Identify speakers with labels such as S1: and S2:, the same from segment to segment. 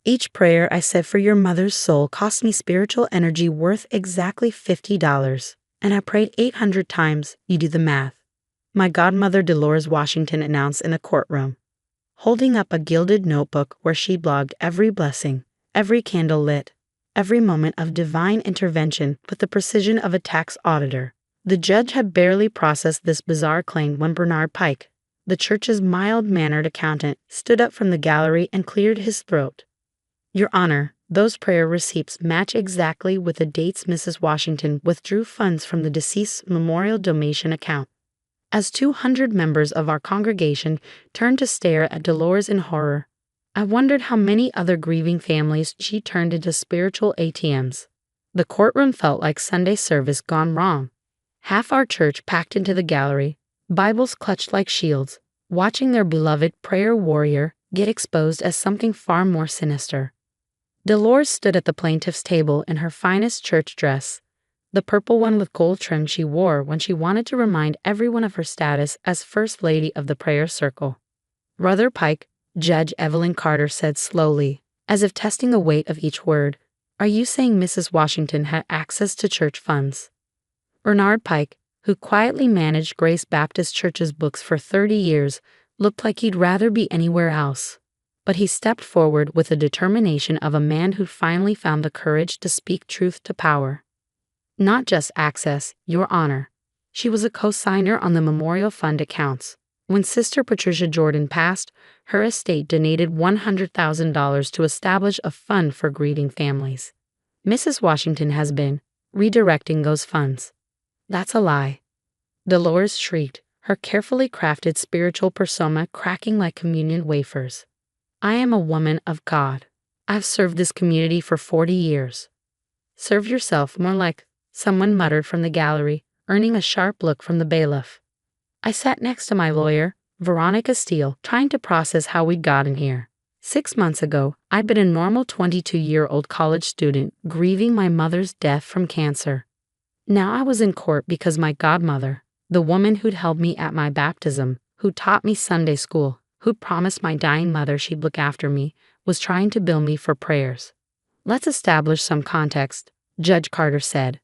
S1: Each prayer I said for your mother's soul cost me spiritual energy worth exactly $50, and I prayed 800 times. You do the math. My godmother Dolores Washington announced in a courtroom, holding up a gilded notebook where she blogged every blessing, every candle lit, every moment of divine intervention with the precision of a tax auditor. The judge had barely processed this bizarre claim when Bernard Pike, the church's mild-mannered accountant, stood up from the gallery and cleared his throat. Your Honor, those prayer receipts match exactly with the dates Mrs. Washington withdrew funds from the deceased's memorial donation account. As 200 members of our congregation turned to stare at Dolores in horror, I wondered how many other grieving families she turned into spiritual ATMs. The courtroom felt like Sunday service gone wrong. Half our church packed into the gallery, Bibles clutched like shields, watching their beloved prayer warrior get exposed as something far more sinister. Dolores stood at the plaintiff's table in her finest church dress, the purple one with gold trim she wore when she wanted to remind everyone of her status as First Lady of the Prayer Circle. Brother Pike, Judge Evelyn Carter said slowly, as if testing the weight of each word, "Are you saying Mrs. Washington had access to church funds?" Bernard Pike, who quietly managed Grace Baptist Church's books for 30 years, looked like he'd rather be anywhere else. But he stepped forward with the determination of a man who finally found the courage to speak truth to power. Not just access, Your Honor. She was a co-signer on the Memorial Fund accounts. When Sister Patricia Jordan passed, her estate donated $100,000 to establish a fund for grieving families. Mrs. Washington has been redirecting those funds. That's a lie. Dolores shrieked, her carefully crafted spiritual persona cracking like communion wafers. I am a woman of God. I've served this community for 40 years. Serve yourself, more like, someone muttered from the gallery, earning a sharp look from the bailiff. I sat next to my lawyer, Veronica Steele, trying to process how we'd gotten here. 6 months ago, I'd been a normal 22-year-old college student grieving my mother's death from cancer. Now I was in court because my godmother, the woman who'd held me at my baptism, who taught me Sunday school, who'd promised my dying mother she'd look after me, was trying to bill me for prayers. Let's establish some context, Judge Carter said.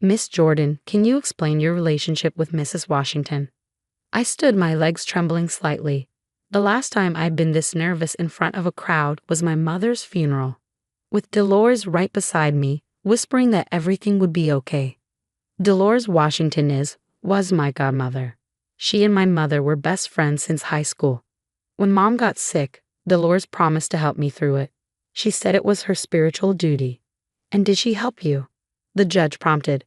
S1: Miss Jordan, can you explain your relationship with Mrs. Washington? I stood, my legs trembling slightly. The last time I'd been this nervous in front of a crowd was my mother's funeral, with Dolores right beside me, whispering that everything would be okay. Dolores Washington was my godmother. She and my mother were best friends since high school. When Mom got sick, Dolores promised to help me through it. She said it was her spiritual duty. And did she help you? The judge prompted.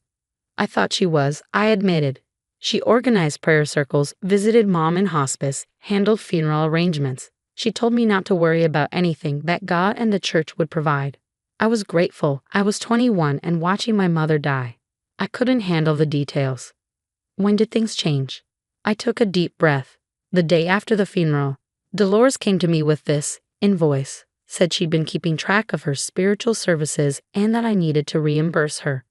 S1: I thought she was, I admitted. She organized prayer circles, visited Mom in hospice, handled funeral arrangements. She told me not to worry about anything, that God and the church would provide. I was grateful. I was 21 and watching my mother die. I couldn't handle the details. When did things change? I took a deep breath. The day after the funeral, Dolores came to me with this invoice, said she'd been keeping track of her spiritual services and that I needed to reimburse her.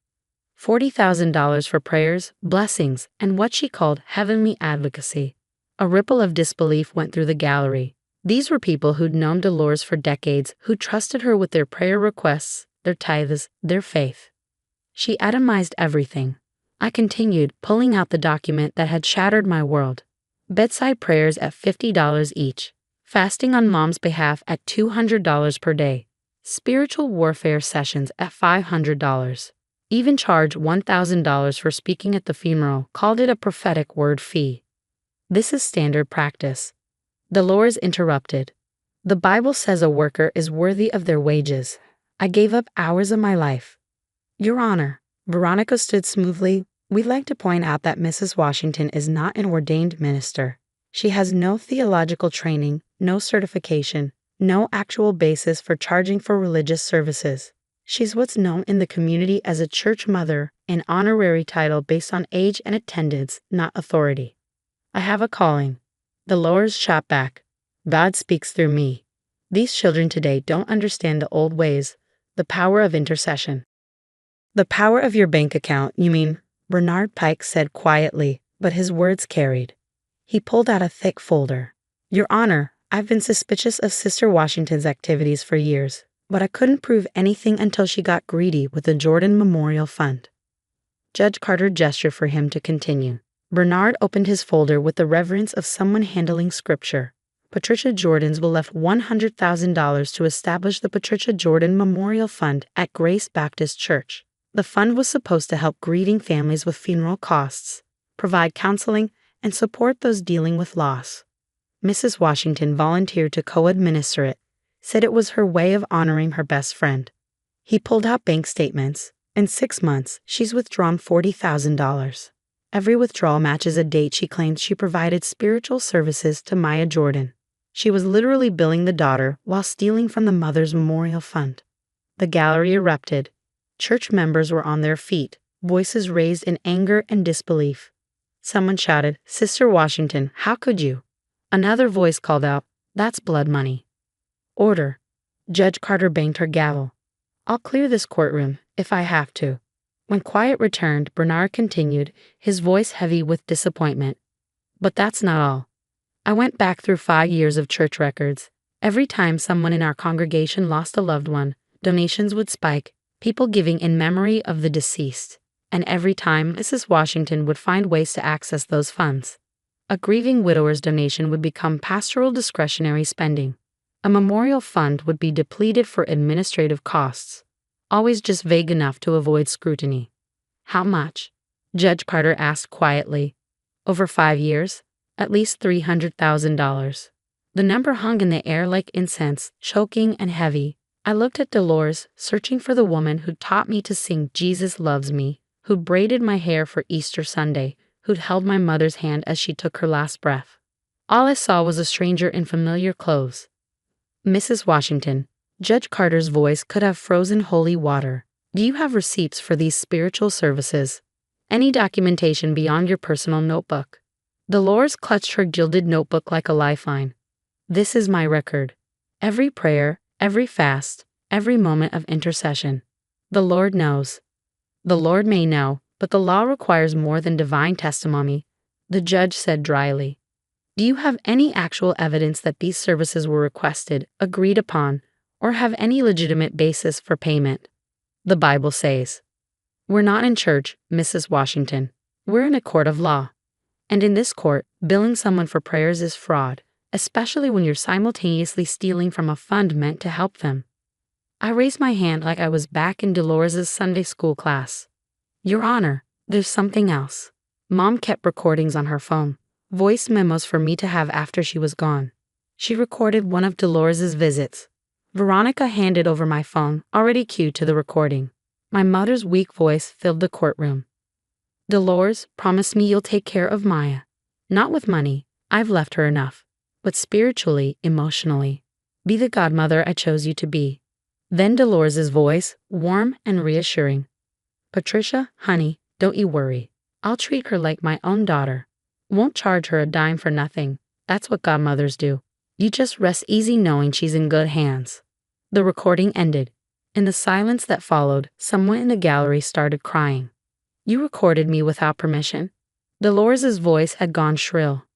S1: $40,000 for prayers, blessings, and what she called heavenly advocacy. A ripple of disbelief went through the gallery. These were people who'd known Dolores for decades, who trusted her with their prayer requests, their tithes, their faith. She itemized everything. I continued, pulling out the document that had shattered my world. Bedside prayers at $50 each. Fasting on Mom's behalf at $200 per day. Spiritual warfare sessions at $500. Even charged $1,000 for speaking at the funeral, called it a prophetic word fee. This is standard practice. Dolores interrupted. The Bible says a worker is worthy of their wages. I gave up hours of my life. Your Honor, Veronica stood smoothly. We'd like to point out that Mrs. Washington is not an ordained minister. She has no theological training, no certification, no actual basis for charging for religious services. She's what's known in the community as a church mother, an honorary title based on age and attendance, not authority. I have a calling. Dolores shot back. God speaks through me. These children today don't understand the old ways, the power of intercession. The power of your bank account, you mean? Bernard Pike said quietly, but his words carried. He pulled out a thick folder. Your Honor, I've been suspicious of Sister Washington's activities for years. but I couldn't prove anything until she got greedy with the Jordan Memorial Fund. Judge Carter gestured for him to continue. Bernard opened his folder with the reverence of someone handling scripture. Patricia Jordans will left $100,000 to establish the Patricia Jordan Memorial Fund at Grace Baptist Church. The fund was supposed to help grieving families with funeral costs, provide counseling, and support those dealing with loss. Mrs. Washington volunteered to co-administer it, said it was her way of honoring her best friend. He pulled out bank statements. In 6 months, she's withdrawn $40,000. Every withdrawal matches a date she claimed she provided spiritual services to Maya Jordan. She was literally billing the daughter while stealing from the mother's memorial fund. The gallery erupted. Church members were on their feet, voices raised in anger and disbelief. Someone shouted, "Sister Washington, how could you?" Another voice called out, "That's blood money." "Order." Judge Carter banged her gavel. "I'll clear this courtroom, if I have to." When quiet returned, Bernard continued, his voice heavy with disappointment. "But that's not all. I went back through 5 years of church records. Every time someone in our congregation lost a loved one, donations would spike, people giving in memory of the deceased. And every time, Mrs. Washington would find ways to access those funds. A grieving widower's donation would become pastoral discretionary spending. A memorial fund would be depleted for administrative costs, always just vague enough to avoid scrutiny. How much? Judge Carter asked quietly. Over 5 years? At least $300,000. The number hung in the air like incense, choking and heavy. I looked at Dolores, searching for the woman who'd taught me to sing Jesus Loves Me, who'd braided my hair for Easter Sunday, who'd held my mother's hand as she took her last breath. All I saw was a stranger in familiar clothes. "Mrs. Washington," Judge Carter's voice could have frozen holy water. "Do you have receipts for these spiritual services? Any documentation beyond your personal notebook?" Dolores clutched her gilded notebook like a lifeline. "This is my record. Every prayer, every fast, every moment of intercession. The Lord knows." "The Lord may know, but the law requires more than divine testimony," the judge said dryly. "Do you have any actual evidence that these services were requested, agreed upon, or have any legitimate basis for payment?" "The Bible says." "We're not in church, Mrs. Washington. We're in a court of law. And in this court, billing someone for prayers is fraud, especially when you're simultaneously stealing from a fund meant to help them." I raised my hand like I was back in Dolores's Sunday school class. "Your Honor, there's something else." Mom kept recordings on her phone, voice memos for me to have after she was gone. She recorded one of Dolores's visits. Veronica handed over my phone, already cued to the recording. My mother's weak voice filled the courtroom. "Dolores, promise me you'll take care of Maya. Not with money, I've left her enough, but spiritually, emotionally. Be the godmother I chose you to be." Then Dolores's voice, warm and reassuring. "Patricia, honey, don't you worry. I'll treat her like my own daughter. Won't charge her a dime for nothing. That's what godmothers do. You just rest easy knowing she's in good hands." The recording ended. In the silence that followed, someone in the gallery started crying. "You recorded me without permission?" Dolores's voice had gone shrill.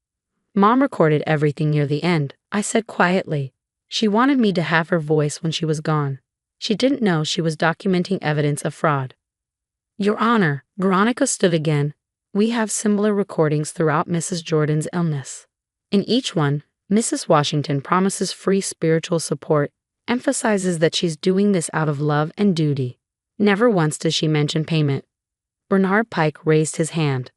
S1: "Mom recorded everything near the end," I said quietly. "She wanted me to have her voice when she was gone. She didn't know she was documenting evidence of fraud." "Your Honor," Veronica stood again. "We have similar recordings throughout Mrs. Jordan's illness. In each one, Mrs. Washington promises free spiritual support, emphasizes that she's doing this out of love and duty. Never once does she mention payment." Bernard Pike raised his hand.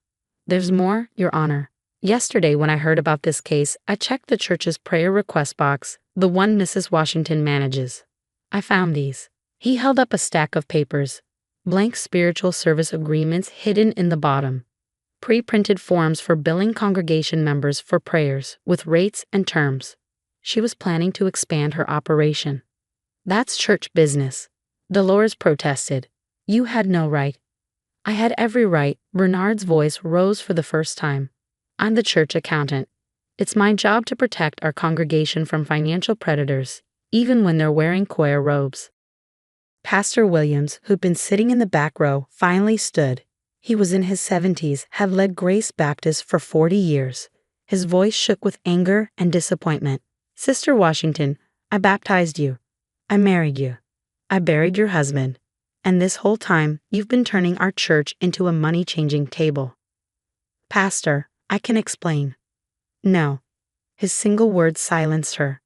S1: "There's more, Your Honor. Yesterday when I heard about this case, I checked the church's prayer request box, the one Mrs. Washington manages. I found these." He held up a stack of papers, blank spiritual service agreements hidden in the bottom. Pre-printed forms for billing congregation members for prayers, with rates and terms. She was planning to expand her operation. "That's church business," Dolores protested. "You had no right." "I had every right." Bernard's voice rose for the first time. "I'm the church accountant. It's my job to protect our congregation from financial predators, even when they're wearing choir robes." Pastor Williams, who'd been sitting in the back row, finally stood. He was in his 70s, had led Grace Baptist for 40 years. His voice shook with anger and disappointment. "Sister Washington, I baptized you. I married you. I buried your husband. And this whole time, you've been turning our church into a money-changing table. Pastor, I can explain. No. His single word silenced her.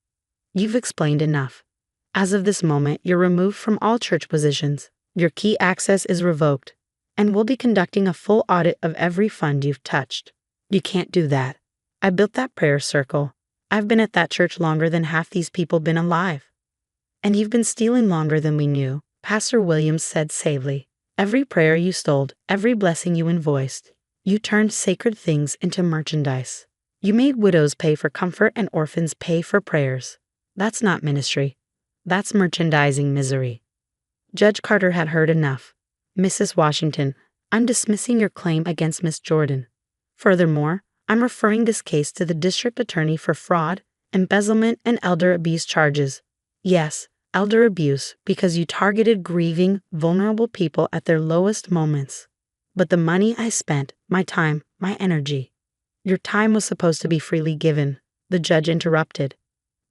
S1: You've explained enough. As of this moment, you're removed from all church positions. Your key access is revoked. And we'll be conducting a full audit of every fund you've touched. You can't do that. I built that prayer circle. I've been at that church longer than half these people been alive. And you've been stealing longer than we knew, Pastor Williams said savely. Every prayer you stole, every blessing you invoiced, you turned sacred things into merchandise. You made widows pay for comfort and orphans pay for prayers. That's not ministry. That's merchandising misery. Judge Carter had heard enough. Mrs. Washington, I'm dismissing your claim against Miss Jordan. Furthermore, I'm referring this case to the district attorney for fraud, embezzlement, and elder abuse charges. Yes, elder abuse, because you targeted grieving, vulnerable people at their lowest moments. But the money I spent, my time, my energy. Your time was supposed to be freely given, the judge interrupted.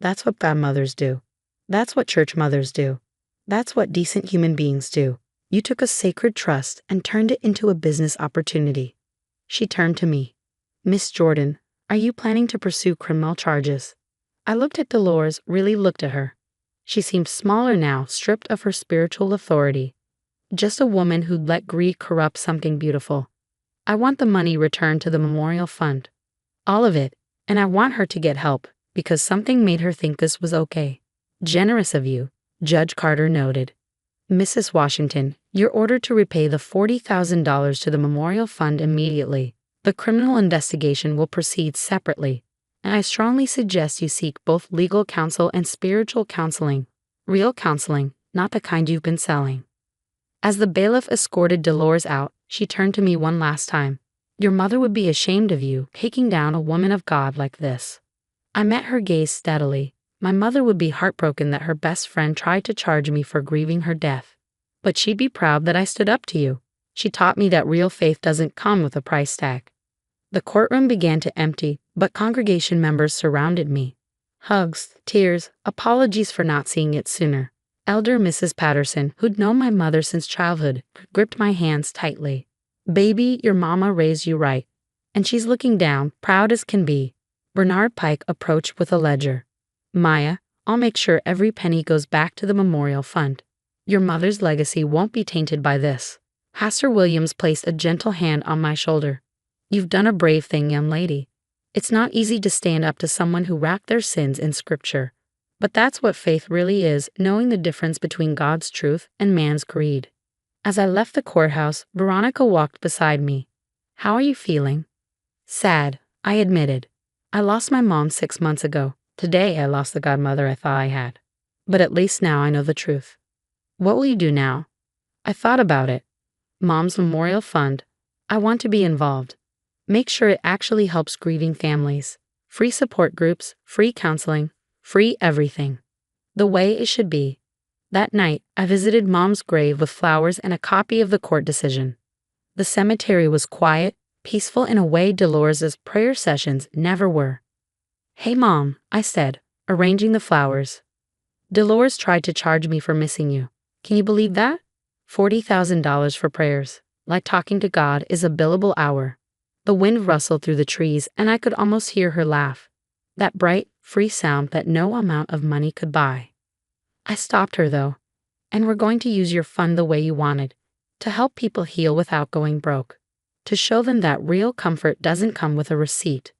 S1: That's what godmothers do. That's what church mothers do. That's what decent human beings do. You took a sacred trust and turned it into a business opportunity. She turned to me. Miss Jordan, are you planning to pursue criminal charges? I looked at Dolores, really looked at her. She seemed smaller now, stripped of her spiritual authority. Just a woman who'd let greed corrupt something beautiful. I want the money returned to the memorial fund. All of it, and I want her to get help, because something made her think this was okay. Generous of you, Judge Carter noted. Mrs. Washington, you're ordered to repay the $40,000 to the memorial fund immediately. The criminal investigation will proceed separately, and I strongly suggest you seek both legal counsel and spiritual counseling. Real counseling, not the kind you've been selling. As the bailiff escorted Dolores out, she turned to me one last time. Your mother would be ashamed of you, taking down a woman of God like this. I met her gaze steadily. My mother would be heartbroken that her best friend tried to charge me for grieving her death. But she'd be proud that I stood up to you. She taught me that real faith doesn't come with a price tag. The courtroom began to empty, but congregation members surrounded me. Hugs, tears, apologies for not seeing it sooner. Elder Mrs. Patterson, who'd known my mother since childhood, gripped my hands tightly. Baby, your mama raised you right. And she's looking down, proud as can be. Bernard Pike approached with a ledger. Maya, I'll make sure every penny goes back to the memorial fund. Your mother's legacy won't be tainted by this. Pastor Williams placed a gentle hand on my shoulder. You've done a brave thing, young lady. It's not easy to stand up to someone who wrapped their sins in scripture. But that's what faith really is, knowing the difference between God's truth and man's greed. As I left the courthouse, Veronica walked beside me. How are you feeling? Sad, I admitted. I lost my mom 6 months ago. Today I lost the godmother I thought I had. But at least now I know the truth. What will you do now? I thought about it. Mom's memorial fund. I want to be involved. Make sure it actually helps grieving families. Free support groups, free counseling, free everything. The way it should be. That night, I visited Mom's grave with flowers and a copy of the court decision. The cemetery was quiet, peaceful in a way Dolores's prayer sessions never were. Hey Mom, I said, arranging the flowers. Dolores tried to charge me for missing you. Can you believe that? $40,000 for prayers, like talking to God, is a billable hour. The wind rustled through the trees and I could almost hear her laugh. That bright, free sound that no amount of money could buy. I stopped her though. And we're going to use your fund the way you wanted, to help people heal without going broke, to show them that real comfort doesn't come with a receipt.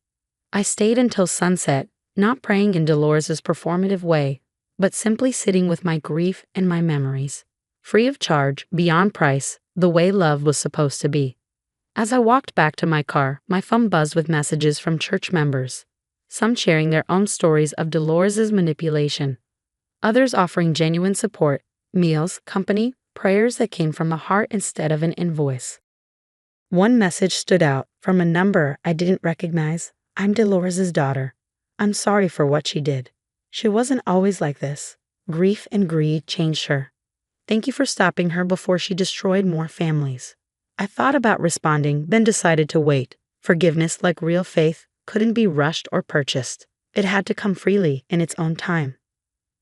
S1: I stayed until sunset, not praying in Dolores's performative way, but simply sitting with my grief and my memories. Free of charge, beyond price, the way love was supposed to be. As I walked back to my car, my phone buzzed with messages from church members, some sharing their own stories of Dolores's manipulation, others offering genuine support, meals, company, prayers that came from the heart instead of an invoice. One message stood out from a number I didn't recognize. I'm Dolores's daughter. I'm sorry for what she did. She wasn't always like this. Grief and greed changed her. Thank you for stopping her before she destroyed more families. I thought about responding, then decided to wait. Forgiveness, like real faith, couldn't be rushed or purchased. It had to come freely in its own time.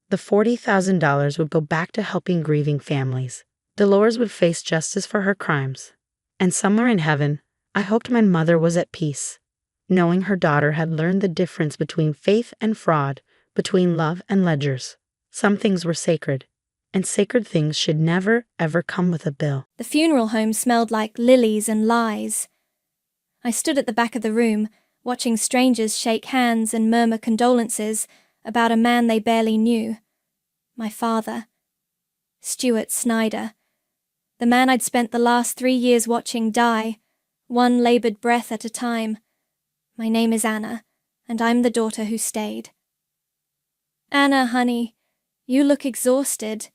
S1: The $40,000 would go back to helping grieving families. Dolores would face justice for her crimes. And somewhere in heaven, I hoped my mother was at peace, knowing her daughter had learned the difference between faith and fraud, between love and ledgers. Some things were sacred, and sacred things should never, ever come with a bill.
S2: The funeral home smelled like lilies and lies. I stood at the back of the room, watching strangers shake hands and murmur condolences about a man they barely knew. My father. Stuart Snyder. The man I'd spent the last 3 years watching die, one labored breath at a time. My name is Anna, and I'm the daughter who stayed. Anna, honey, you look exhausted.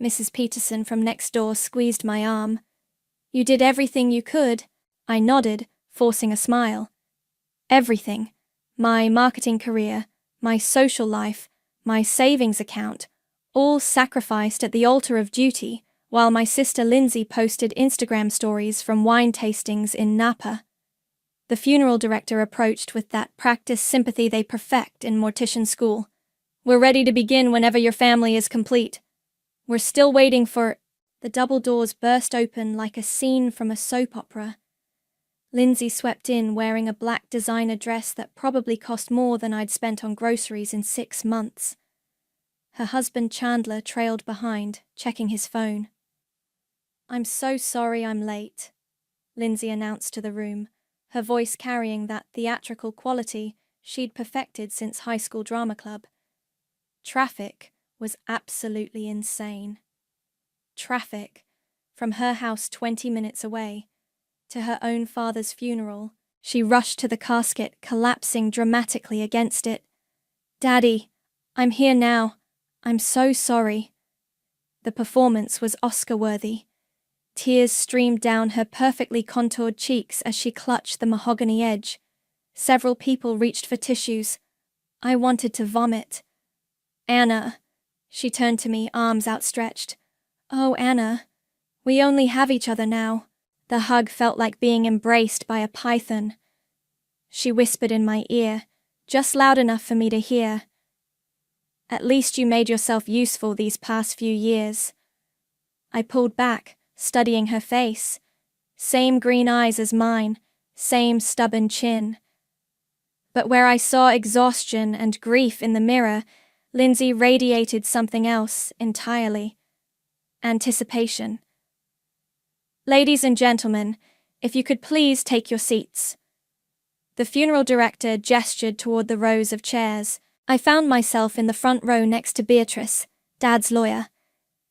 S2: Mrs. Peterson from next door squeezed my arm. You did everything you could. I nodded, forcing a smile. Everything. My marketing career, my social life, my savings account, all sacrificed at the altar of duty, while my sister Lindsay posted Instagram stories from wine tastings in Napa. The funeral director approached with that practice sympathy they perfect in mortician school. We're ready to begin whenever your family is complete. We're still waiting for... The double doors burst open like a scene from a soap opera. Lindsay swept in wearing a black designer dress that probably cost more than I'd spent on groceries in 6 months. Her husband Chandler trailed behind, checking his phone. I'm so sorry I'm late, Lindsay announced to the room, her voice carrying that theatrical quality she'd perfected since high school drama club. Traffic was absolutely insane. Traffic, from her house 20 minutes away, to her own father's funeral. She rushed to the casket, collapsing dramatically against it. Daddy, I'm here now. I'm so sorry. The performance was Oscar-worthy. Tears streamed down her perfectly contoured cheeks as she clutched the mahogany edge. Several people reached for tissues. I wanted to vomit. Anna. She turned to me, arms outstretched. Oh, Anna. We only have each other now. The hug felt like being embraced by a python. She whispered in my ear, just loud enough for me to hear. At least you made yourself useful these past few years. I pulled back, studying her face. Same green eyes as mine, same stubborn chin. But where I saw exhaustion and grief in the mirror, Lindsay radiated something else entirely. Anticipation. Ladies and gentlemen, if you could please take your seats. The funeral director gestured toward the rows of chairs. I found myself in the front row next to Beatrice, Dad's lawyer.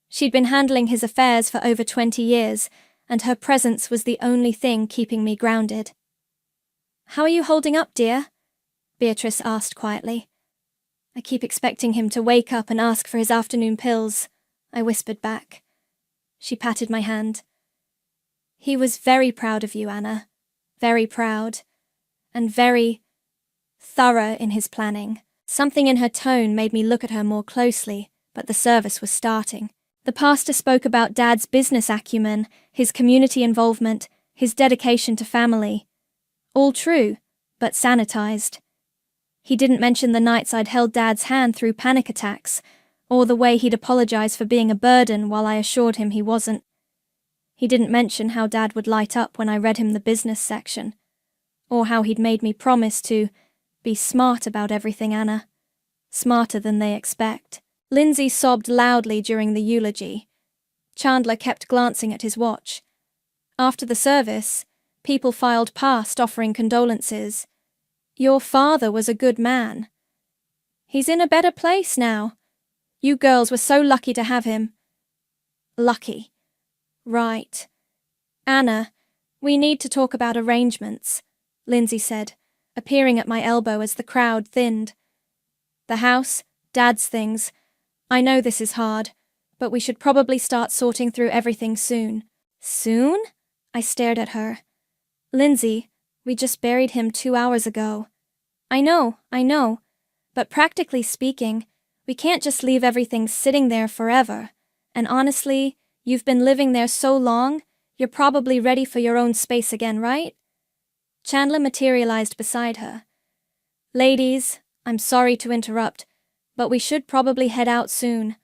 S2: She'd been handling his affairs for over 20 years, and her presence was the only thing keeping me grounded. How are you holding up, dear? Beatrice asked quietly. I keep expecting him to wake up and ask for his afternoon pills, I whispered back. She patted my hand. He was very proud of you, Anna. Very proud. And very thorough in his planning. Something in her tone made me look at her more closely, but the service was starting. The pastor spoke about Dad's business acumen, his community involvement, his dedication to family. All true, but sanitized. He didn't mention the nights I'd held Dad's hand through panic attacks, or the way he'd apologize for being a burden while I assured him he wasn't. He didn't mention how Dad would light up when I read him the business section, or how he'd made me promise to be smart about everything, Anna. Smarter than they expect. Lindsay sobbed loudly during the eulogy. Chandler kept glancing at his watch. After the service, people filed past offering condolences. Your father was a good man. He's in a better place now. You girls were so lucky to have him. Lucky. Right. Anna, we need to talk about arrangements, Lindsay said, appearing at my elbow as the crowd thinned. The house, Dad's things. I know this is hard, but we should probably start sorting through everything soon. Soon? I stared at her. Lindsay, we just buried him 2 hours ago. I know, but practically speaking, we can't just leave everything sitting there forever, and honestly, you've been living there so long, you're probably ready for your own space again, right? Chandler materialized beside her. Ladies, I'm sorry to interrupt, But we should probably head out soon.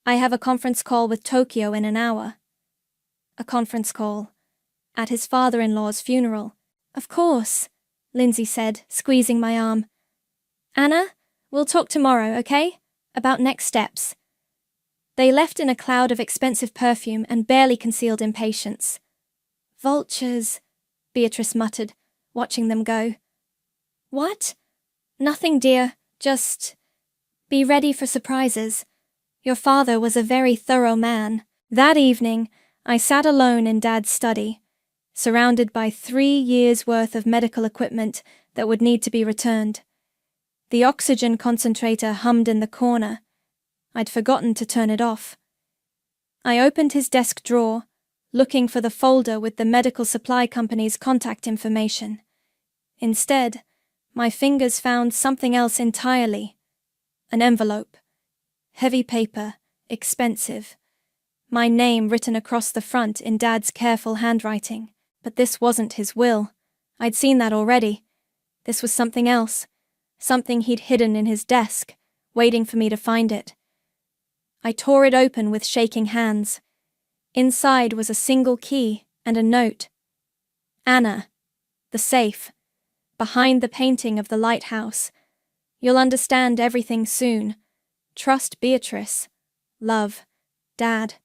S2: I have a conference call with Tokyo in an hour. A conference call. At his father-in-law's funeral. Of course, Lindsay said, squeezing my arm. Anna, we'll talk tomorrow, okay? About next steps. They left in a cloud of expensive perfume and barely concealed impatience. Vultures, Beatrice muttered, watching them go. What? Nothing, dear, just be ready for surprises. Your father was a very thorough man. That evening, I sat alone in Dad's study, surrounded by 3 years' worth of medical equipment that would need to be returned. The oxygen concentrator hummed in the corner. I'd forgotten to turn it off. I opened his desk drawer, looking for the folder with the medical supply company's contact information. Instead, my fingers found something else entirely. An envelope. Heavy paper, expensive. My name written across the front in Dad's careful handwriting. But this wasn't his will. I'd seen that already. This was something else. Something he'd hidden in his desk, waiting for me to find it. I tore it open with shaking hands. Inside was a single key and a note. Anna. The safe. Behind the painting of the lighthouse. You'll understand everything soon. Trust Beatrice. Love. Dad.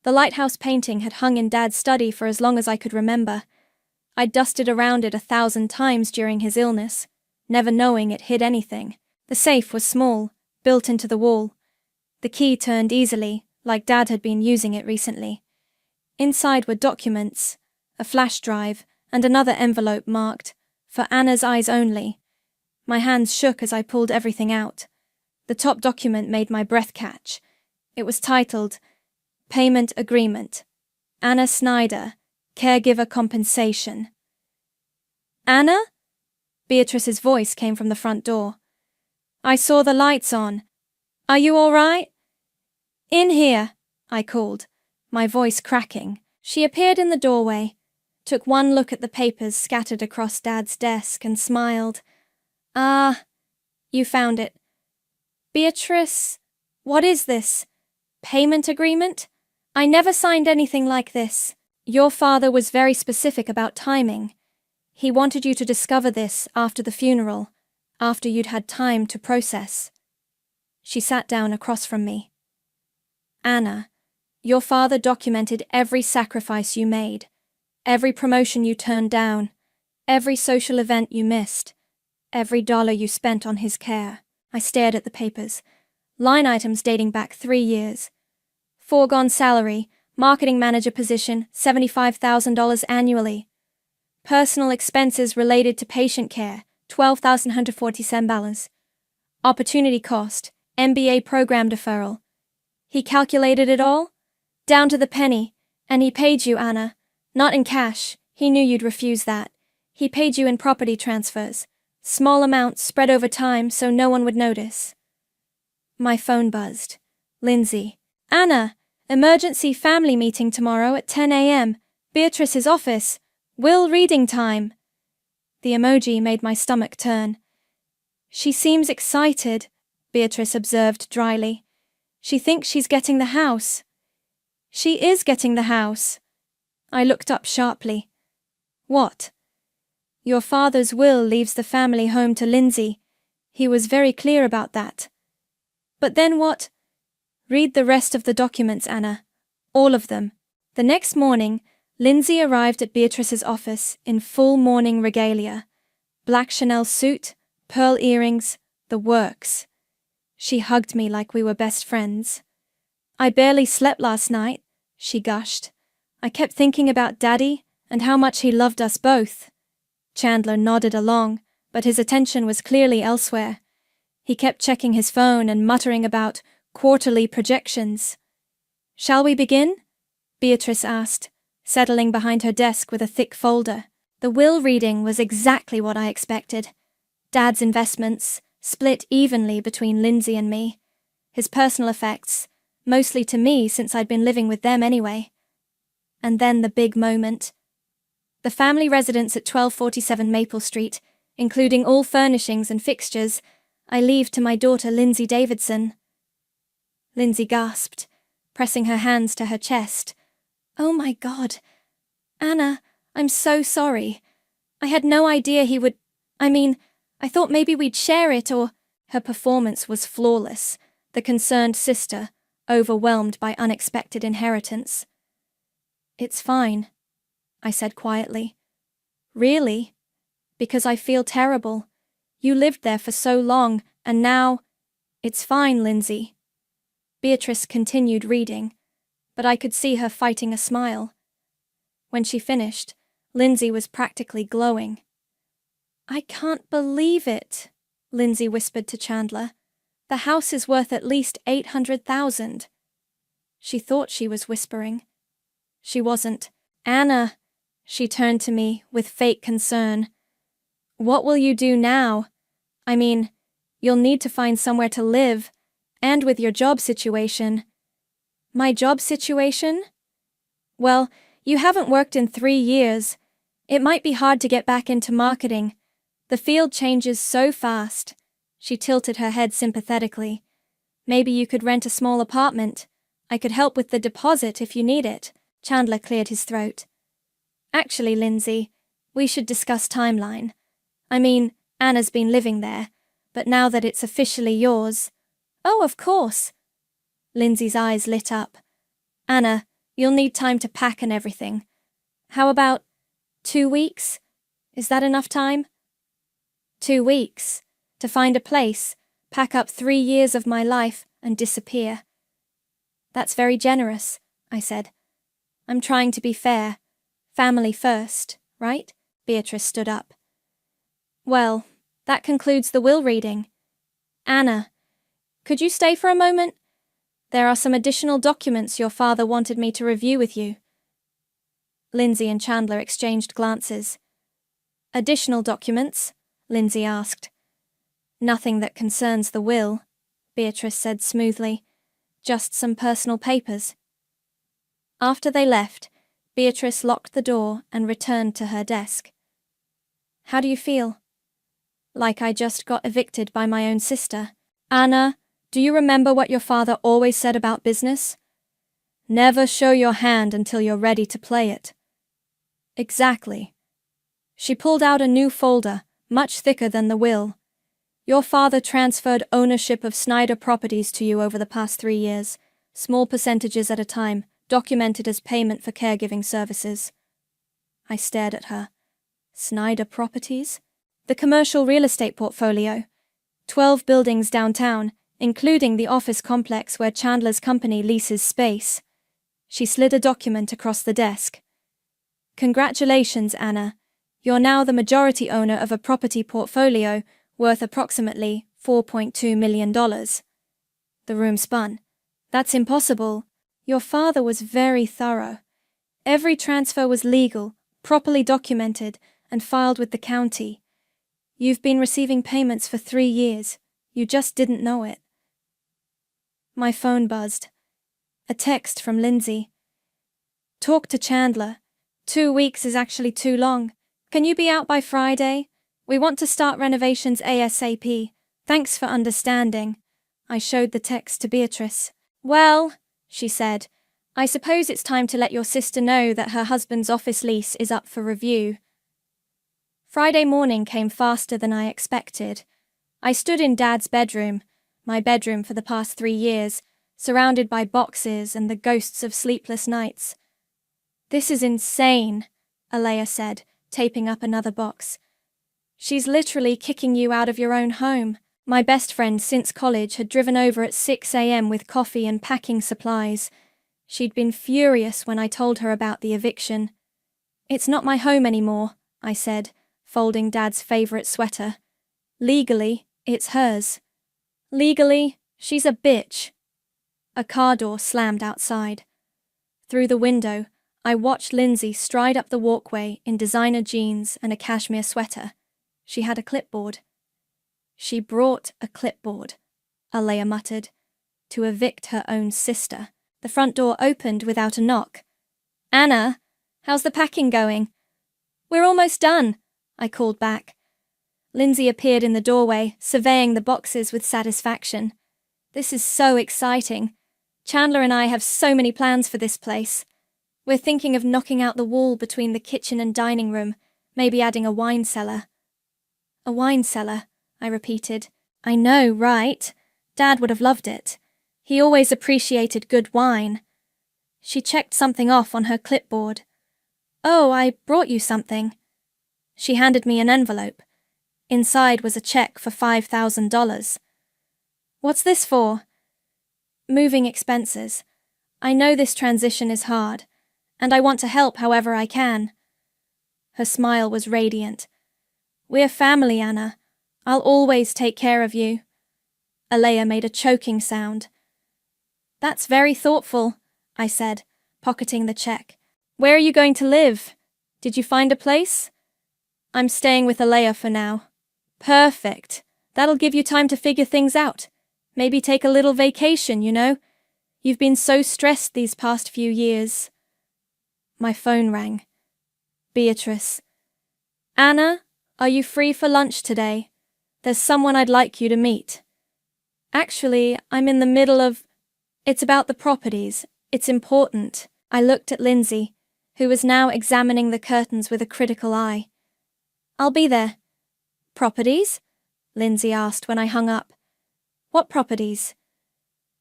S2: The lighthouse painting had hung in Dad's study for as long as I could remember. I'd dusted around it 1,000 times during his illness, never knowing it hid anything. The safe was small, built into the wall. The key turned easily, like Dad had been using it recently. Inside were documents, a flash drive, and another envelope marked, "For Anna's eyes only." My hands shook as I pulled everything out. The top document made my breath catch. It was titled, Payment Agreement. Anna Snyder, Caregiver Compensation. Anna? Beatrice's voice came from the front door. I saw the lights on. Are you all right? In here, I called, my voice cracking. She appeared in the doorway, took one look at the papers scattered across Dad's desk and smiled. Ah, you found it. Beatrice, what is this? Payment agreement? I never signed anything like this. Your father was very specific about timing. He wanted you to discover this after the funeral, after you'd had time to process. She sat down across from me. Anna, your father documented every sacrifice you made, every promotion you turned down, every social event you missed, every dollar you spent on his care. I stared at the papers. Line items dating back 3 years. Foregone salary, marketing manager position, $75,000 annually. Personal expenses related to patient care, $12,147. Opportunity cost, MBA program deferral. He calculated it all, down to the penny, and he paid you, Anna. Not in cash, he knew you'd refuse that. He paid you in property transfers, small amounts spread over time so no one would notice. My phone buzzed. Lindsay. Anna, emergency family meeting tomorrow at 10 a.m. Beatrice's office. Will reading time. The emoji made my stomach turn. She seems excited, Beatrice observed dryly. She thinks she's getting the house. She is getting the house. I looked up sharply. What? Your father's will leaves the family home to Lindsay. He was very clear about that. But then what? Read the rest of the documents, Anna. All of them. The next morning, Lindsay arrived at Beatrice's office in full mourning regalia. Black Chanel suit, pearl earrings, the works. She hugged me like we were best friends. I barely slept last night, she gushed. I kept thinking about Daddy and how much he loved us both. Chandler nodded along, but his attention was clearly elsewhere. He kept checking his phone and muttering about quarterly projections. Shall we begin? Beatrice asked, settling behind her desk with a thick folder. The will reading was exactly what I expected. Dad's investments, split evenly between Lindsay and me. His personal effects, mostly to me since I'd been living with them anyway. And then the big moment. The family residence at 1247 Maple Street, including all furnishings and fixtures, I leave to my daughter Lindsay Davidson. Lindsay gasped, pressing her hands to her chest. Oh my God. Anna, I'm so sorry. I had no idea he would... I thought maybe we'd share it or... Her performance was flawless, the concerned sister, overwhelmed by unexpected inheritance. It's fine, I said quietly. Really? Because I feel terrible. You lived there for so long, and now... It's fine, Lindsay. Beatrice continued reading, but I could see her fighting a smile. When she finished, Lindsay was practically glowing. I can't believe it, Lindsay whispered to Chandler. The house is worth at least $800,000. She thought she was whispering. She wasn't. Anna, she turned to me with fake concern. What will you do now? You'll need to find somewhere to live, and with your job situation. My job situation? Well, you haven't worked in 3 years. It might be hard to get back into marketing. The field changes so fast. She tilted her head sympathetically. Maybe you could rent a small apartment. I could help with the deposit if you need it. Chandler cleared his throat. Actually, Lindsay, we should discuss timeline. Anna's been living there, but now that it's officially yours... Oh, of course. Lindsay's eyes lit up. Anna, you'll need time to pack and everything. How about 2 weeks? Is that enough time? 2 weeks. To find a place, pack up 3 years of my life, and disappear. That's very generous, I said. I'm trying to be fair. Family first, right? Beatrice stood up. Well, that concludes the will reading. Anna, could you stay for a moment? There are some additional documents your father wanted me to review with you. Lindsay and Chandler exchanged glances. Additional documents? Lindsay asked. Nothing that concerns the will, Beatrice said smoothly. Just some personal papers. After they left, Beatrice locked the door and returned to her desk. How do you feel? Like I just got evicted by my own sister. Anna, do you remember what your father always said about business? Never show your hand until you're ready to play it. Exactly. She pulled out a new folder, much thicker than the will. Your father transferred ownership of Snyder Properties to you over the past 3 years, small percentages at a time, documented as payment for caregiving services. I stared at her. Snyder Properties? The commercial real estate portfolio. 12 buildings downtown, including the office complex where Chandler's company leases space. She slid a document across the desk. Congratulations, Anna. You're now the majority owner of a property portfolio worth approximately $4.2 million. The room spun. That's impossible. Your father was very thorough. Every transfer was legal, properly documented, and filed with the county. You've been receiving payments for 3 years. You just didn't know it. My phone buzzed. A text from Lindsay. Talk to Chandler. 2 weeks is actually too long. Can you be out by Friday? We want to start renovations ASAP. Thanks for understanding. I showed the text to Beatrice. Well, she said, I suppose it's time to let your sister know that her husband's office lease is up for review. Friday morning came faster than I expected. I stood in Dad's bedroom, my bedroom for the past 3 years, surrounded by boxes and the ghosts of sleepless nights. This is insane, Alea said, taping up another box. She's literally kicking you out of your own home. My best friend since college had driven over at 6 a.m. with coffee and packing supplies. She'd been furious when I told her about the eviction. It's not my home anymore, I said, folding Dad's favorite sweater. Legally, it's hers. Legally, she's a bitch. A car door slammed outside. Through the window, I watched Lindsay stride up the walkway in designer jeans and a cashmere sweater. She had a clipboard. She brought a clipboard, Alea muttered, to evict her own sister. The front door opened without a knock. Anna, how's the packing going? We're almost done, I called back. Lindsay appeared in the doorway, surveying the boxes with satisfaction. This is so exciting. Chandler and I have so many plans for this place. We're thinking of knocking out the wall between the kitchen and dining room, maybe adding a wine cellar. A wine cellar, I repeated. I know, right? Dad would have loved it. He always appreciated good wine. She checked something off on her clipboard. Oh, I brought you something. She handed me an envelope. Inside was a check for $5,000. What's this for? Moving expenses. I know this transition is hard, and I want to help however I can. Her smile was radiant. We're family, Anna. I'll always take care of you. Alea made a choking sound. That's very thoughtful, I said, pocketing the check. Where are you going to live? Did you find a place? I'm staying with Alea for now. Perfect. That'll give you time to figure things out. Maybe take a little vacation, you know? You've been so stressed these past few years. My phone rang. Beatrice. Anna, are you free for lunch today? There's someone I'd like you to meet. Actually, I'm in the middle of... It's about the properties. It's important. I looked at Lindsay, who was now examining the curtains with a critical eye. I'll be there. Properties? Lindsay asked when I hung up. What properties?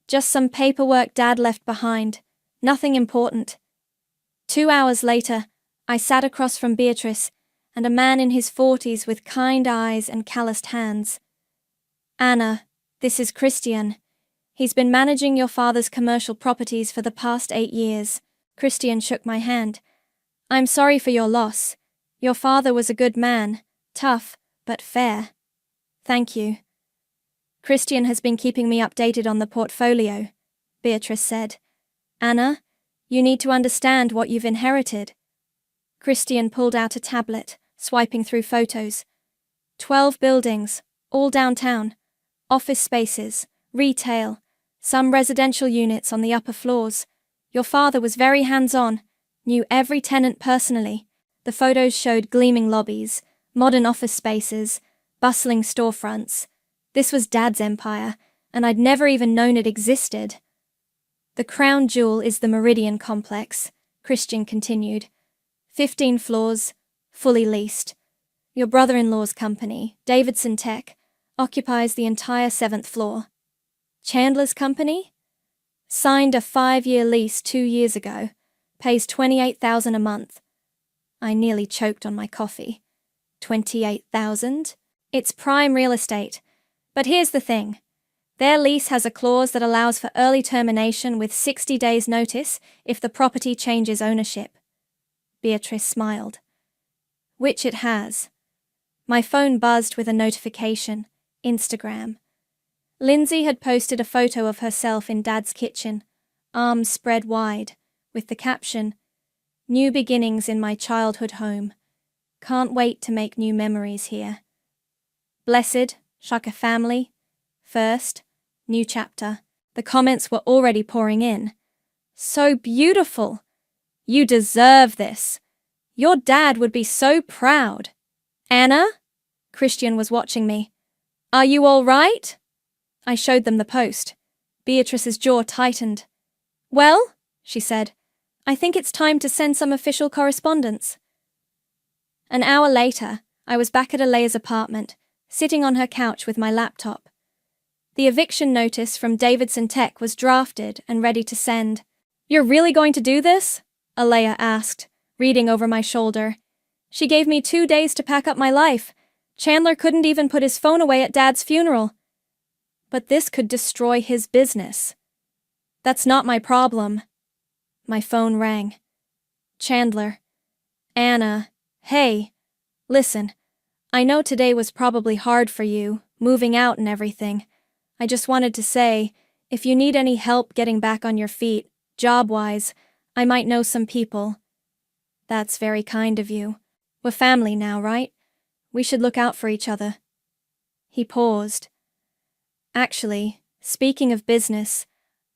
S2: Just some paperwork Dad left behind. Nothing important. 2 hours later, I sat across from Beatrice and a man in his 40s with kind eyes and calloused hands. Anna, this is Christian. He's been managing your father's commercial properties for the past 8 years. Christian shook my hand. I'm sorry for your loss. Your father was a good man, tough, but fair. Thank you. Christian has been keeping me updated on the portfolio, Beatrice said. Anna, you need to understand what you've inherited. Christian pulled out a tablet, swiping through photos. 12 buildings, all downtown. Office spaces, retail, some residential units on the upper floors. Your father was very hands-on, knew every tenant personally. The photos showed gleaming lobbies, modern office spaces, bustling storefronts. This was Dad's empire, and I'd never even known it existed. The crown jewel is the Meridian complex, Christian continued. 15 floors, fully leased. Your brother-in-law's company, Davidson Tech, occupies the entire 7th floor. Chandler's company? Signed a 5-year lease 2 years ago, pays $28,000 a month. I nearly choked on my coffee. $28,000? It's prime real estate. But here's the thing. Their lease has a clause that allows for early termination with 60 days' notice if the property changes ownership. Beatrice smiled. Which it has. My phone buzzed with a notification. Instagram. Lindsay had posted a photo of herself in Dad's kitchen, arms spread wide, with the caption, New beginnings in my childhood home. Can't wait to make new memories here. Blessed, Shaka family. First, new chapter. The comments were already pouring in. So beautiful. You deserve this. Your dad would be so proud. Anna? Christian was watching me. Are you all right? I showed them the post. Beatrice's jaw tightened. Well, she said, I think it's time to send some official correspondence. An hour later, I was back at Alea's apartment, sitting on her couch with my laptop. The eviction notice from Davidson Tech was drafted and ready to send. You're really going to do this? Alea asked, reading over my shoulder. She gave me 2 days to pack up my life. Chandler couldn't even put his phone away at Dad's funeral. But this could destroy his business. That's not my problem. My phone rang. Chandler. Anna. Hey. Listen. I know today was probably hard for you, moving out and everything. I just wanted to say, if you need any help getting back on your feet, job-wise, I might know some people. That's very kind of you. We're family now, right? We should look out for each other. He paused. Actually, speaking of business,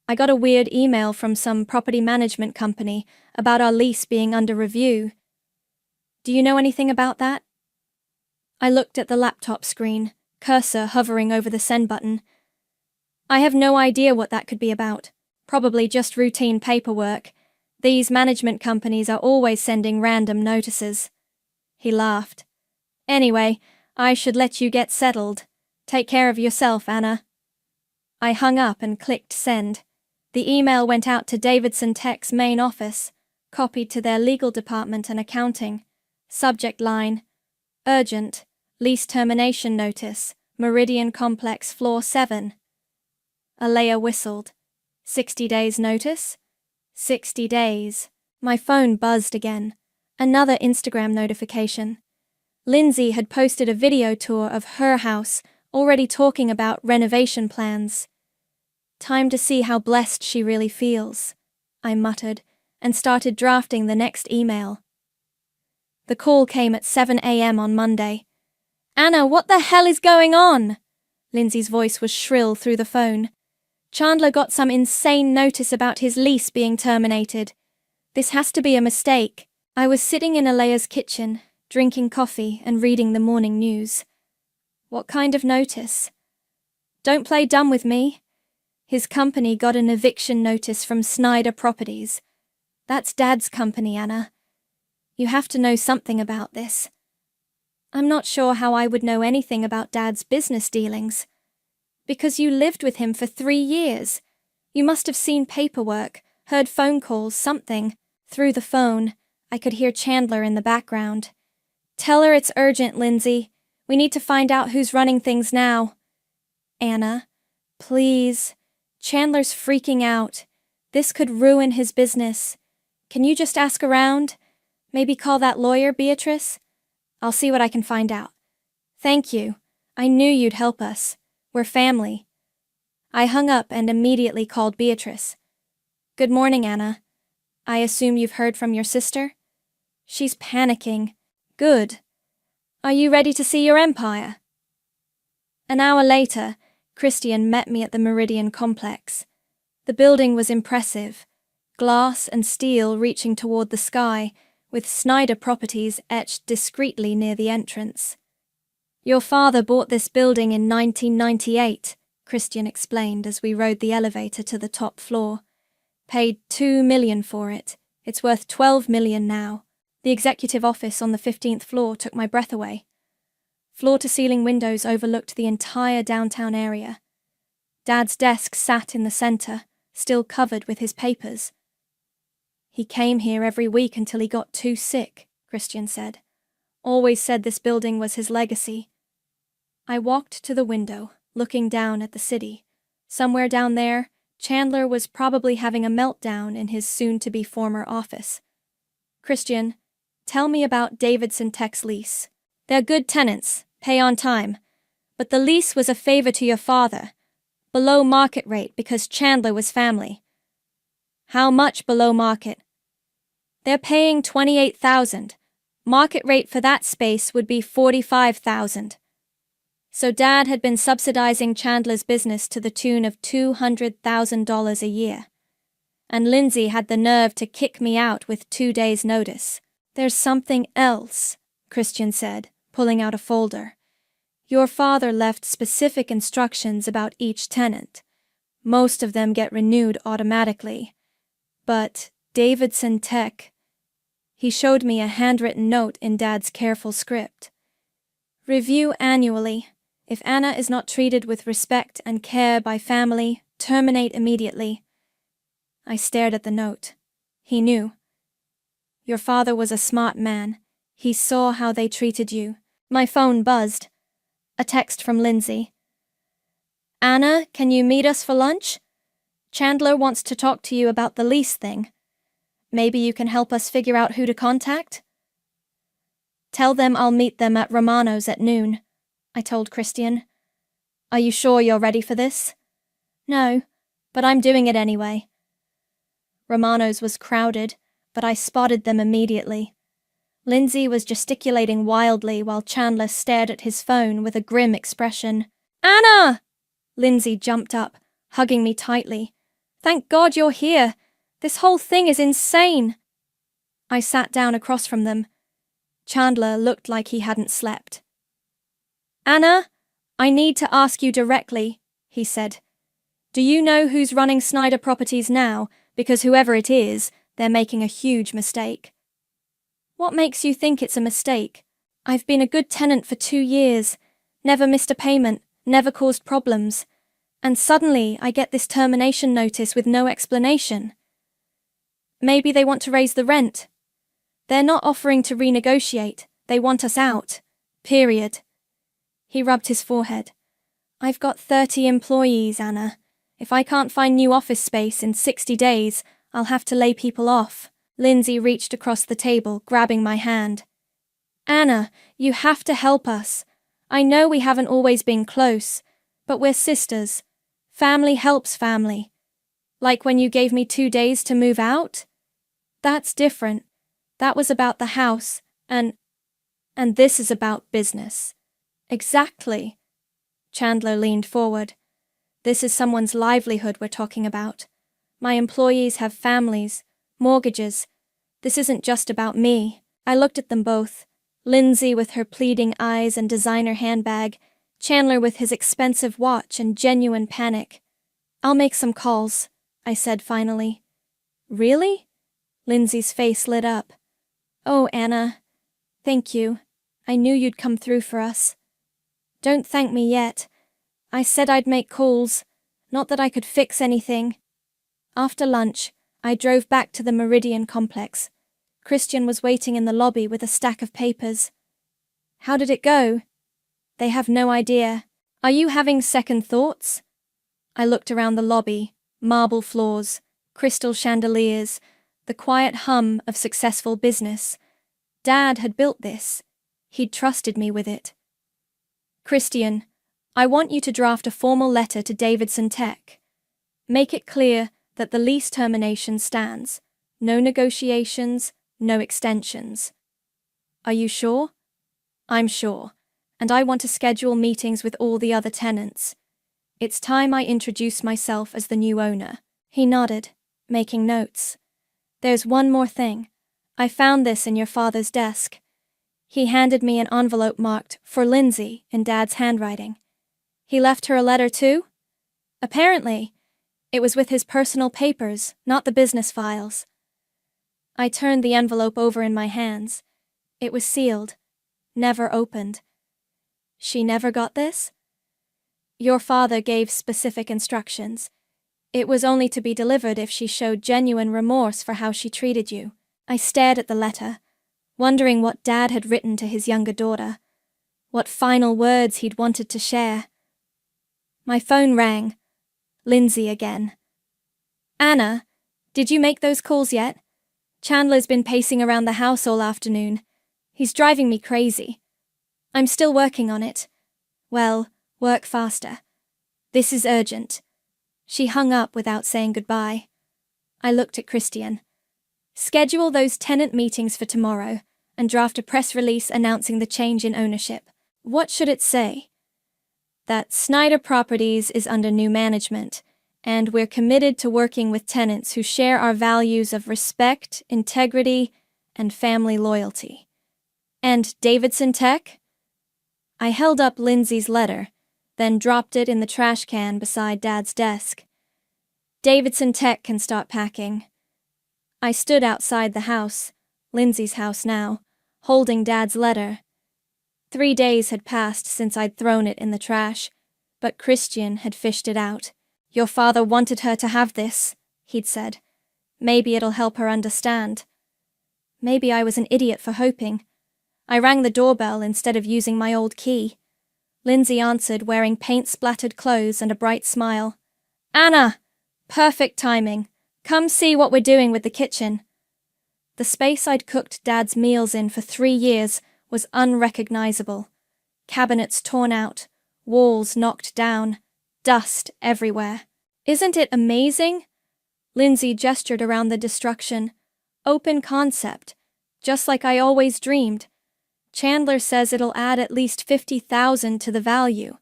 S2: I got a weird email from some property management company about our lease being under review. Do you know anything about that? I looked at the laptop screen, cursor hovering over the send button. I have no idea what that could be about. Probably just routine paperwork. These management companies are always sending random notices. He laughed. Anyway, I should let you get settled. Take care of yourself, Anna. I hung up and clicked send. The email went out to Davidson Tech's main office, copied to their legal department and accounting. Subject line: Urgent. Lease termination notice. Meridian Complex, Floor 7. Alea whistled. 60 days notice? 60 days. My phone buzzed again. Another Instagram notification. Lindsay had posted a video tour of her house, already talking about renovation plans. Time to see how blessed she really feels, I muttered, and started drafting the next email. The call came at 7 a.m. on Monday. Anna, what the hell is going on? Lindsay's voice was shrill through the phone. Chandler got some insane notice about his lease being terminated. This has to be a mistake. I was sitting in Alea's kitchen, drinking coffee and reading the morning news. What kind of notice? Don't play dumb with me. His company got an eviction notice from Snyder Properties. That's Dad's company, Anna. You have to know something about this. I'm not sure how I would know anything about Dad's business dealings. Because you lived with him for 3 years. You must have seen paperwork, heard phone calls, something. Through the phone, I could hear Chandler in the background. Tell her it's urgent, Lindsay. We need to find out who's running things now. Anna, please. Chandler's freaking out. This could ruin his business. Can you just ask around? Maybe call that lawyer, Beatrice? I'll see what I can find out. Thank you. I knew you'd help us. We're family. I hung up and immediately called Beatrice. Good morning, Anna. I assume you've heard from your sister? She's panicking. Good. Are you ready to see your empire? An hour later, Christian met me at the Meridian Complex. The building was impressive, glass and steel reaching toward the sky, with Snyder Properties etched discreetly near the entrance. Your father bought this building in 1998, Christian explained as we rode the elevator to the top floor. Paid $2 million for it. It's worth $12 million now. The executive office on the 15th floor took my breath away. Floor-to-ceiling windows overlooked the entire downtown area. Dad's desk sat in the center, still covered with his papers. He came here every week until he got too sick, Christian said. Always said this building was his legacy. I walked to the window, looking down at the city. Somewhere down there, Chandler was probably having a meltdown in his soon-to-be former office. Christian, tell me about Davidson Tech's lease. They're good tenants, pay on time. But the lease was a favor to your father. Below market rate because Chandler was family. How much below market? They're paying $28,000. Market rate for that space would be $45,000. So Dad had been subsidizing Chandler's business to the tune of $200,000 a year. And Lindsay had the nerve to kick me out with 2 days' notice. There's something else, Christian said, pulling out a folder. Your father left specific instructions about each tenant. Most of them get renewed automatically. But Davidson Tech... He showed me a handwritten note in Dad's careful script. Review annually. If Anna is not treated with respect and care by family, terminate immediately. I stared at the note. He knew. Your father was a smart man. He saw how they treated you. My phone buzzed. A text from Lindsay. Anna, can you meet us for lunch? Chandler wants to talk to you about the lease thing. Maybe you can help us figure out who to contact? Tell them I'll meet them at Romano's at noon, I told Christian. Are you sure you're ready for this? No, but I'm doing it anyway. Romano's was crowded, but I spotted them immediately. Lindsay was gesticulating wildly while Chandler stared at his phone with a grim expression. Anna! Lindsay jumped up, hugging me tightly. Thank God you're here. This whole thing is insane. I sat down across from them. Chandler looked like he hadn't slept. Anna, I need to ask you directly, he said. Do you know who's running Snyder Properties now? Because whoever it is, they're making a huge mistake. What makes you think it's a mistake? I've been a good tenant for 2 years, never missed a payment, never caused problems. And suddenly I get this termination notice with no explanation. Maybe they want to raise the rent. They're not offering to renegotiate, they want us out. Period. He rubbed his forehead. I've got 30 employees, Anna. If I can't find new office space in 60 days, I'll have to lay people off. Lindsay reached across the table, grabbing my hand. Anna, you have to help us. I know we haven't always been close, but we're sisters. Family helps family. Like when you gave me 2 days to move out? That's different. That was about the house, and this is about business. Exactly. Chandler leaned forward. This is someone's livelihood we're talking about. My employees have families, mortgages. This isn't just about me. I looked at them both. Lindsay with her pleading eyes and designer handbag, Chandler with his expensive watch and genuine panic. I'll make some calls, I said finally. Really? Lindsay's face lit up. Oh, Anna. Thank you. I knew you'd come through for us. Don't thank me yet. I said I'd make calls, not that I could fix anything. After lunch, I drove back to the Meridian complex. Christian was waiting in the lobby with a stack of papers. How did it go? They have no idea. Are you having second thoughts? I looked around the lobby, marble floors, crystal chandeliers, the quiet hum of successful business. Dad had built this. He'd trusted me with it. Christian, I want you to draft a formal letter to Davidson Tech. Make it clear that the lease termination stands. No negotiations, no extensions. Are you sure? I'm sure, and I want to schedule meetings with all the other tenants. It's time I introduce myself as the new owner. He nodded, making notes. There's one more thing. I found this in your father's desk. He handed me an envelope marked "For Lindsay" in Dad's handwriting. He left her a letter too? Apparently. It was with his personal papers, not the business files. I turned the envelope over in my hands. It was sealed, never opened. She never got this? Your father gave specific instructions. It was only to be delivered if she showed genuine remorse for how she treated you. I stared at the letter, wondering what Dad had written to his younger daughter, what final words he'd wanted to share. My phone rang. Lindsay again. Anna, did you make those calls yet? Chandler's been pacing around the house all afternoon. He's driving me crazy. I'm still working on it. Well, work faster. This is urgent. She hung up without saying goodbye. I looked at Christian. Schedule those tenant meetings for tomorrow and draft a press release announcing the change in ownership. What should it say? That Snyder Properties is under new management, and we're committed to working with tenants who share our values of respect, integrity, and family loyalty. And Davidson Tech? I held up Lindsay's letter, then dropped it in the trash can beside Dad's desk. Davidson Tech can start packing. I stood outside the house, Lindsay's house now, holding Dad's letter. 3 days had passed since I'd thrown it in the trash, but Christian had fished it out. Your father wanted her to have this, he'd said. Maybe it'll help her understand. Maybe I was an idiot for hoping. I rang the doorbell instead of using my old key. Lindsay answered wearing paint-splattered clothes and a bright smile. Anna! Perfect timing. Come see what we're doing with the kitchen. The space I'd cooked Dad's meals in for 3 years was unrecognizable. Cabinets torn out, walls knocked down, dust everywhere. Isn't it amazing? Lindsay gestured around the destruction. Open concept, just like I always dreamed. Chandler says it'll add at least $50,000 to the value.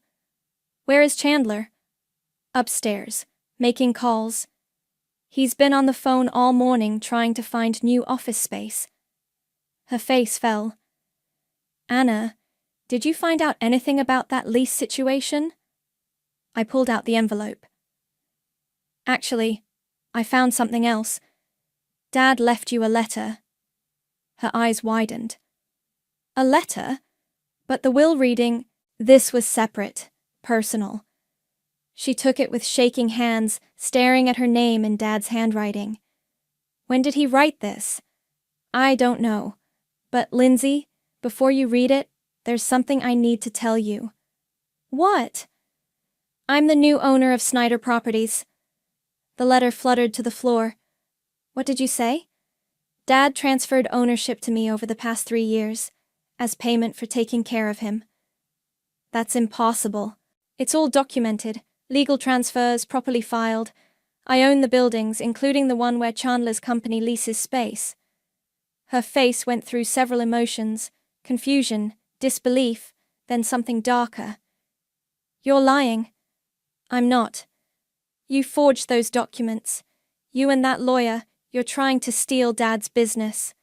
S2: Where is Chandler? Upstairs, making calls. He's been on the phone all morning trying to find new office space. Her face fell. Anna, Did you find out anything about that lease situation? I pulled out the envelope. Actually, I found something else. Dad left you a letter. Her eyes widened. A letter? But the will reading, this was separate, personal. She took it with shaking hands, staring at her name in Dad's handwriting. When did he write this? I don't know. But Lindsay, before you read it, there's something I need to tell you. What? I'm the new owner of Snyder Properties. The letter fluttered to the floor. What did you say? Dad transferred ownership to me over the past 3 years, as payment for taking care of him. That's impossible. It's all documented, legal transfers properly filed. I own the buildings, including the one where Chandler's company leases space. Her face went through several emotions, confusion, disbelief, then something darker. You're lying. I'm not. You forged those documents. You and that lawyer, you're trying to steal Dad's business.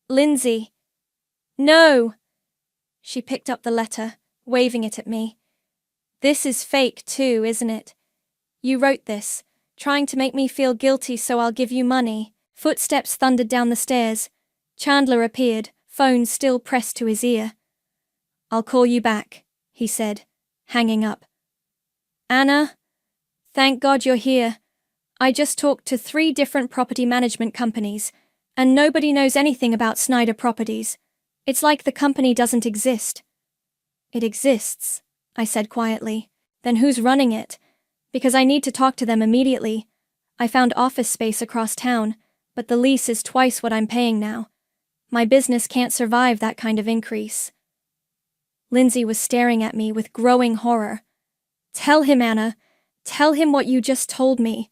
S2: Lindsay. No! She picked up the letter, waving it at me. This is fake too, isn't it? You wrote this, trying to make me feel guilty so I'll give you money. Footsteps thundered down the stairs. Chandler appeared, phone still pressed to his ear. I'll call you back, he said, hanging up. Anna? Thank God you're here. I just talked to 3 different property management companies, and nobody knows anything about Snyder Properties. It's like the company doesn't exist. It exists, I said quietly. Then who's running it? Because I need to talk to them immediately. I found office space across town, but the lease is twice what I'm paying now. My business can't survive that kind of increase. Lindsay was staring at me with growing horror. Tell him, Anna. Tell him what you just told me.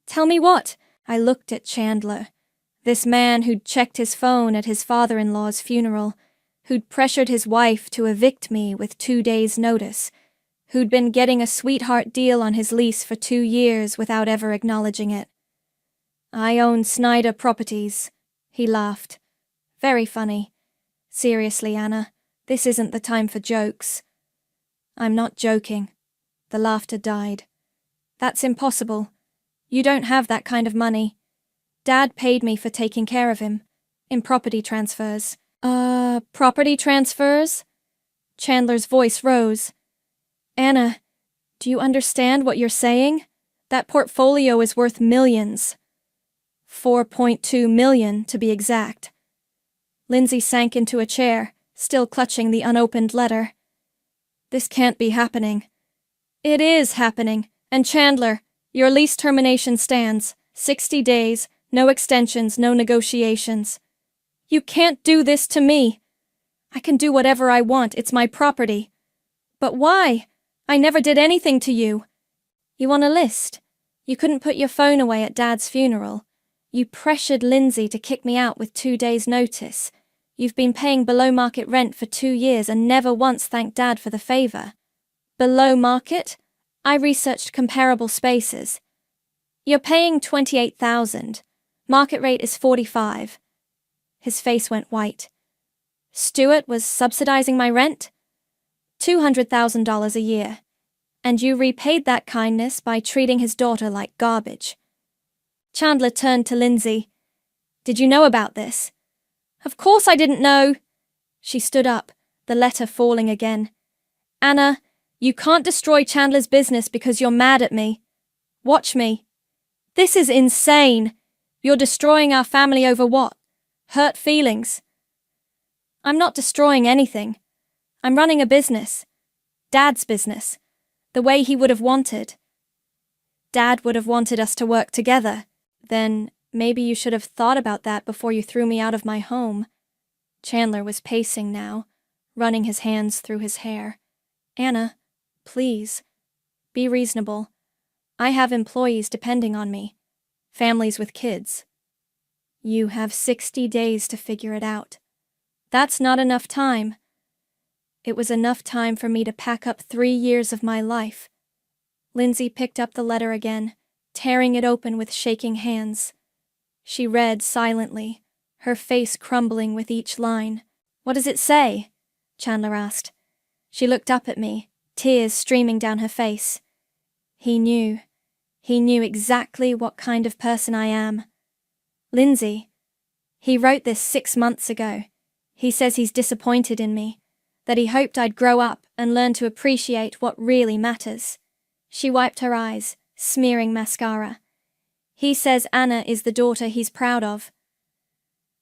S2: Tell me what? I looked at Chandler. This man who'd checked his phone at his father-in-law's funeral, who'd pressured his wife to evict me with 2 days' notice, who'd been getting a sweetheart deal on his lease for 2 years without ever acknowledging it. I own Snyder Properties, he laughed. Very funny. Seriously, Anna, this isn't the time for jokes. I'm not joking. The laughter died. That's impossible. You don't have that kind of money. Dad paid me for taking care of him. In property transfers. Property transfers? Chandler's voice rose. Anna, do you understand what you're saying? That portfolio is worth millions. 4.2 million, to be exact. Lindsay sank into a chair, still clutching the unopened letter. This can't be happening. It is happening. And Chandler, your lease termination stands. 60 days, no extensions, no negotiations. You can't do this to me. I can do whatever I want, it's my property. But why? I never did anything to you. You want a list? You couldn't put your phone away at Dad's funeral. You pressured Lindsay to kick me out with 2 days' notice. You've been paying below market rent for 2 years and never once thanked Dad for the favor. Below market? I researched comparable spaces. You're paying $28,000. Market rate is $45,000. His face went white. Stuart was subsidizing my rent? $200,000 a year. And you repaid that kindness by treating his daughter like garbage. Chandler turned to Lindsay. Did you know about this? Of course I didn't know. She stood up, the letter falling again. Anna, you can't destroy Chandler's business because you're mad at me. Watch me. This is insane. You're destroying our family over what? Hurt feelings. I'm not destroying anything. I'm running a business. Dad's business. The way he would have wanted. Dad would have wanted us to work together. Then maybe you should have thought about that before you threw me out of my home. Chandler was pacing now, running his hands through his hair. Anna, please, be reasonable. I have employees depending on me. Families with kids. You have 60 days to figure it out. That's not enough time. It was enough time for me to pack up 3 years of my life. Lindsay picked up the letter again, tearing it open with shaking hands. She read silently, her face crumbling with each line. What does it say? Chandler asked. She looked up at me, tears streaming down her face. He knew. He knew exactly what kind of person I am. Lindsay. He wrote this 6 months ago. He says he's disappointed in me, that he hoped I'd grow up and learn to appreciate what really matters. She wiped her eyes, smearing mascara. He says Anna is the daughter he's proud of.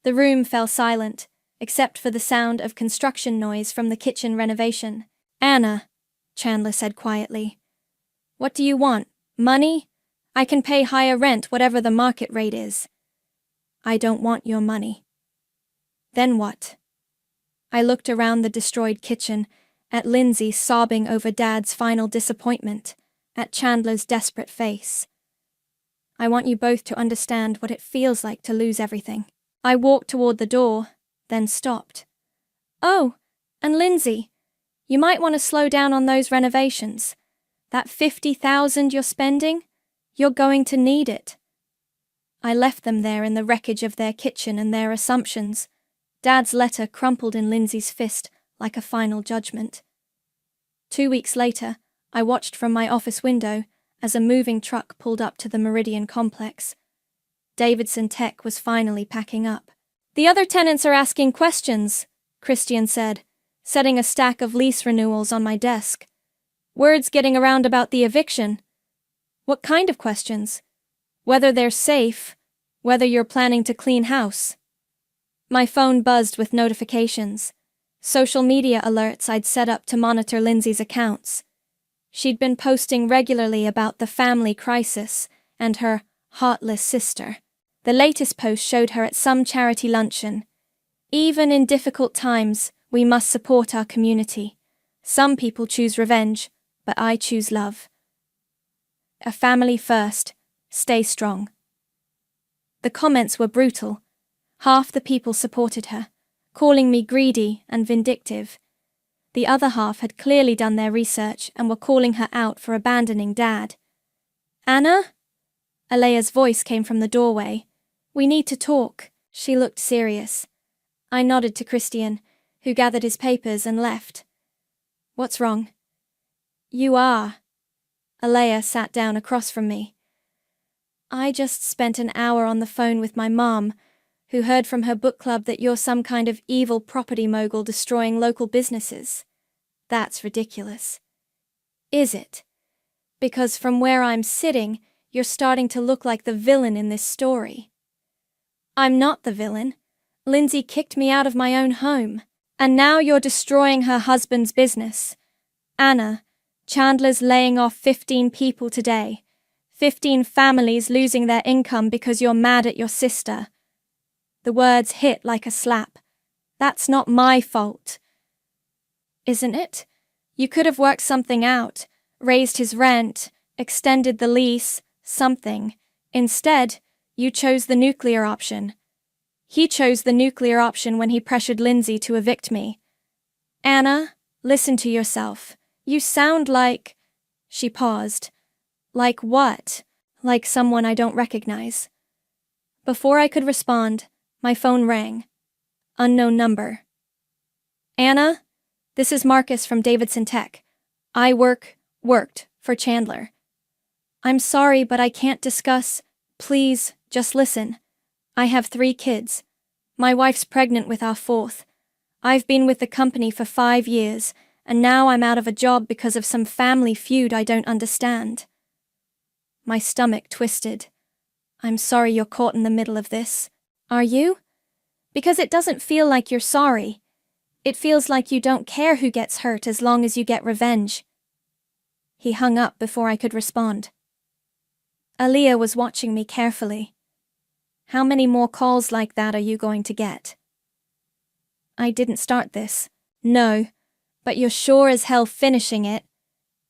S2: The room fell silent, except for the sound of construction noise from the kitchen renovation. Anna, Chandler said quietly. What do you want? Money? I can pay higher rent whatever the market rate is. I don't want your money. Then what? I looked around the destroyed kitchen, at Lindsay sobbing over Dad's final disappointment, at Chandler's desperate face. I want you both to understand what it feels like to lose everything. I walked toward the door, then stopped. Oh, and Lindsay, you might want to slow down on those renovations. That $50,000 you're spending, you're going to need it. I left them there in the wreckage of their kitchen and their assumptions. Dad's letter crumpled in Lindsay's fist like a final judgment. 2 weeks later, I watched from my office window as a moving truck pulled up to the Meridian complex. Davidson Tech was finally packing up. The other tenants are asking questions, Christian said, setting a stack of lease renewals on my desk. Word's getting around about the eviction. What kind of questions? Whether they're safe, whether you're planning to clean house. My phone buzzed with notifications. Social media alerts I'd set up to monitor Lindsay's accounts. She'd been posting regularly about the family crisis and her heartless sister. The latest post showed her at some charity luncheon. Even in difficult times, we must support our community. Some people choose revenge, but I choose love. A family first. Stay strong. The comments were brutal. Half the people supported her, calling me greedy and vindictive. The other half had clearly done their research and were calling her out for abandoning Dad. Anna? Alea's voice came from the doorway. We need to talk. She looked serious. I nodded to Christian, who gathered his papers and left. What's wrong? You are. Alea sat down across from me. I just spent an hour on the phone with my mom, who heard from her book club that you're some kind of evil property mogul destroying local businesses. That's ridiculous. Is it? Because from where I'm sitting, you're starting to look like the villain in this story. I'm not the villain. Lindsay kicked me out of my own home, and now you're destroying her husband's business. Anna, Chandler's laying off 15 people today. 15 families losing their income because you're mad at your sister. The words hit like a slap. That's not my fault. Isn't it? You could have worked something out, raised his rent, extended the lease, something. Instead, you chose the nuclear option. He chose the nuclear option when he pressured Lindsay to evict me. Anna, listen to yourself. You sound like... She paused. Like what? Like someone I don't recognize. Before I could respond, my phone rang. Unknown number. Anna, this is Marcus from Davidson Tech. I worked for Chandler. I'm sorry, but I can't discuss. Please, just listen. I have 3 kids. My wife's pregnant with our 4th. I've been with the company for 5 years, and now I'm out of a job because of some family feud I don't understand. My stomach twisted. I'm sorry you're caught in the middle of this. Are you? Because it doesn't feel like you're sorry. It feels like you don't care who gets hurt as long as you get revenge. He hung up before I could respond. Aaliyah was watching me carefully. How many more calls like that are you going to get? I didn't start this. No, but you're sure as hell finishing it.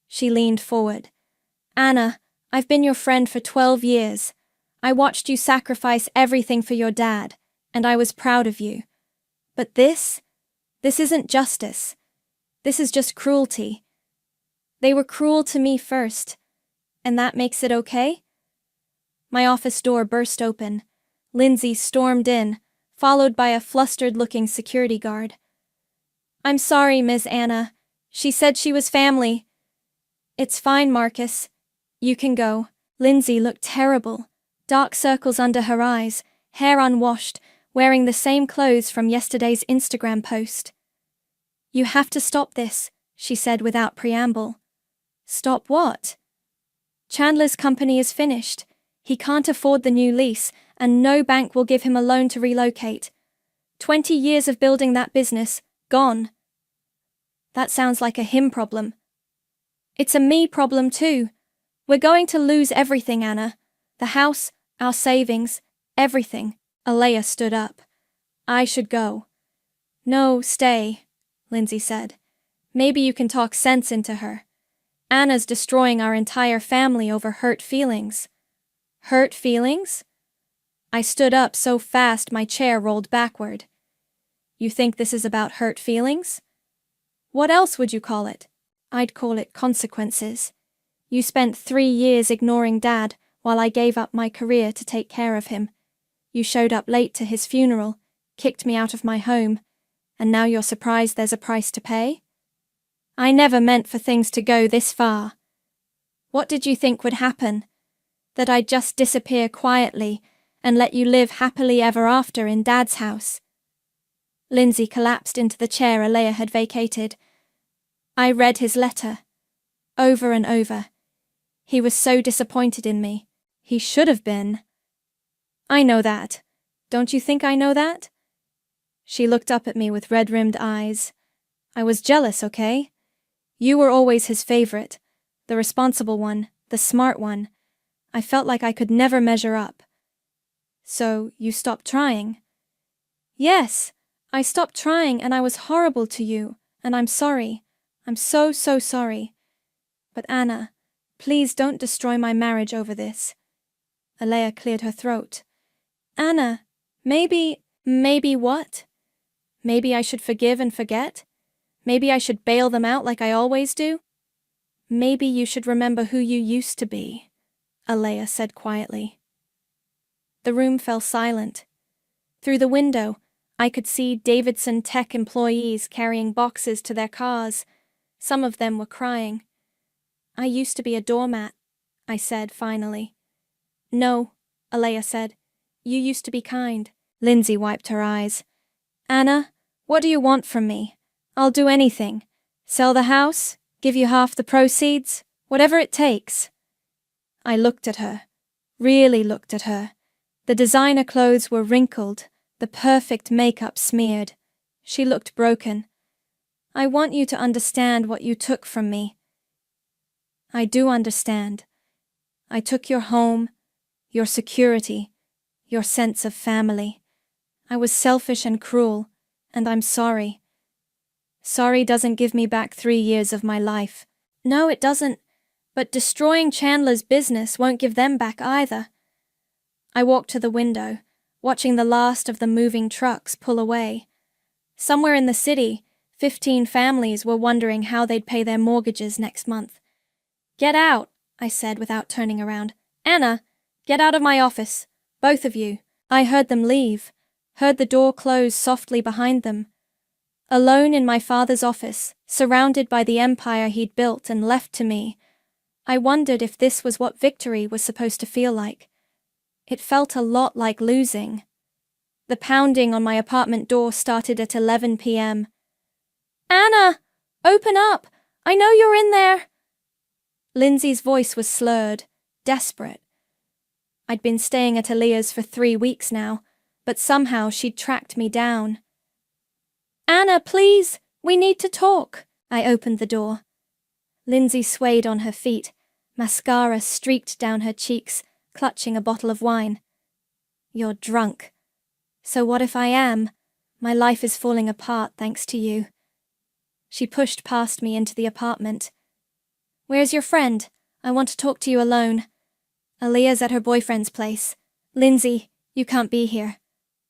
S2: She leaned forward. Anna, I've been your friend for 12 years. I watched you sacrifice everything for your dad, and I was proud of you. But this isn't justice. This is just cruelty. They were cruel to me first, and that makes it okay? My office door burst open. Lindsay stormed in, followed by a flustered-looking security guard. I'm sorry, Miss Anna. She said she was family. It's fine, Marcus. You can go. Lindsay looked terrible. Dark circles under her eyes, hair unwashed, wearing the same clothes from yesterday's Instagram post. You have to stop this, she said without preamble. Stop what? Chandler's company is finished. He can't afford the new lease, and no bank will give him a loan to relocate. 20 years of building that business, gone. That sounds like a him problem. It's a me problem too. We're going to lose everything, Anna. The house, our savings, everything. Alea stood up. I should go. No, stay, Lindsay said. Maybe you can talk sense into her. Anna's destroying our entire family over hurt feelings. Hurt feelings? I stood up so fast my chair rolled backward. You think this is about hurt feelings? What else would you call it? I'd call it consequences. You spent 3 years ignoring Dad while I gave up my career to take care of him. You showed up late to his funeral, kicked me out of my home, and now you're surprised there's a price to pay? I never meant for things to go this far. What did you think would happen? That I'd just disappear quietly and let you live happily ever after in Dad's house? Lindsay collapsed into the chair Alea had vacated. I read his letter. Over and over. He was so disappointed in me. He should have been. I know that. Don't you think I know that? She looked up at me with red-rimmed eyes. I was jealous, okay? You were always his favorite. The responsible one, the smart one. I felt like I could never measure up. So, you stopped trying? Yes, I stopped trying and I was horrible to you, and I'm sorry. I'm so sorry. But Anna, please don't destroy my marriage over this. Alea cleared her throat. Anna, maybe what? Maybe I should forgive and forget? Maybe I should bail them out like I always do? Maybe you should remember who you used to be, Alea said quietly. The room fell silent. Through the window, I could see Davidson Tech employees carrying boxes to their cars. Some of them were crying. I used to be a doormat, I said finally. No, Alea said. You used to be kind. Lindsay wiped her eyes. Anna, what do you want from me? I'll do anything. Sell the house? Give you half the proceeds? Whatever it takes. I looked at her. Really looked at her. The designer clothes were wrinkled, the perfect makeup smeared. She looked broken. I want you to understand what you took from me. I do understand. I took your home, your security, your sense of family. I was selfish and cruel, and I'm sorry. Sorry doesn't give me back 3 years of my life. No, it doesn't. But destroying Chandler's business won't give them back either. I walked to the window, watching the last of the moving trucks pull away. Somewhere in the city, 15 families were wondering how they'd pay their mortgages next month. Get out, I said without turning around. Anna, get out of my office. Both of you. I heard them leave, heard the door close softly behind them. Alone in my father's office, surrounded by the empire he'd built and left to me, I wondered if this was what victory was supposed to feel like. It felt a lot like losing. The pounding on my apartment door started at 11 p.m. Anna! Open up! I know you're in there! Lindsay's voice was slurred, desperate. I'd been staying at Alea's for 3 weeks now, but somehow she'd tracked me down. Anna, please! We need to talk! I opened the door. Lindsay swayed on her feet, mascara streaked down her cheeks, clutching a bottle of wine. You're drunk. So what if I am? My life is falling apart thanks to you. She pushed past me into the apartment. Where's your friend? I want to talk to you alone. Alea's at her boyfriend's place. Lindsay, you can't be here.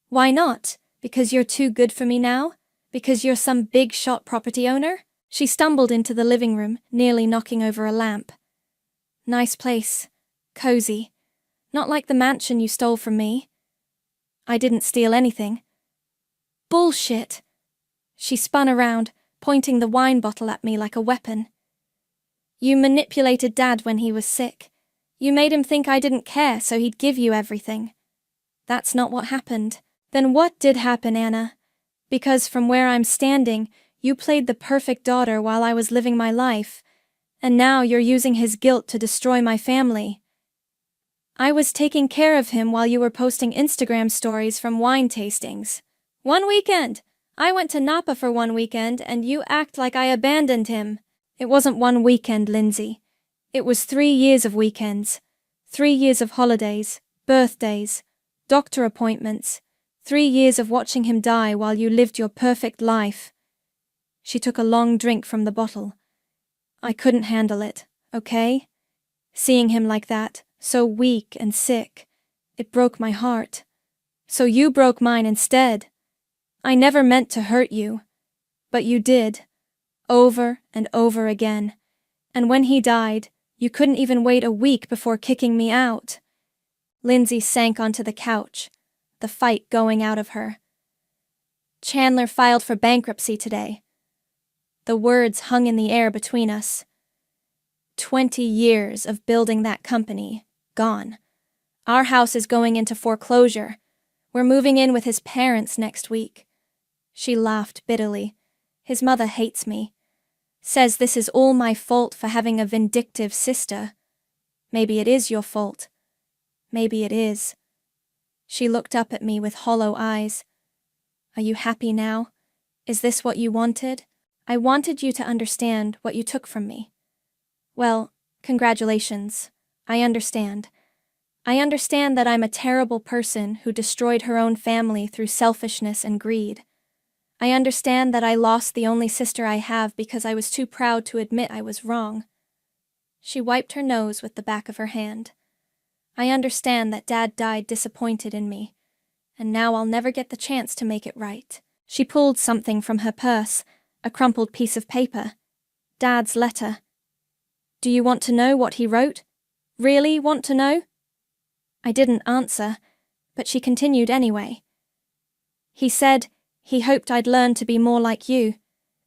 S2: Why not? Because you're too good for me now? Because you're some big-shot property owner? She stumbled into the living room, nearly knocking over a lamp. Nice place. Cozy. Not like the mansion you stole from me. I didn't steal anything. Bullshit. She spun around, pointing the wine bottle at me like a weapon. You manipulated Dad when he was sick. You made him think I didn't care, so he'd give you everything. That's not what happened. Then what did happen, Anna? Because from where I'm standing, you played the perfect daughter while I was living my life, and now you're using his guilt to destroy my family. I was taking care of him while you were posting Instagram stories from wine tastings. One weekend! I went to Napa for one weekend, and you act like I abandoned him. It wasn't one weekend, Lindsay. It was 3 years of weekends. 3 years of holidays, birthdays, doctor appointments. 3 years of watching him die while you lived your perfect life. She took a long drink from the bottle. I couldn't handle it, okay? Seeing him like that, so weak and sick, it broke my heart. So you broke mine instead. I never meant to hurt you, but you did, over and over again. And when he died, you couldn't even wait a week before kicking me out. Lindsay sank onto the couch, the fight going out of her. Chandler filed for bankruptcy today. The words hung in the air between us. 20 years of building that company, gone. Our house is going into foreclosure. We're moving in with his parents next week. She laughed bitterly. His mother hates me. Says this is all my fault for having a vindictive sister. Maybe it is your fault. Maybe it is. She looked up at me with hollow eyes. Are you happy now? Is this what you wanted? I wanted you to understand what you took from me. Well, congratulations. I understand. I understand that I'm a terrible person who destroyed her own family through selfishness and greed. I understand that I lost the only sister I have because I was too proud to admit I was wrong. She wiped her nose with the back of her hand. I understand that Dad died disappointed in me, and now I'll never get the chance to make it right. She pulled something from her purse, a crumpled piece of paper. Dad's letter. Do you want to know what he wrote? Really want to know? I didn't answer, but she continued anyway. He said he hoped I'd learn to be more like you,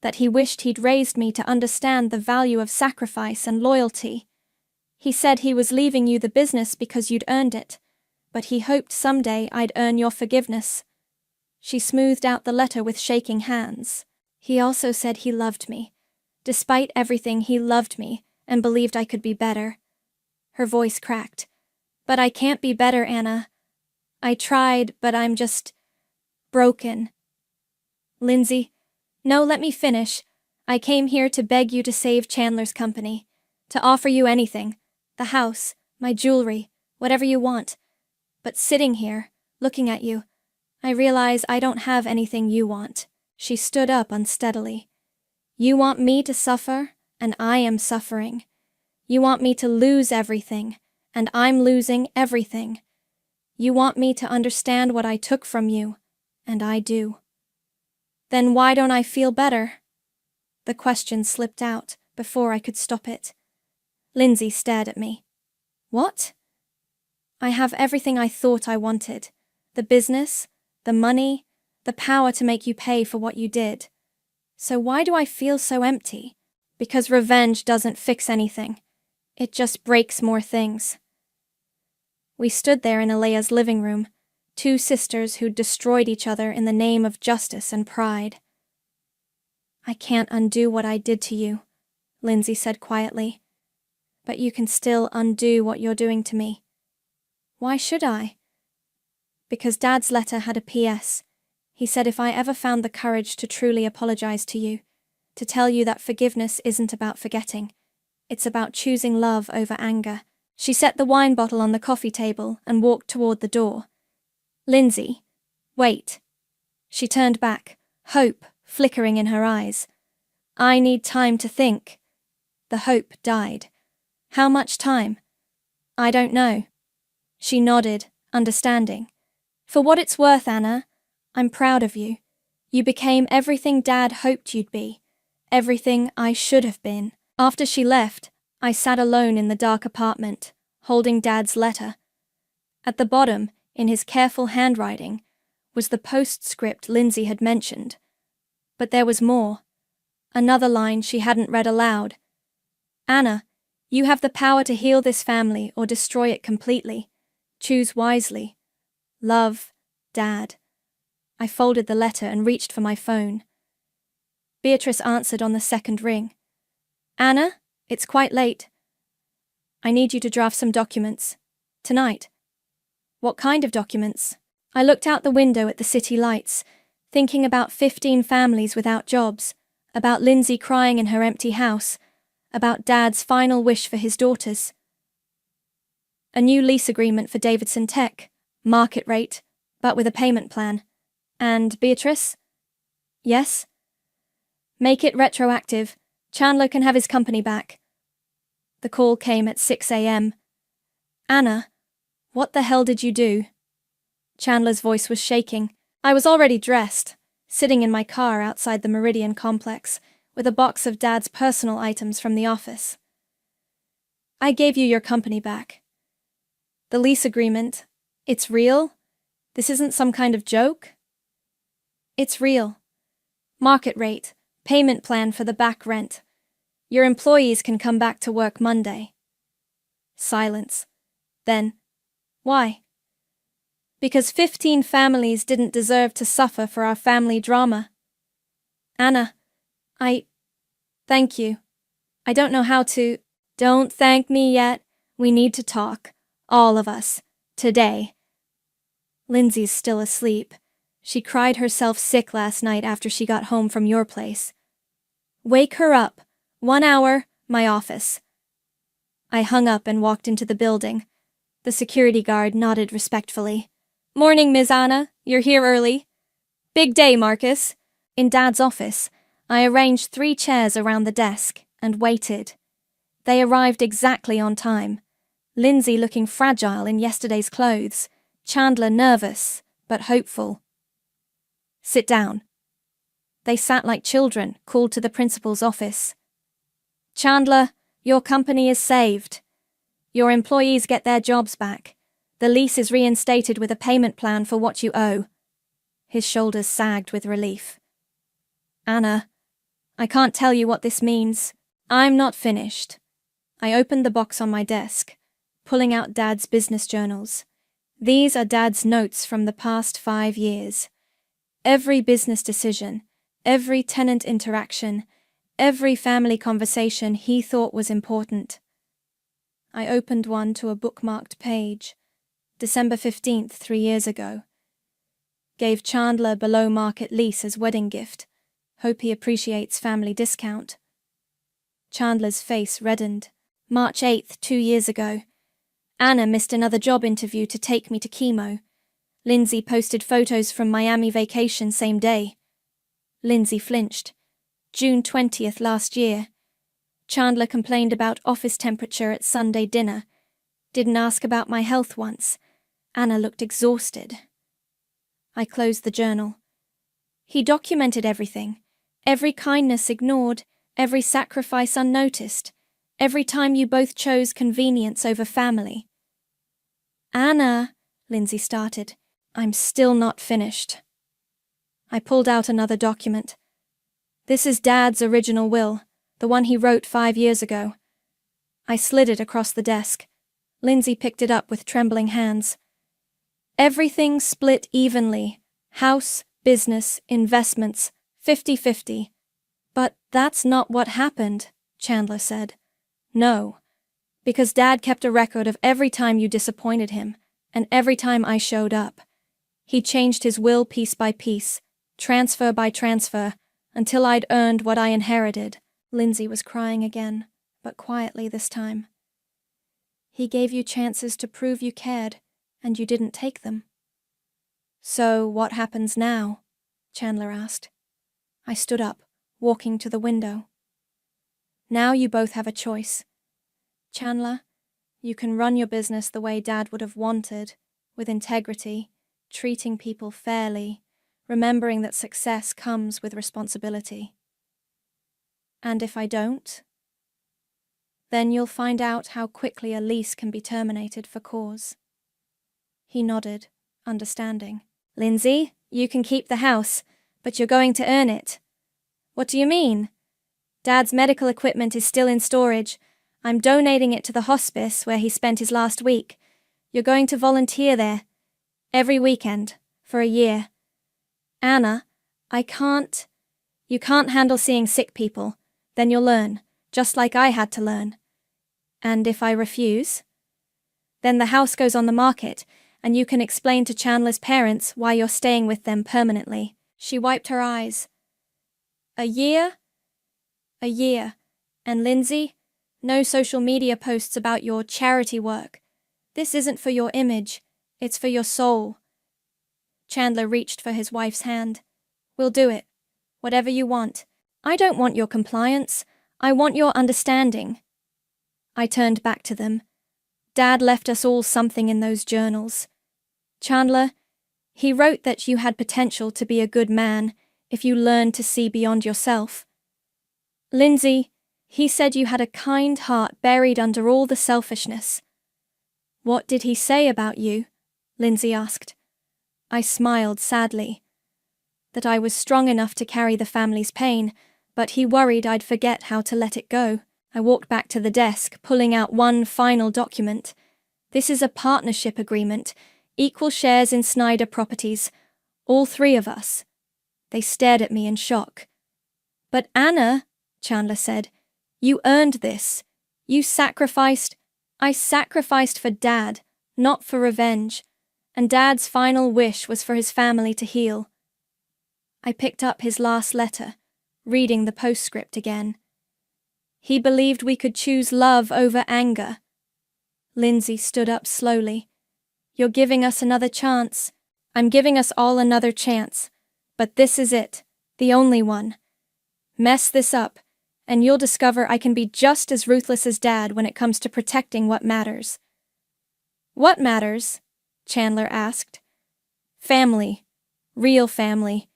S2: that he wished he'd raised me to understand the value of sacrifice and loyalty. He said he was leaving you the business because you'd earned it, but he hoped someday I'd earn your forgiveness. She smoothed out the letter with shaking hands. He also said he loved me. Despite everything, he loved me and believed I could be better. Her voice cracked. But I can't be better, Anna. I tried, but I'm just broken. Lindsay, no, let me finish. I came here to beg you to save Chandler's company, to offer you anything, the house, my jewelry, whatever you want. But sitting here, looking at you, I realize I don't have anything you want. She stood up unsteadily. You want me to suffer, and I am suffering. You want me to lose everything, and I'm losing everything. You want me to understand what I took from you, and I do. Then why don't I feel better? The question slipped out before I could stop it. Lindsay stared at me. What? I have everything I thought I wanted. The business, the money, the power to make you pay for what you did. So why do I feel so empty? Because revenge doesn't fix anything. It just breaks more things. We stood there in Alea's living room, two sisters who'd destroyed each other in the name of justice and pride. I can't undo what I did to you, Lindsay said quietly. But you can still undo what you're doing to me. Why should I? Because Dad's letter had a PS. He said if I ever found the courage to truly apologize to you, to tell you that forgiveness isn't about forgetting, it's about choosing love over anger. She set the wine bottle on the coffee table and walked toward the door. Lindsay, wait. She turned back, hope flickering in her eyes. I need time to think. The hope died. How much time? I don't know. She nodded, understanding. For what it's worth, Anna, I'm proud of you. You became everything Dad hoped you'd be. Everything I should have been. After she left, I sat alone in the dark apartment, holding Dad's letter. At the bottom, in his careful handwriting, was the postscript Lindsay had mentioned. But there was more. Another line she hadn't read aloud. Anna, you have the power to heal this family or destroy it completely. Choose wisely. Love, Dad. I folded the letter and reached for my phone. Beatrice answered on the second ring. Anna, it's quite late. I need you to draft some documents. Tonight. What kind of documents? I looked out the window at the city lights, thinking about 15 families without jobs, about Lindsay crying in her empty house, about Dad's final wish for his daughters. A new lease agreement for Davidson Tech, market rate, but with a payment plan. And Beatrice? Yes? Make it retroactive. Chandler can have his company back. The call came at 6 a.m. Anna, what the hell did you do? Chandler's voice was shaking. I was already dressed, sitting in my car outside the Meridian complex, with a box of Dad's personal items from the office. I gave you your company back. The lease agreement, it's real? This isn't some kind of joke? It's real. Market rate, payment plan for the back rent. Your employees can come back to work Monday. Silence. Then, why? Because 15 families didn't deserve to suffer for our family drama. Anna, thank you. I don't know how to. Don't thank me yet. We need to talk. All of us. Today. Lindsay's still asleep. She cried herself sick last night after she got home from your place. Wake her up. 1 hour, my office. I hung up and walked into the building. The security guard nodded respectfully. Morning, Ms. Anna. You're here early. Big day, Marcus. In Dad's office, I arranged 3 chairs around the desk and waited. They arrived exactly on time. Lindsay looking fragile in yesterday's clothes, Chandler nervous, but hopeful. Sit down. They sat like children, called to the principal's office. Chandler, your company is saved. Your employees get their jobs back. The lease is reinstated with a payment plan for what you owe. His shoulders sagged with relief. Anna, I can't tell you what this means. I'm not finished. I opened the box on my desk, pulling out Dad's business journals. These are Dad's notes from the past 5 years. Every business decision, every tenant interaction, every family conversation he thought was important. I opened one to a bookmarked page. December 15th, 3 years ago. Gave Chandler below-market lease as wedding gift. Hope he appreciates family discount. Chandler's face reddened. March 8th, 2 years ago. Anna missed another job interview to take me to chemo. Lindsay posted photos from Miami vacation same day. Lindsay flinched. June 20th last year. Chandler complained about office temperature at Sunday dinner. Didn't ask about my health once. Anna looked exhausted. I closed the journal. He documented everything. Every kindness ignored, every sacrifice unnoticed, every time you both chose convenience over family. Anna, Lindsay started. I'm still not finished. I pulled out another document. This is Dad's original will, the one he wrote 5 years ago. I slid it across the desk. Lindsay picked it up with trembling hands. Everything split evenly. House, business, investments, 50-50. But that's not what happened, Chandler said. No, because Dad kept a record of every time you disappointed him, and every time I showed up. He changed his will piece by piece, transfer by transfer, until I'd earned what I inherited. Lindsay was crying again, but quietly this time. He gave you chances to prove you cared, and you didn't take them. So what happens now? Chandler asked. I stood up, walking to the window. Now you both have a choice. Chandler, you can run your business the way Dad would have wanted, with integrity, treating people fairly, remembering that success comes with responsibility. And if I don't? Then you'll find out how quickly a lease can be terminated for cause. He nodded, understanding. Lindsay, you can keep the house, but you're going to earn it. What do you mean? Dad's medical equipment is still in storage. I'm donating it to the hospice where he spent his last week. You're going to volunteer there. Every weekend. For a year. Anna, I can't. You can't handle seeing sick people. Then you'll learn, just like I had to learn. And if I refuse? Then the house goes on the market, and you can explain to Chandler's parents why you're staying with them permanently. She wiped her eyes. A year? A year. And Lindsay? No social media posts about your charity work. This isn't for your image, it's for your soul. Chandler reached for his wife's hand. We'll do it. Whatever you want. I don't want your compliance. I want your understanding. I turned back to them. Dad left us all something in those journals. Chandler, he wrote that you had potential to be a good man if you learned to see beyond yourself. Lindsay, he said you had a kind heart buried under all the selfishness. What did he say about you? Lindsay asked. I smiled sadly. That I was strong enough to carry the family's pain, but he worried I'd forget how to let it go. I walked back to the desk, pulling out one final document. This is a partnership agreement, equal shares in Snyder Properties, all three of us. They stared at me in shock. But Anna, Chandler said, you earned this. You sacrificed. I sacrificed for Dad, not for revenge. And Dad's final wish was for his family to heal. I picked up his last letter, reading the postscript again. He believed we could choose love over anger. Lindsay stood up slowly. You're giving us another chance. I'm giving us all another chance. But this is it, the only one. Mess this up, and you'll discover I can be just as ruthless as Dad when it comes to protecting what matters. What matters? Chandler asked. Family. Real family.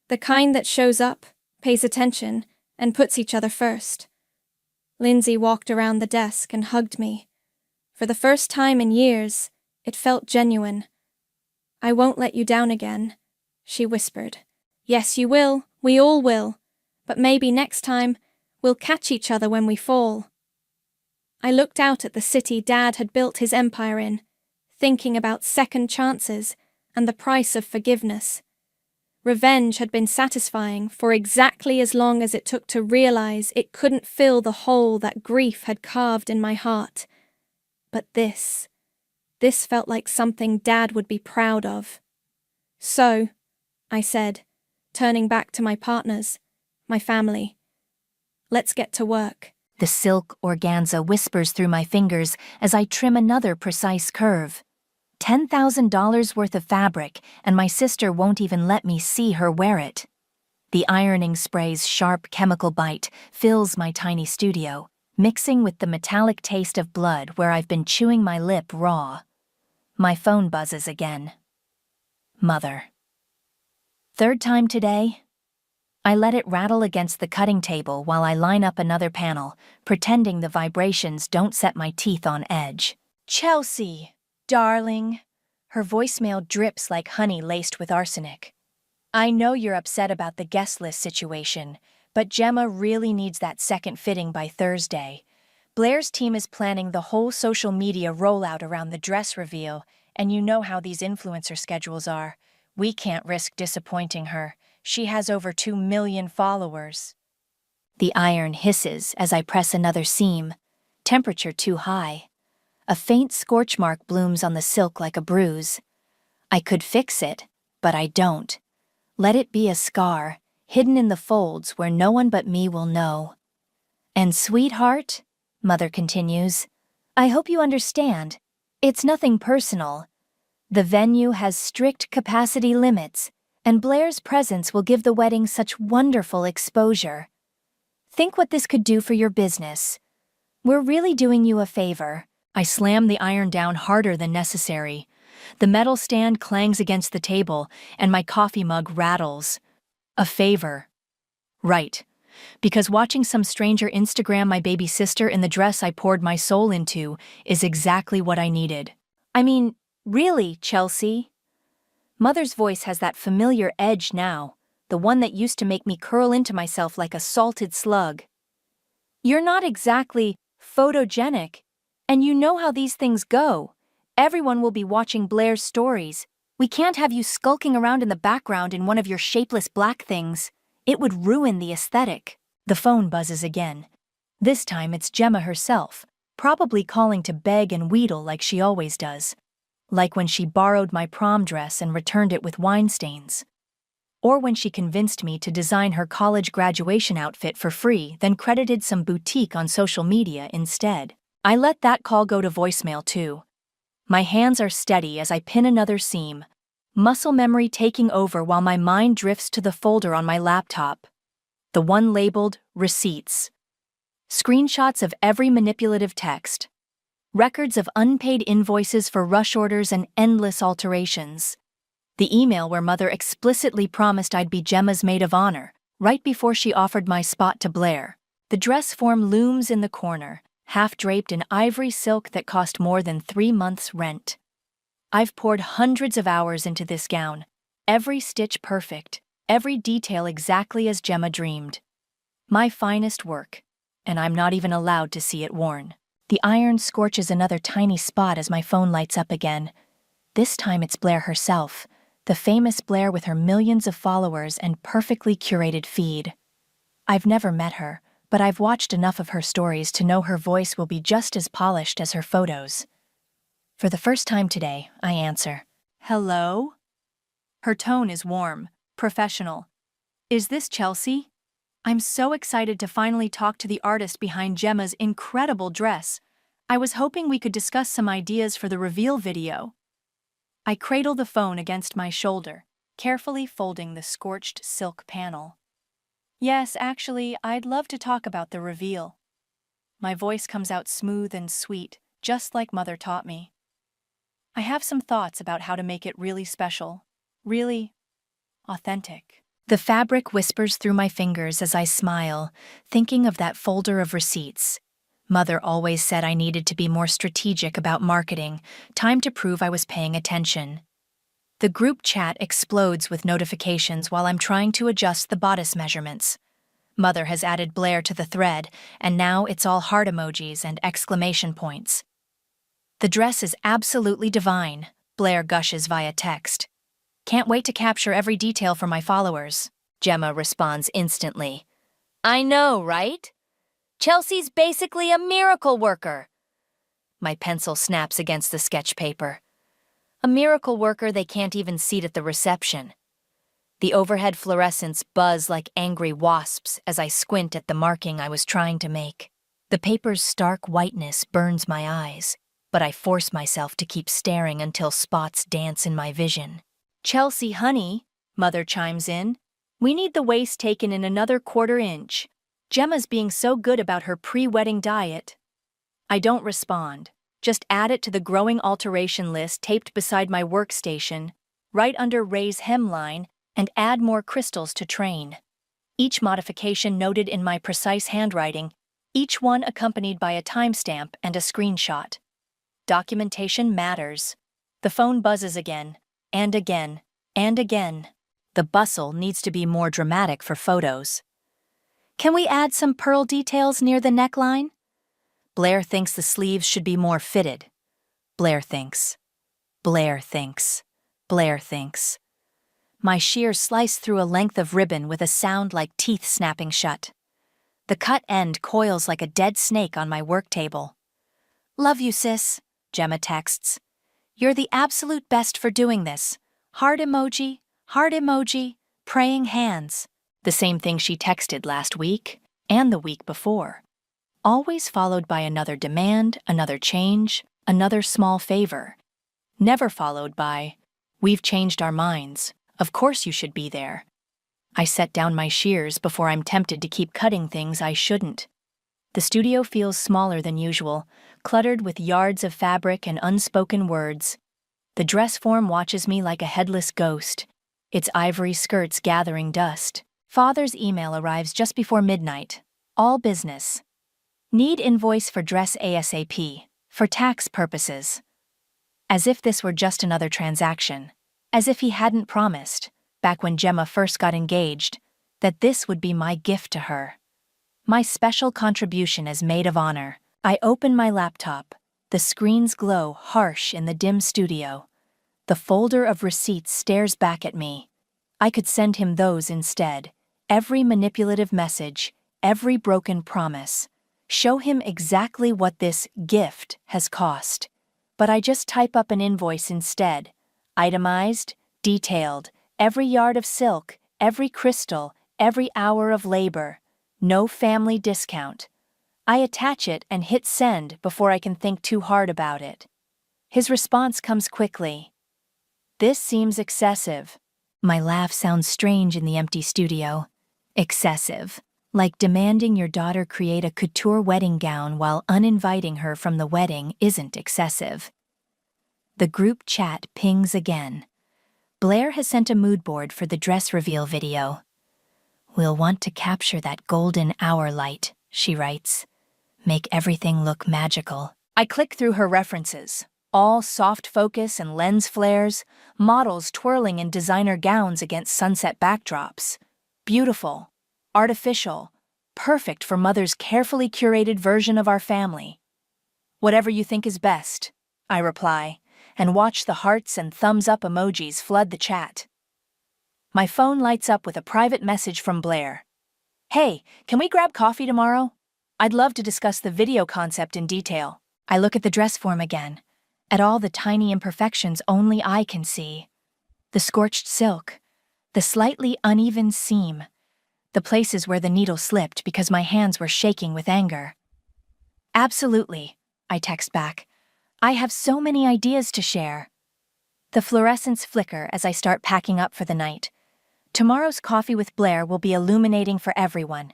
S2: The kind that shows up, pays attention, and puts each other first. Lindsay walked around the desk and hugged me. For the first time in years, it felt genuine. I won't let you down again, she whispered. Yes, you will. We all will. But maybe next time, we'll catch each other when we fall. I looked out at the city Dad had built his empire in, thinking about second chances and the price of forgiveness. Revenge had been satisfying for exactly as long as it took to realize it couldn't fill the hole that grief had carved in my heart. But this felt like something Dad would be proud of. So, I said, turning back to my partners, my family, let's get to work.
S3: The silk organza whispers through my fingers as I trim another precise curve. $10,000 worth of fabric, and my sister won't even let me see her wear it. The ironing spray's sharp chemical bite fills my tiny studio, mixing with the metallic taste of blood where I've been chewing my lip raw. My phone buzzes again. Mother. Third time today? I let it rattle against the cutting table while I line up another panel, pretending the vibrations don't set my teeth on edge. Chelsea, darling. Her voicemail drips like honey laced with arsenic. I know you're upset about the guest list situation, but Gemma really needs that second fitting by Thursday. Blair's team is planning the whole social media rollout around the dress reveal, and you know how these influencer schedules are. We can't risk disappointing her. She has over 2 million followers. The iron hisses as I press another seam. Temperature too high. A faint scorch mark blooms on the silk like a bruise. I could fix it, but I don't. Let it be a scar, hidden in the folds where no one but me will know. And sweetheart, Mother continues, I hope you understand. It's nothing personal. The venue has strict capacity limits, and Blair's presence will give the wedding such wonderful exposure. Think what this could do for your business. We're really doing you a favor. I slam the iron down harder than necessary. The metal stand clangs against the table, and my coffee mug rattles. A favor. Right. Because watching some stranger Instagram my baby sister in the dress I poured my soul into is exactly what I needed. I mean, really, Chelsea? Mother's voice has that familiar edge now, the one that used to make me curl into myself like a salted slug. You're not exactly photogenic, and you know how these things go. Everyone will be watching Blair's stories. We can't have you skulking around in the background in one of your shapeless black things. It would ruin the aesthetic. The phone buzzes again. This time it's Gemma herself, probably calling to beg and wheedle like she always does. Like when she borrowed my prom dress and returned it with wine stains. Or when she convinced me to design her college graduation outfit for free, then credited some boutique on social media instead. I let that call go to voicemail too. My hands are steady as I pin another seam, muscle memory taking over while my mind drifts to the folder on my laptop. The one labeled Receipts. Screenshots of every manipulative text. Records of unpaid invoices for rush orders and endless alterations. The email where Mother explicitly promised I'd be Gemma's maid of honor, right before she offered my spot to Blair. The dress form looms in the corner, half draped in ivory silk that cost more than 3 months' rent. I've poured hundreds of hours into this gown, every stitch perfect, every detail exactly as Gemma dreamed. My finest work, and I'm not even allowed to see it worn. The iron scorches another tiny spot as my phone lights up again. This time it's Blair herself. The famous Blair with her millions of followers and perfectly curated feed. I've never met her, but I've watched enough of her stories to know her voice will be just as polished as her photos. For the first time today, I answer, "Hello?" Her tone is warm, professional. "Is this Chelsea?" I'm so excited to finally talk to the artist behind Gemma's incredible dress. I was hoping we could discuss some ideas for the reveal video. I cradle the phone against my shoulder, carefully folding the scorched silk panel. Yes, actually, I'd love to talk about the reveal. My voice comes out smooth and sweet, just like Mother taught me. I have some thoughts about how to make it really special, really authentic. The fabric whispers through my fingers as I smile, thinking of that folder of receipts. Mother always said I needed to be more strategic about marketing, time to prove I was paying attention. The group chat explodes with notifications while I'm trying to adjust the bodice measurements. Mother has added Blair to the thread, and now it's all heart emojis and exclamation points. The dress is absolutely divine, Blair gushes via text. Can't wait to capture every detail for my followers. Gemma responds instantly. I know, right? Chelsea's basically a miracle worker. My pencil snaps against the sketch paper. A miracle worker they can't even seat at the reception. The overhead fluorescents buzz like angry wasps as I squint at the marking I was trying to make. The paper's stark whiteness burns my eyes, but I force myself to keep staring until spots dance in my vision. Chelsea, honey, Mother chimes in. We need the waist taken in another 1/4 inch. Gemma's being so good about her pre-wedding diet. I don't respond, just add it to the growing alteration list taped beside my workstation, right under Ray's hemline, and add more crystals to train. Each modification noted in my precise handwriting, each one accompanied by a timestamp and a screenshot. Documentation matters. The phone buzzes again, and again, and again. The bustle needs to be more dramatic for photos. Can we add some pearl details near the neckline? Blair thinks the sleeves should be more fitted. Blair thinks. Blair thinks. Blair thinks. My shears slice through a length of ribbon with a sound like teeth snapping shut. The cut end coils like a dead snake on my work table. Love you, sis, Gemma texts. You're the absolute best for doing this. Heart emoji, praying hands. The same thing she texted last week and the week before. Always followed by another demand, another change, another small favor. Never followed by, we've changed our minds. Of course you should be there. I set down my shears before I'm tempted to keep cutting things I shouldn't. The studio feels smaller than usual, cluttered with yards of fabric and unspoken words. The dress form watches me like a headless ghost, its ivory skirts gathering dust. Father's email arrives just before midnight. All business. Need invoice for dress ASAP, for tax purposes. As if this were just another transaction. As if he hadn't promised, back when Gemma first got engaged, that this would be my gift to her. My special contribution as maid of honor. I open my laptop. The screen's glow harsh in the dim studio. The folder of receipts stares back at me. I could send him those instead. Every manipulative message, every broken promise. Show him exactly what this gift has cost. But I just type up an invoice instead. Itemized, detailed, every yard of silk, every crystal, every hour of labor. No family discount. I attach it and hit send before I can think too hard about it. His response comes quickly. This seems excessive. My laugh sounds strange in the empty studio. Excessive. Like demanding your daughter create a couture wedding gown while uninviting her from the wedding isn't excessive. The group chat pings again. Blair has sent a mood board for the dress reveal video. We'll want to capture that golden hour light, she writes. Make everything look magical. I click through her references. All soft focus and lens flares, models twirling in designer gowns against sunset backdrops. Beautiful, artificial, perfect for Mother's carefully curated version of our family. Whatever you think is best, I reply, and watch the hearts and thumbs up emojis flood the chat. My phone lights up with a private message from Blair. Hey, can we grab coffee tomorrow? I'd love to discuss the video concept in detail. I look at the dress form again, at all the tiny imperfections only I can see. The scorched silk, the slightly uneven seam, the places where the needle slipped because my hands were shaking with anger. Absolutely, I text back. I have so many ideas to share. The fluorescents flicker as I start packing up for the night. Tomorrow's coffee with Blair will be illuminating for everyone.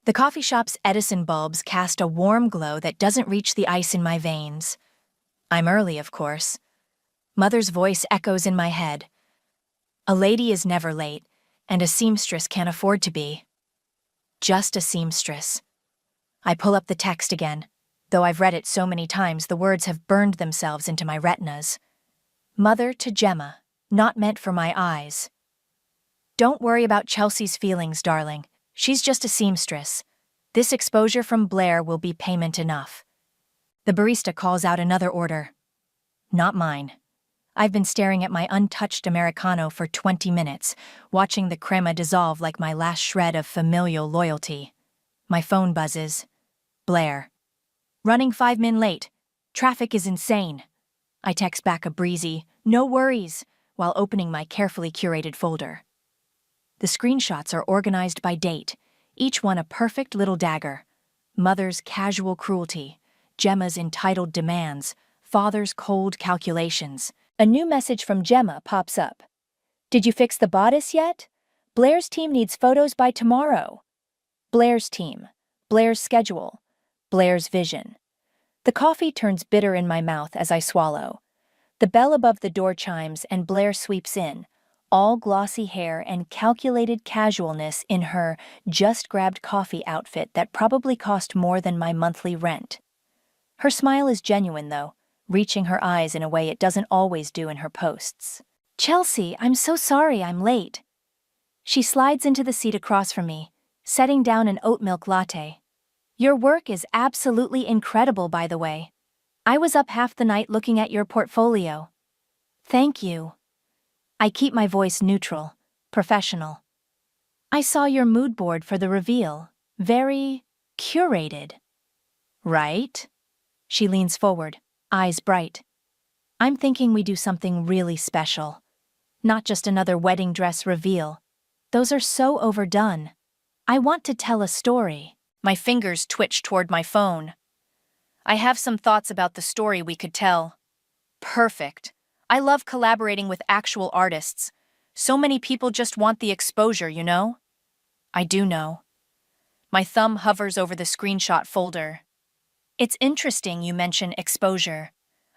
S3: The coffee shop's Edison bulbs cast a warm glow that doesn't reach the ice in my veins. I'm early, of course. Mother's voice echoes in my head. A lady is never late, and a seamstress can't afford to be. Just a seamstress. I pull up the text again. Though I've read it so many times, the words have burned themselves into my retinas. Mother to Gemma, not meant for my eyes. Don't worry about Chelsea's feelings, darling. She's just a seamstress. This exposure from Blair will be payment enough. The barista calls out another order. Not mine. I've been staring at my untouched Americano for 20 minutes, watching the crema dissolve like my last shred of familial loyalty. My phone buzzes. Blair. Running 5 min late. Traffic is insane. I text back a breezy, no worries, while opening my carefully curated folder. The screenshots are organized by date, each one a perfect little dagger. Mother's casual cruelty, Gemma's entitled demands, father's cold calculations. A new message from Gemma pops up. Did you fix the bodice yet? Blair's team needs photos by tomorrow. Blair's team, Blair's schedule, Blair's vision. The coffee turns bitter in my mouth as I swallow. The bell above the door chimes and Blair sweeps in, all glossy hair and calculated casualness in her just-grabbed coffee outfit that probably cost more than my monthly rent. Her smile is genuine, though, reaching her eyes in a way it doesn't always do in her posts. Chelsea, I'm so sorry I'm late. She slides into the seat across from me, setting down an oat milk latte. Your work is absolutely incredible, by the way. I was up half the night looking at your portfolio. Thank you. I keep my voice neutral, professional. I saw your mood board for the reveal. Very curated. Right? She leans forward, eyes bright. I'm thinking we do something really special. Not just another wedding dress reveal. Those are so overdone. I want to tell a story. My fingers twitch toward my phone. I have some thoughts about the story we could tell. Perfect. I love collaborating with actual artists. So many people just want the exposure, you know? I do know. My thumb hovers over the screenshot folder. It's interesting you mention exposure.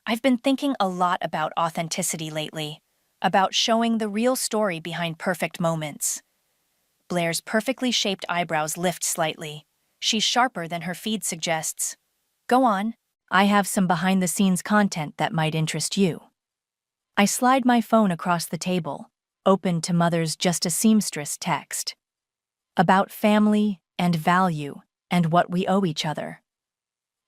S3: I've been thinking a lot about authenticity lately, about showing the real story behind perfect moments. Blair's perfectly shaped eyebrows lift slightly. She's sharper than her feed suggests. Go on. I have some behind-the-scenes content that might interest you. I slide my phone across the table, open to Mother's just a seamstress text. About family and value and what we owe each other.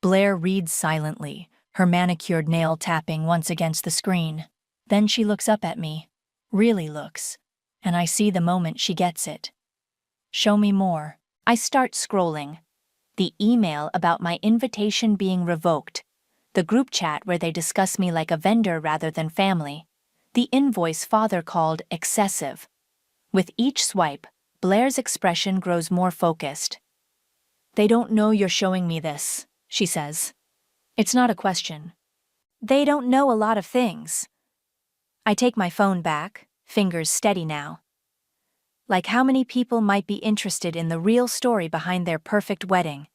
S3: Blair reads silently, her manicured nail tapping once against the screen. Then she looks up at me, really looks, and I see the moment she gets it. Show me more. I start scrolling. The email about my invitation being revoked, the group chat where they discuss me like a vendor rather than family, the invoice father called excessive. With each swipe, Blair's expression grows more focused. "They don't know you're showing me this," she says. It's not a question. They don't know a lot of things. I take my phone back, fingers steady now. Like how many people might be interested in the real story behind their perfect wedding?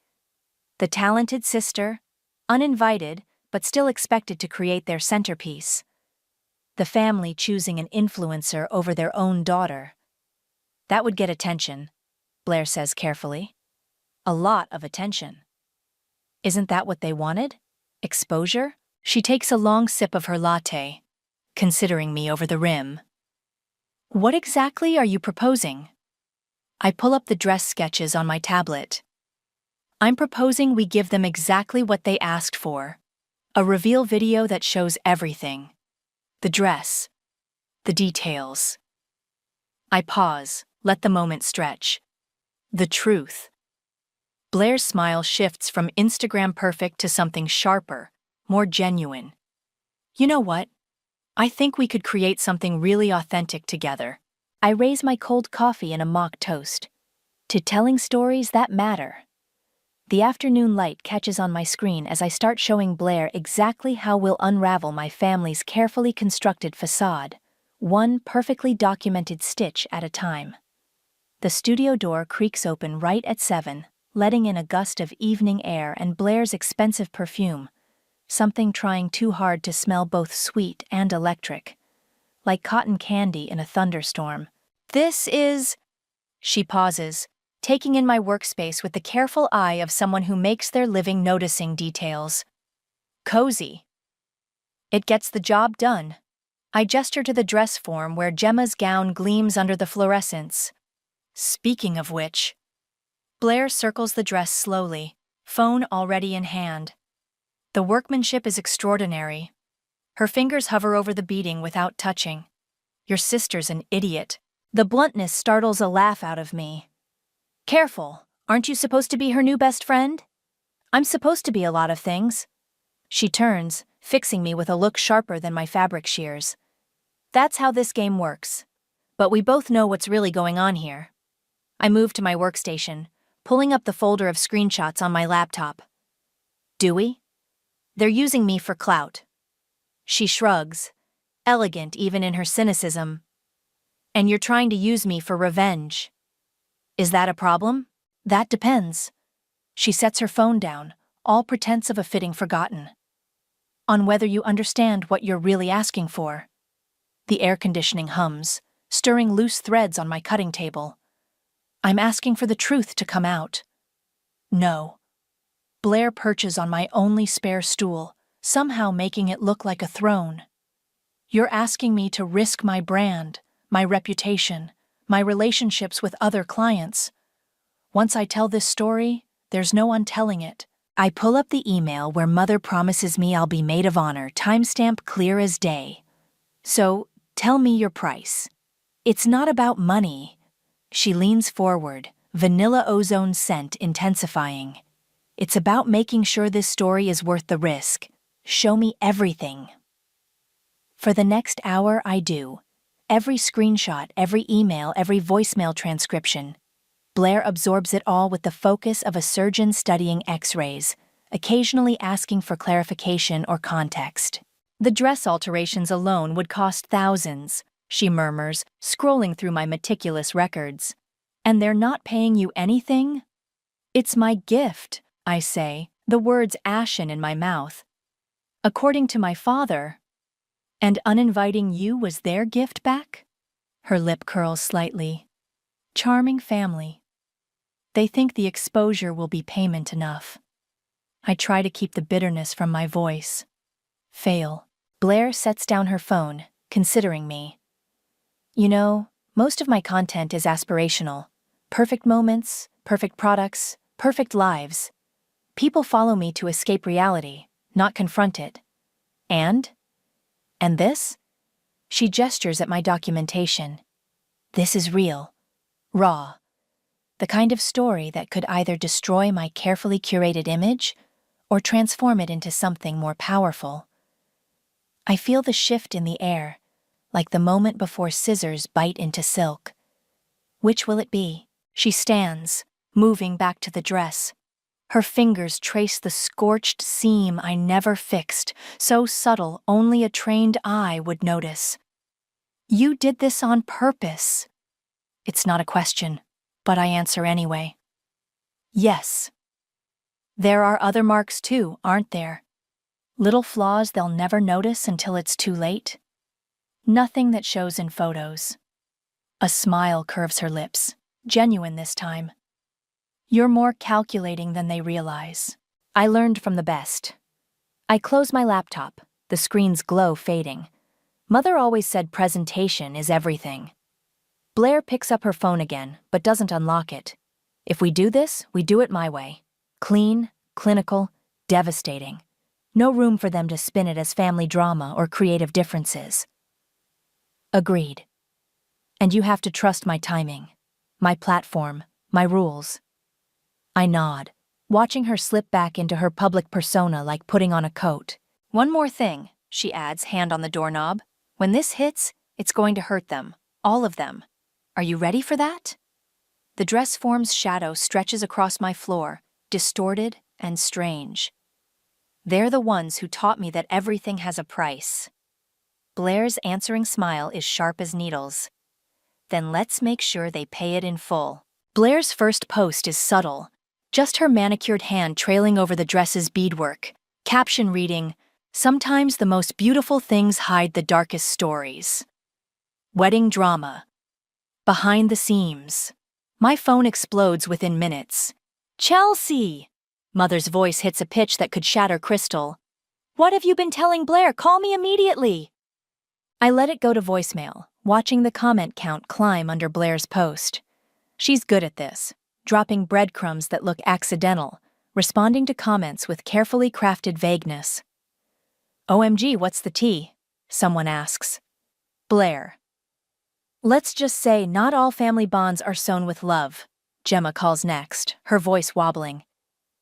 S3: The talented sister, uninvited, but still expected to create their centerpiece. The family choosing an influencer over their own daughter. That would get attention, Blair says carefully. A lot of attention. Isn't that what they wanted? Exposure? She takes a long sip of her latte, considering me over the rim. What exactly are you proposing? I pull up the dress sketches on my tablet. I'm proposing we give them exactly what they asked for. A reveal video that shows everything. The dress. The details. I pause, let the moment stretch. The truth. Blair's smile shifts from Instagram perfect to something sharper, more genuine. You know what? I think we could create something really authentic together. I raise my cold coffee in a mock toast. To telling stories that matter. The afternoon light catches on my screen as I start showing Blair exactly how we'll unravel my family's carefully constructed facade, one perfectly documented stitch at a time. The studio door creaks open right at 7, letting in a gust of evening air and Blair's expensive perfume, something trying too hard to smell both sweet and electric, like cotton candy in a thunderstorm. This is... She pauses, taking in my workspace with the careful eye of someone who makes their living noticing details. Cozy. It gets the job done. I gesture to the dress form where Gemma's gown gleams under the fluorescence. Speaking of which... Blair circles the dress slowly, phone already in hand. The workmanship is extraordinary. Her fingers hover over the beading without touching. Your sister's an idiot. The bluntness startles a laugh out of me. Careful, aren't you supposed to be her new best friend? I'm supposed to be a lot of things. She turns, fixing me with a look sharper than my fabric shears. That's how this game works. But we both know what's really going on here. I move to my workstation, pulling up the folder of screenshots on my laptop. Do we? They're using me for clout. She shrugs, elegant even in her cynicism. And you're trying to use me for revenge. Is that a problem? That depends. She sets her phone down, all pretense of a fitting forgotten. On whether you understand what you're really asking for. The air conditioning hums, stirring loose threads on my cutting table. I'm asking for the truth to come out. No. Blair perches on my only spare stool, somehow making it look like a throne. You're asking me to risk my brand, my reputation, my relationships with other clients. Once I tell this story, there's no untelling it. I pull up the email where Mother promises me I'll be maid of honor, timestamp clear as day. So, tell me your price. It's not about money. She leans forward, vanilla ozone scent intensifying. It's about making sure this story is worth the risk. Show me everything. For the next hour, I do. Every screenshot, every email, every voicemail transcription. Blair absorbs it all with the focus of a surgeon studying X-rays, occasionally asking for clarification or context. The dress alterations alone would cost thousands, she murmurs, scrolling through my meticulous records. And they're not paying you anything? It's my gift, I say, the words ashen in my mouth. According to my father. And uninviting you was their gift back? Her lip curls slightly. Charming family. They think the exposure will be payment enough. I try to keep the bitterness from my voice. Fail. Blair sets down her phone, considering me. You know, most of my content is aspirational. Perfect moments, perfect products, perfect lives. People follow me to escape reality, not confront it. And this? She gestures at my documentation. This is real, raw, the kind of story that could either destroy my carefully curated image or transform it into something more powerful. I feel the shift in the air, like the moment before scissors bite into silk. Which will it be? She stands, moving back to the dress. Her fingers trace the scorched seam I never fixed, so subtle only a trained eye would notice. You did this on purpose. It's not a question, but I answer anyway. Yes. There are other marks too, aren't there? Little flaws they'll never notice until it's too late. Nothing that shows in photos. A smile curves her lips, genuine this time. You're more calculating than they realize. I learned from the best. I close my laptop, the screen's glow fading. Mother always said presentation is everything. Blair picks up her phone again, but doesn't unlock it. If we do this, we do it my way. Clean, clinical, devastating. No room for them to spin it as family drama or creative differences. Agreed. And you have to trust my timing, my platform, my rules. I nod, watching her slip back into her public persona like putting on a coat. One more thing, she adds, hand on the doorknob. When this hits, it's going to hurt them, all of them. Are you ready for that? The dress form's shadow stretches across my floor, distorted and strange. They're the ones who taught me that everything has a price. Blair's answering smile is sharp as needles. Then let's make sure they pay it in full. Blair's first post is subtle, just her manicured hand trailing over the dress's beadwork, caption reading, "Sometimes the most beautiful things hide the darkest stories." Wedding drama. Behind the seams. My phone explodes within minutes. Chelsea! Mother's voice hits a pitch that could shatter crystal. What have you been telling Blair? Call me immediately! I let it go to voicemail, watching the comment count climb under Blair's post. She's good at this, dropping breadcrumbs that look accidental, responding to comments with carefully crafted vagueness. OMG, what's the tea? Someone asks. Blair. Let's just say not all family bonds are sewn with love, Gemma calls next, her voice wobbling.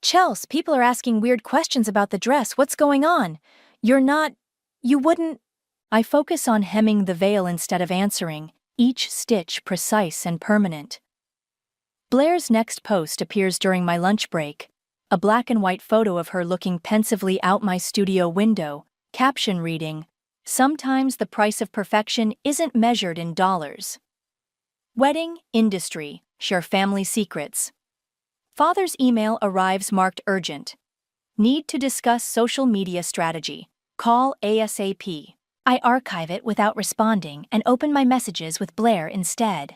S3: Chels, people are asking weird questions about the dress. What's going on? You wouldn't... I focus on hemming the veil instead of answering, each stitch precise and permanent. Blair's next post appears during my lunch break, a black and white photo of her looking pensively out my studio window, caption reading, "Sometimes the price of perfection isn't measured in dollars." Wedding, industry, share family secrets. Father's email arrives marked urgent. Need to discuss social media strategy. Call ASAP. I archive it without responding and open my messages with Blair instead.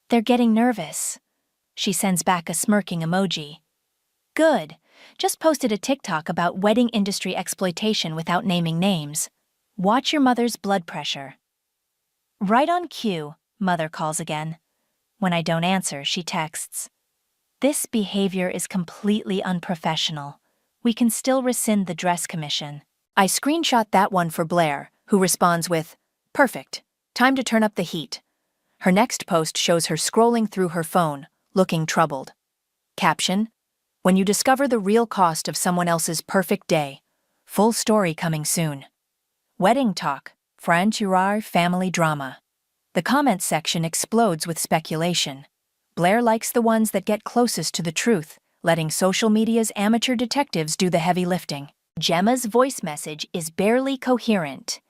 S3: They're getting nervous. She sends back a smirking emoji. Good. Just posted a TikTok about wedding industry exploitation without naming names. Watch your mother's blood pressure. Right on cue, Mother calls again. When I don't answer, she texts. This behavior is completely unprofessional. We can still rescind the dress commission. I screenshot that one for Blair, who responds with, "Perfect. Time to turn up the heat." Her next post shows her scrolling through her phone, looking troubled. Caption, "When you discover the real cost of someone else's perfect day. Full story coming soon." Wedding talk, franchise family drama. The comments section explodes with speculation. Blair likes the ones that get closest to the truth, letting social media's amateur detectives do the heavy lifting. Gemma's voice message is barely coherent.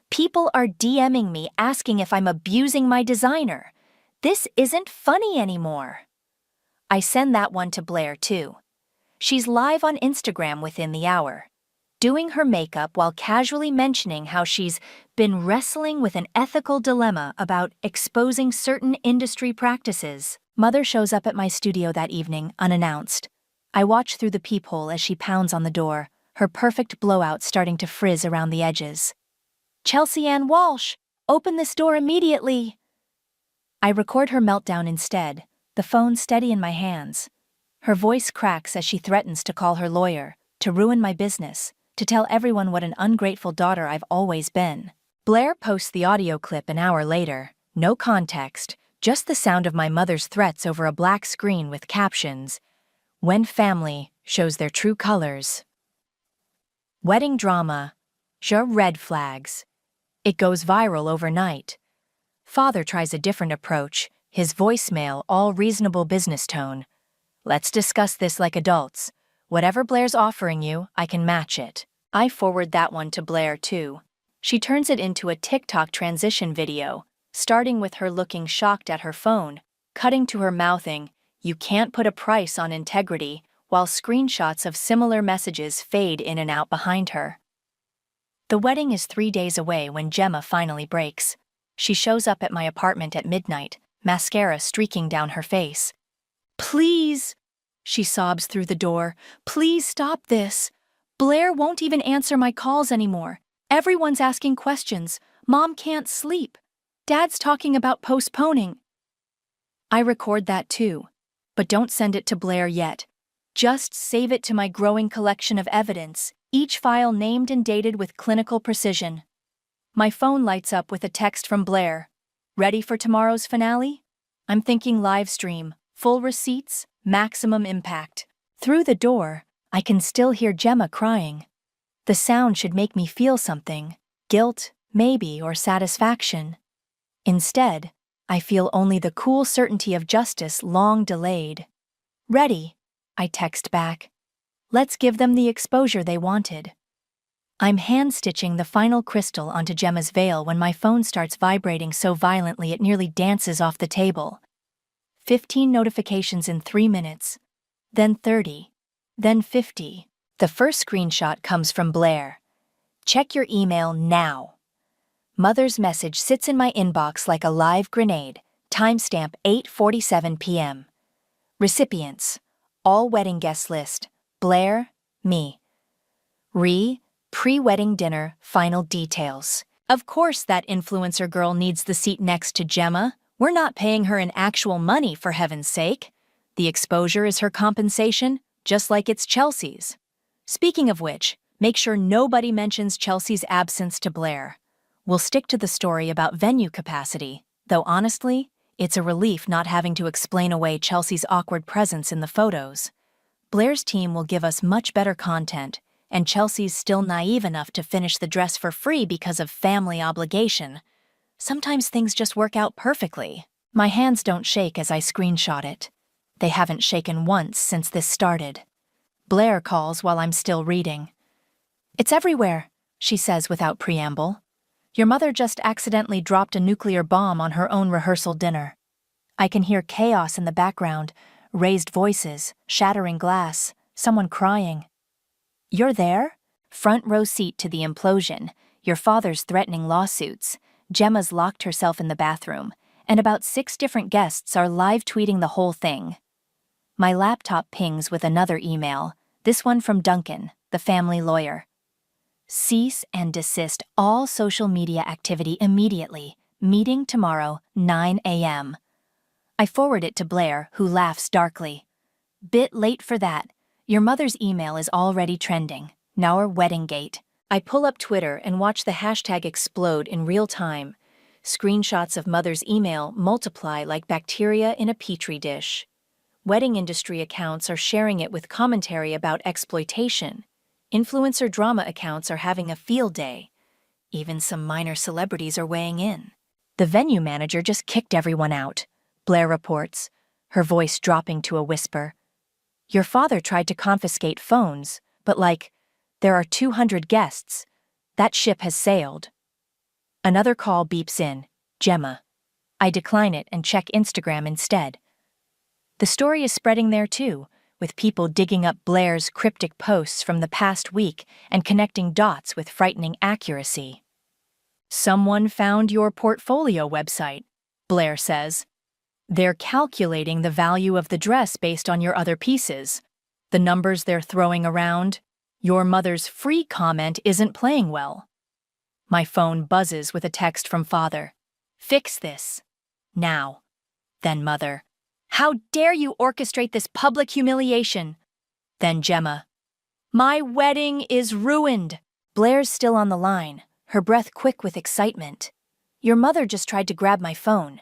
S3: People are DMing me asking if I'm abusing my designer. This isn't funny anymore. I send that one to Blair too. She's live on Instagram within the hour, doing her makeup while casually mentioning how she's been wrestling with an ethical dilemma about exposing certain industry practices. Mother shows up at my studio that evening, unannounced. I watch through the peephole as she pounds on the door, her perfect blowout starting to frizz around the edges. Chelsea Ann Walsh, open this door immediately! I record her meltdown instead, the phone steady in my hands. Her voice cracks as she threatens to call her lawyer, to ruin my business, to tell everyone what an ungrateful daughter I've always been. Blair posts the audio clip an hour later, no context, just the sound of my mother's threats over a black screen with captions, "When family shows their true colors." Wedding drama, red flags. It goes viral overnight. Father tries a different approach, his voicemail all reasonable business tone. "Let's discuss this like adults. Whatever Blair's offering you, I can match it." I forward that one to Blair too. She turns it into a TikTok transition video, starting with her looking shocked at her phone, cutting to her mouthing, "You can't put a price on integrity," while screenshots of similar messages fade in and out behind her. The wedding is 3 days away when Gemma finally breaks. She shows up at my apartment at midnight, mascara streaking down her face. "Please," she sobs through the door, "please stop this. Blair won't even answer my calls anymore. Everyone's asking questions. Mom can't sleep. Dad's talking about postponing." I record that too, but don't send it to Blair yet. Just save it to my growing collection of evidence, each file named and dated with clinical precision. My phone lights up with a text from Blair. "Ready for tomorrow's finale? I'm thinking live stream, full receipts, maximum impact." Through the door, I can still hear Gemma crying. The sound should make me feel something, guilt, maybe, or satisfaction. Instead, I feel only the cool certainty of justice long delayed. "Ready," I text back. "Let's give them the exposure they wanted." I'm hand-stitching the final crystal onto Gemma's veil when my phone starts vibrating so violently it nearly dances off the table. 15 notifications in 3 minutes, then 30, then 50. The first screenshot comes from Blair. "Check your email now." Mother's message sits in my inbox like a live grenade, timestamp 8:47 p.m. Recipients, all wedding guest list, Blair, me. Pre-wedding dinner, final details. Of course that influencer girl needs the seat next to Gemma. We're not paying her in actual money, for heaven's sake. The exposure is her compensation, just like it's Chelsea's. Speaking of which, make sure nobody mentions Chelsea's absence to Blair. We'll stick to the story about venue capacity, though honestly, it's a relief not having to explain away Chelsea's awkward presence in the photos. Blair's team will give us much better content, and Chelsea's still naive enough to finish the dress for free because of family obligation. Sometimes things just work out perfectly. My hands don't shake as I screenshot it. They haven't shaken once since this started. Blair calls while I'm still reading. "It's everywhere," she says without preamble. "Your mother just accidentally dropped a nuclear bomb on her own rehearsal dinner." I can hear chaos in the background, raised voices, shattering glass, someone crying. "You're there?" Front row seat to the implosion, your father's threatening lawsuits, Gemma's locked herself in the bathroom, and about 6 different guests are live tweeting the whole thing. My laptop pings with another email, this one from Duncan, the family lawyer. "Cease and desist all social media activity immediately. Meeting tomorrow, 9 a.m. I forward it to Blair, who laughs darkly. "Bit late for that. Your mother's email is already trending. Now our wedding gate." I pull up Twitter and watch the hashtag explode in real time. Screenshots of mother's email multiply like bacteria in a petri dish. Wedding industry accounts are sharing it with commentary about exploitation. Influencer drama accounts are having a field day. Even some minor celebrities are weighing in. "The venue manager just kicked everyone out," Blair reports, her voice dropping to a whisper. "Your father tried to confiscate phones, but there are 200 guests. That ship has sailed." Another call beeps in, Gemma. I decline it and check Instagram instead. The story is spreading there too, with people digging up Blair's cryptic posts from the past week and connecting dots with frightening accuracy. "Someone found your portfolio website," Blair says. "They're calculating the value of the dress based on your other pieces. The numbers they're throwing around, your mother's free comment isn't playing well." My phone buzzes with a text from father. "Fix this. Now." Then mother. How dare you orchestrate this public humiliation? Then Gemma. My wedding is ruined. Blair's still on the line, her breath quick with excitement. Your mother just tried to grab my phone.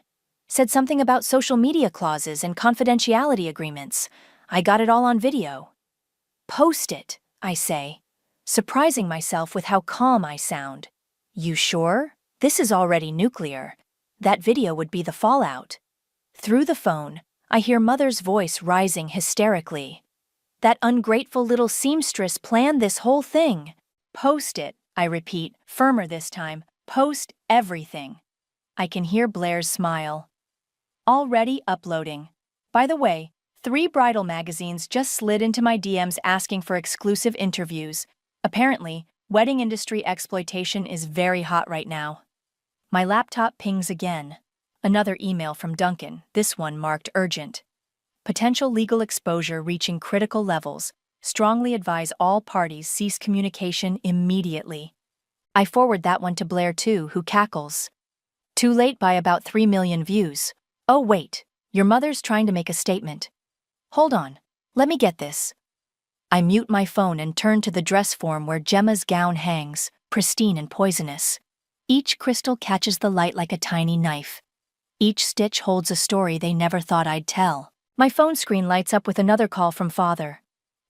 S3: Said something about social media clauses and confidentiality agreements. I got it all on video. Post it, I say, surprising myself with how calm I sound. You sure? This is already nuclear. That video would be the fallout. Through the phone, I hear Mother's voice rising hysterically. That ungrateful little seamstress planned this whole thing. Post it, I repeat, firmer this time. Post everything. I can hear Blair's smile. Already uploading. By the way, 3 bridal magazines just slid into my DMs asking for exclusive interviews. Apparently, wedding industry exploitation is very hot right now. My laptop pings again. Another email from Duncan, this one marked urgent. Potential legal exposure reaching critical levels. Strongly advise all parties cease communication immediately. I forward that one to Blair too, who cackles. Too late by about 3 million views. Oh wait, your mother's trying to make a statement. Hold on, let me get this. I mute my phone and turn to the dress form where Gemma's gown hangs, pristine and poisonous. Each crystal catches the light like a tiny knife. Each stitch holds a story they never thought I'd tell. My phone screen lights up with another call from Father.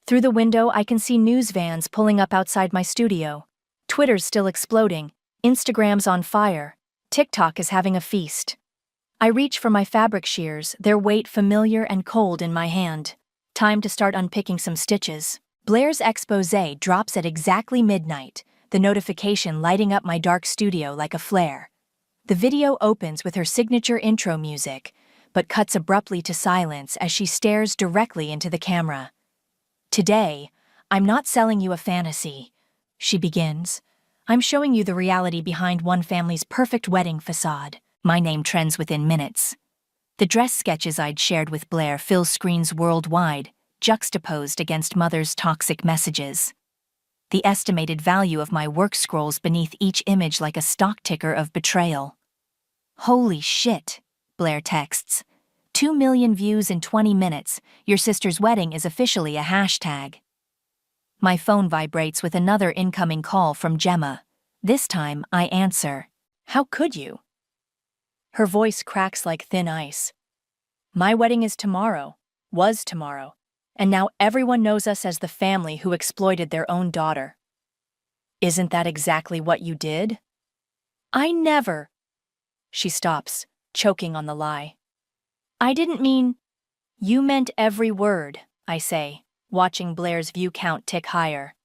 S3: Through the window, I can see news vans pulling up outside my studio. Twitter's still exploding, Instagram's on fire, TikTok is having a feast. I reach for my fabric shears, their weight familiar and cold in my hand. Time to start unpicking some stitches. Blair's exposé drops at exactly midnight, the notification lighting up my dark studio like a flare. The video opens with her signature intro music, but cuts abruptly to silence as she stares directly into the camera. Today, I'm not selling you a fantasy, she begins. I'm showing you the reality behind one family's perfect wedding facade. My name trends within minutes. The dress sketches I'd shared with Blair fill screens worldwide, juxtaposed against Mother's toxic messages. The estimated value of my work scrolls beneath each image like a stock ticker of betrayal. Holy shit, Blair texts. 2 million views in 20 minutes. Your sister's wedding is officially a hashtag. My phone vibrates with another incoming call from Gemma. This time, I answer. How could you? Her voice cracks like thin ice. My wedding is tomorrow, was tomorrow, and now everyone knows us as the family who exploited their own daughter. Isn't that exactly what you did? I never. She stops, choking on the lie. I didn't mean. You meant every word, I say, watching Blair's view count tick higher.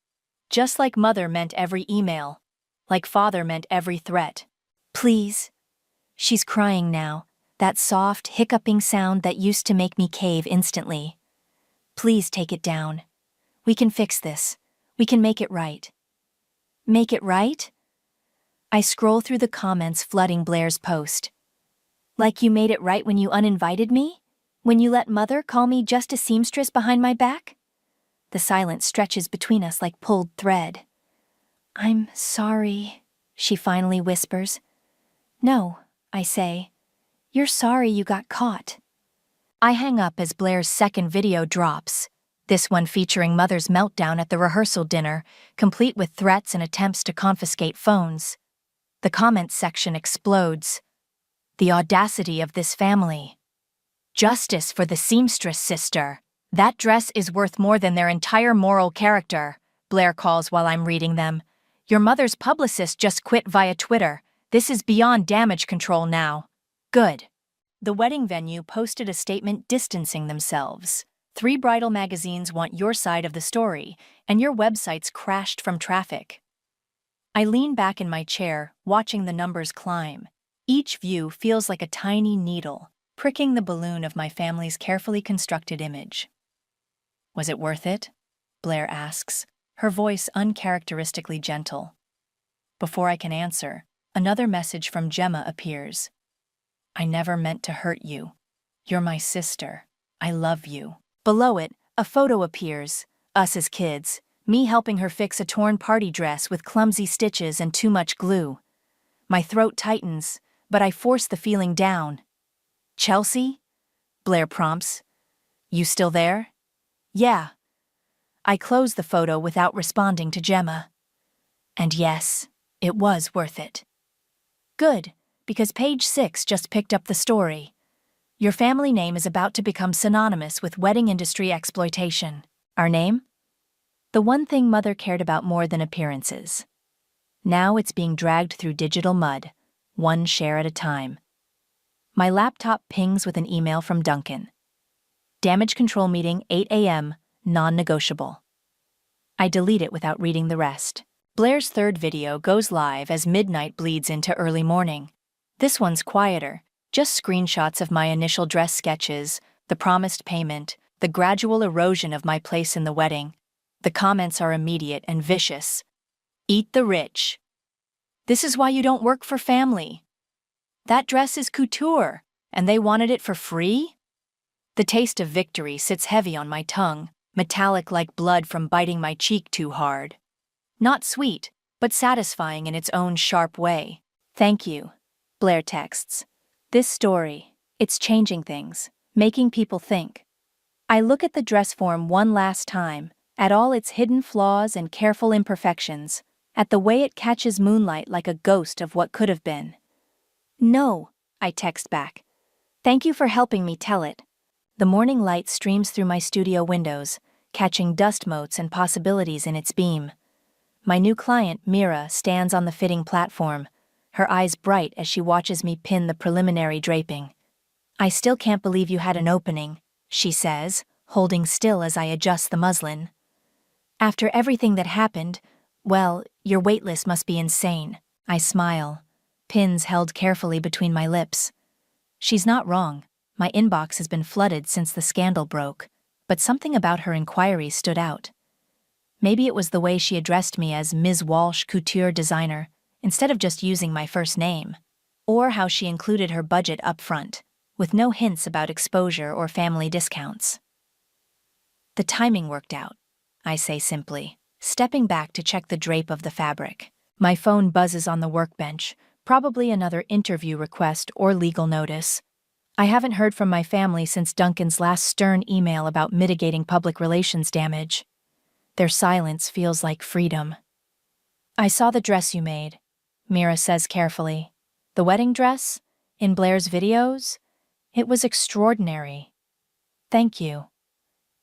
S3: Just like Mother meant every email, like Father meant every threat. Please. She's crying now, that soft, hiccuping sound that used to make me cave instantly. Please take it down. We can fix this. We can make it right. Make it right? I scroll through the comments flooding Blair's post. Like you made it right when you uninvited me? When you let Mother call me just a seamstress behind my back? The silence stretches between us like pulled thread. I'm sorry, she finally whispers. No, I say. You're sorry you got caught. I hang up as Blair's second video drops, this one featuring Mother's meltdown at the rehearsal dinner, complete with threats and attempts to confiscate phones. The comments section explodes. The audacity of this family. Justice for the seamstress sister. That dress is worth more than their entire moral character, Blair calls while I'm reading them. Your mother's publicist just quit via Twitter. This is beyond damage control now. Good. The wedding venue posted a statement distancing themselves. 3 bridal magazines want your side of the story, and your website's crashed from traffic. I lean back in my chair, watching the numbers climb. Each view feels like a tiny needle, pricking the balloon of my family's carefully constructed image. Was it worth it? Blair asks, her voice uncharacteristically gentle. Before I can answer, another message from Gemma appears. I never meant to hurt you. You're my sister. I love you. Below it, a photo appears, us as kids, me helping her fix a torn party dress with clumsy stitches and too much glue. My throat tightens, but I force the feeling down. Chelsea? Blair prompts. You still there? Yeah. I close the photo without responding to Gemma. And yes, it was worth it. Good, because page 6 just picked up the story. Your family name is about to become synonymous with wedding industry exploitation. Our name? The one thing Mother cared about more than appearances. Now it's being dragged through digital mud, one share at a time. My laptop pings with an email from Duncan. Damage control meeting 8 a.m., non-negotiable. I delete it without reading the rest. Blair's third video goes live as midnight bleeds into early morning. This one's quieter, just screenshots of my initial dress sketches, the promised payment, the gradual erosion of my place in the wedding. The comments are immediate and vicious. Eat the rich. This is why you don't work for family. That dress is couture, and they wanted it for free? The taste of victory sits heavy on my tongue, metallic like blood from biting my cheek too hard. Not sweet, but satisfying in its own sharp way. Thank you, Blair texts. This story, it's changing things, making people think. I look at the dress form one last time, at all its hidden flaws and careful imperfections, at the way it catches moonlight like a ghost of what could have been. No, I text back. Thank you for helping me tell it. The morning light streams through my studio windows, catching dust motes and possibilities in its beam. My new client, Mira, stands on the fitting platform, her eyes bright as she watches me pin the preliminary draping. I still can't believe you had an opening, she says, holding still as I adjust the muslin. After everything that happened, well, your waitlist must be insane. I smile, pins held carefully between my lips. She's not wrong. My inbox has been flooded since the scandal broke, but something about her inquiry stood out. Maybe it was the way she addressed me as Ms. Walsh, couture designer, instead of just using my first name, or how she included her budget up front, with no hints about exposure or family discounts. The timing worked out, I say simply, stepping back to check the drape of the fabric. My phone buzzes on the workbench, probably another interview request or legal notice. I haven't heard from my family since Duncan's last stern email about mitigating public relations damage. Their silence feels like freedom. I saw the dress you made, Mira says carefully. The wedding dress? In Blair's videos? It was extraordinary. Thank you.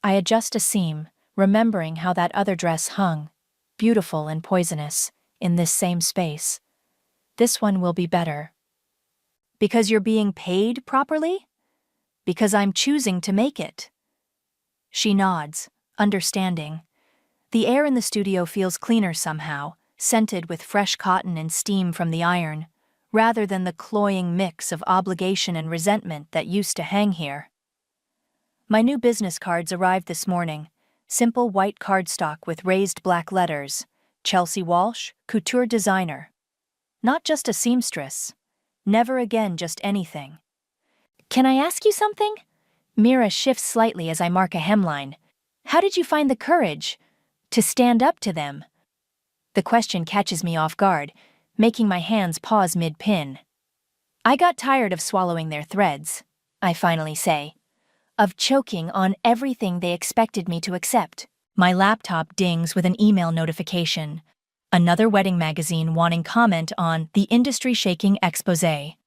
S3: I adjust a seam, remembering how that other dress hung, beautiful and poisonous, in this same space. This one will be better. Because you're being paid properly? Because I'm choosing to make it. She nods, understanding. The air in the studio feels cleaner somehow, scented with fresh cotton and steam from the iron, rather than the cloying mix of obligation and resentment that used to hang here. My new business cards arrived this morning, simple white cardstock with raised black letters, Chelsea Walsh, couture designer. Not just a seamstress. Never again just anything. Can I ask you something? Mira shifts slightly as I mark a hemline. How did you find the courage to stand up to them? The question catches me off guard, making my hands pause mid-pin. I got tired of swallowing their threads, I finally say, of choking on everything they expected me to accept. My laptop dings with an email notification. Another wedding magazine wanting comment on the industry-shaking exposé.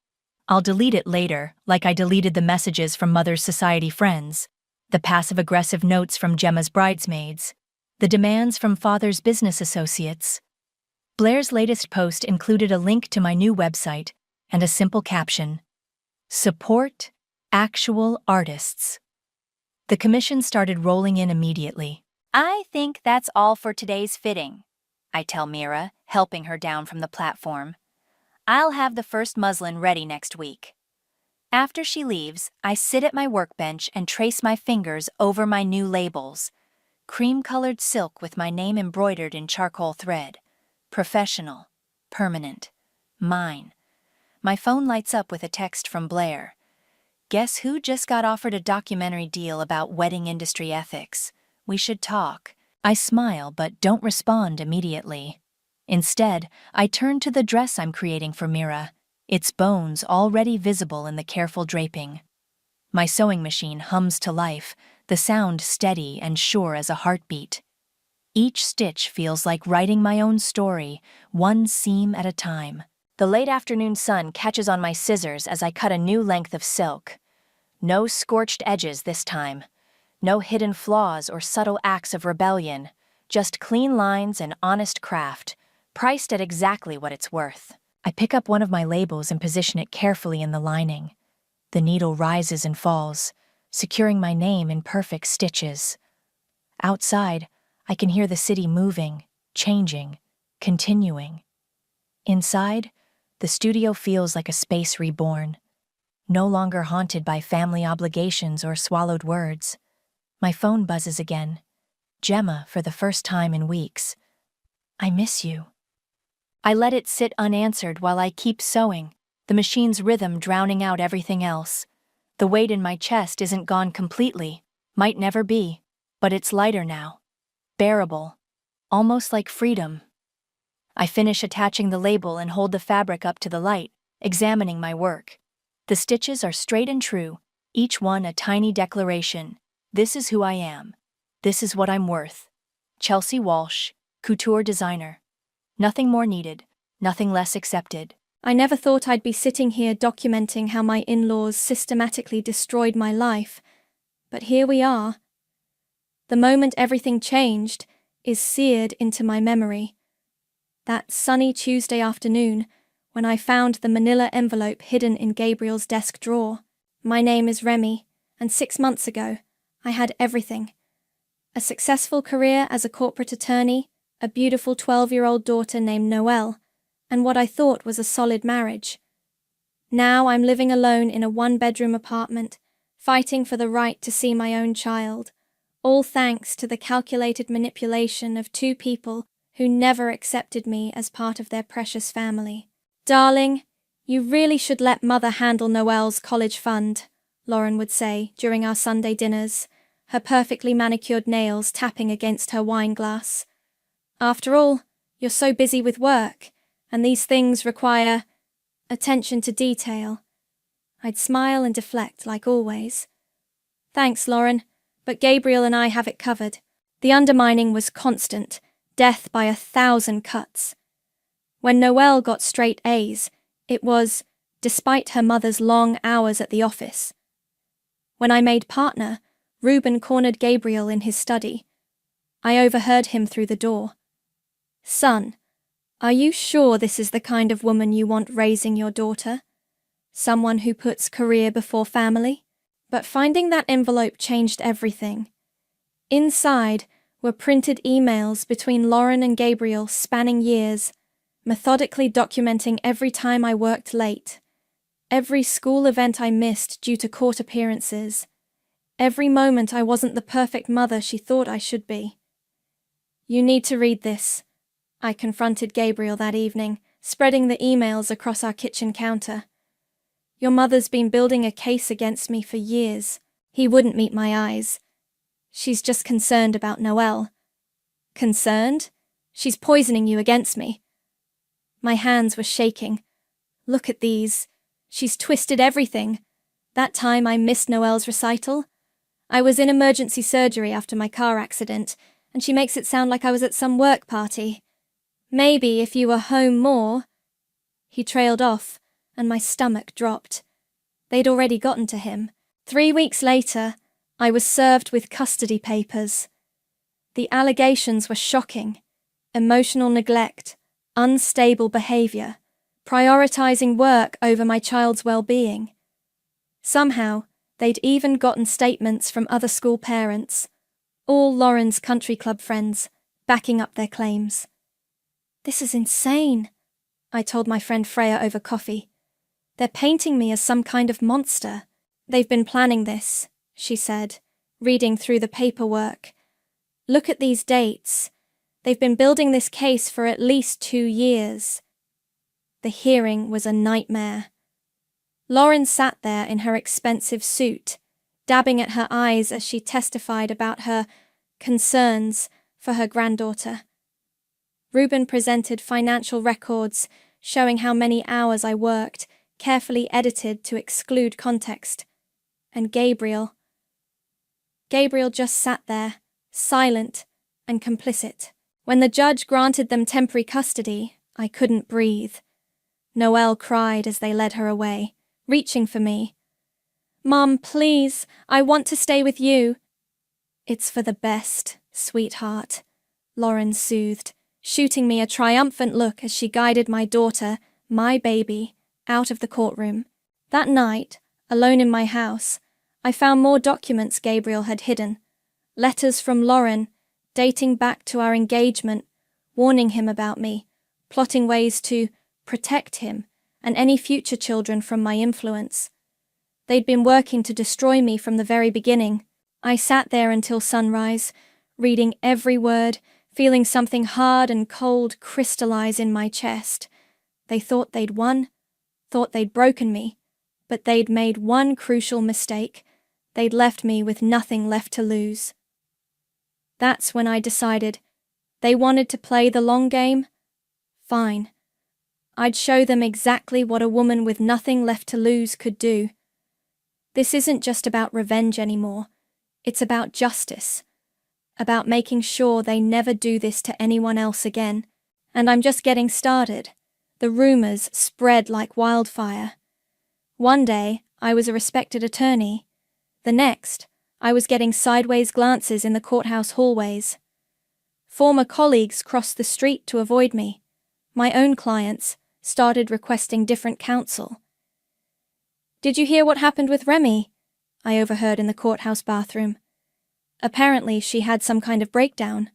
S3: I'll delete it later, like I deleted the messages from Mother's Society friends, the passive-aggressive notes from Gemma's bridesmaids, the demands from Father's business associates. Blair's latest post included a link to my new website and a simple caption: Support actual artists. The commission started rolling in immediately. I think that's all for today's fitting, I tell Mira, helping her down from the platform. I'll have the first muslin ready next week. After she leaves, I sit at my workbench and trace my fingers over my new labels. Cream-colored silk with my name embroidered in charcoal thread. Professional. Permanent. Mine. My phone lights up with a text from Blair. Guess who just got offered a documentary deal about wedding industry ethics? We should talk. I smile but don't respond immediately. Instead, I turn to the dress I'm creating for Mira, its bones already visible in the careful draping. My sewing machine hums to life, the sound steady and sure as a heartbeat. Each stitch feels like writing my own story, one seam at a time. The late afternoon sun catches on my scissors as I cut a new length of silk. No scorched edges this time. No hidden flaws or subtle acts of rebellion. Just clean lines and honest craft, priced at exactly what it's worth. I pick up one of my labels and position it carefully in the lining. The needle rises and falls, securing my name in perfect stitches. Outside, I can hear the city moving, changing, continuing. Inside, the studio feels like a space reborn, no longer haunted by family obligations or swallowed words. My phone buzzes again. Gemma, for the first time in weeks. I miss you. I let it sit unanswered while I keep sewing, the machine's rhythm drowning out everything else. The weight in my chest isn't gone completely, might never be, but it's lighter now. Bearable, almost like freedom. I finish attaching the label and hold the fabric up to the light, examining my work. The stitches are straight and true, each one a tiny declaration. This is who I am. This is what I'm worth. Chelsea Walsh, couture designer. Nothing more needed, nothing less accepted.
S2: I never thought I'd be sitting here documenting how my in-laws systematically destroyed my life, but here we are. The moment everything changed is seared into my memory. That sunny Tuesday afternoon, when I found the manila envelope hidden in Gabriel's desk drawer. My name is Remy, and 6 months ago, I had everything. A successful career as a corporate attorney, a beautiful 12-year-old daughter named Noelle, and what I thought was a solid marriage. Now I'm living alone in a one-bedroom apartment, fighting for the right to see my own child, all thanks to the calculated manipulation of 2 people who never accepted me as part of their precious family. Darling, you really should let Mother handle Noelle's college fund, Lauren would say during our Sunday dinners, her perfectly manicured nails tapping against her wine glass. After all, you're so busy with work, and these things require attention to detail. I'd smile and deflect like always. Thanks, Lauren, but Gabriel and I have it covered. The undermining was constant, death by 1,000 cuts. When Noelle got straight A's, it was, despite her mother's long hours at the office. When I made partner, Reuben cornered Gabriel in his study. I overheard him through the door. Son, are you sure this is the kind of woman you want raising your daughter? Someone who puts career before family? But finding that envelope changed everything. Inside were printed emails between Lauren and Gabriel spanning years, methodically documenting every time I worked late, every school event I missed due to court appearances, every moment I wasn't the perfect mother she thought I should be. You need to read this, I confronted Gabriel that evening, spreading the emails across our kitchen counter. Your mother's been building a case against me for years. He wouldn't meet my eyes. She's just concerned about Noelle. Concerned? She's poisoning you against me. My hands were shaking. Look at these. She's twisted everything. That time I missed Noelle's recital. I was in emergency surgery after my car accident, and she makes it sound like I was at some work party. Maybe if you were home more. He trailed off, and my stomach dropped. They'd already gotten to him. 3 weeks later, I was served with custody papers. The allegations were shocking. Emotional neglect, unstable behavior, prioritizing work over my child's well-being. Somehow, they'd even gotten statements from other school parents, all Lauren's country club friends, backing up their claims. This is insane, I told my friend Freya over coffee. They're painting me as some kind of monster. They've been planning this, she said, reading through the paperwork. Look at these dates. They've been building this case for at least 2 years. The hearing was a nightmare. Lauren sat there in her expensive suit, dabbing at her eyes as she testified about her concerns for her granddaughter. Reuben presented financial records showing how many hours I worked, carefully edited to exclude context. And Gabriel. Gabriel just sat there, silent and complicit. When the judge granted them temporary custody, I couldn't breathe. Noelle cried as they led her away, reaching for me. "Mom, please, I want to stay with you." "It's for the best, sweetheart," Lauren soothed, shooting me a triumphant look as she guided my daughter, my baby, out of the courtroom. That night, alone in my house, I found more documents Gabriel had hidden. Letters from Lauren, dating back to our engagement, warning him about me, plotting ways to protect him and any future children from my influence. They'd been working to destroy me from the very beginning. I sat there until sunrise, reading every word, feeling something hard and cold crystallize in my chest. They thought they'd won, thought they'd broken me, but they'd made one crucial mistake. They'd left me with nothing left to lose. That's when I decided they wanted to play the long game. Fine. I'd show them exactly what a woman with nothing left to lose could do. This isn't just about revenge anymore. It's about justice. About making sure they never do this to anyone else again. And I'm just getting started. The rumors spread like wildfire. One day, I was a respected attorney. The next, I was getting sideways glances in the courthouse hallways. Former colleagues crossed the street to avoid me. My own clients started requesting different counsel. "Did you hear what happened with Remy?" I overheard in the courthouse bathroom. Apparently, she had some kind of breakdown.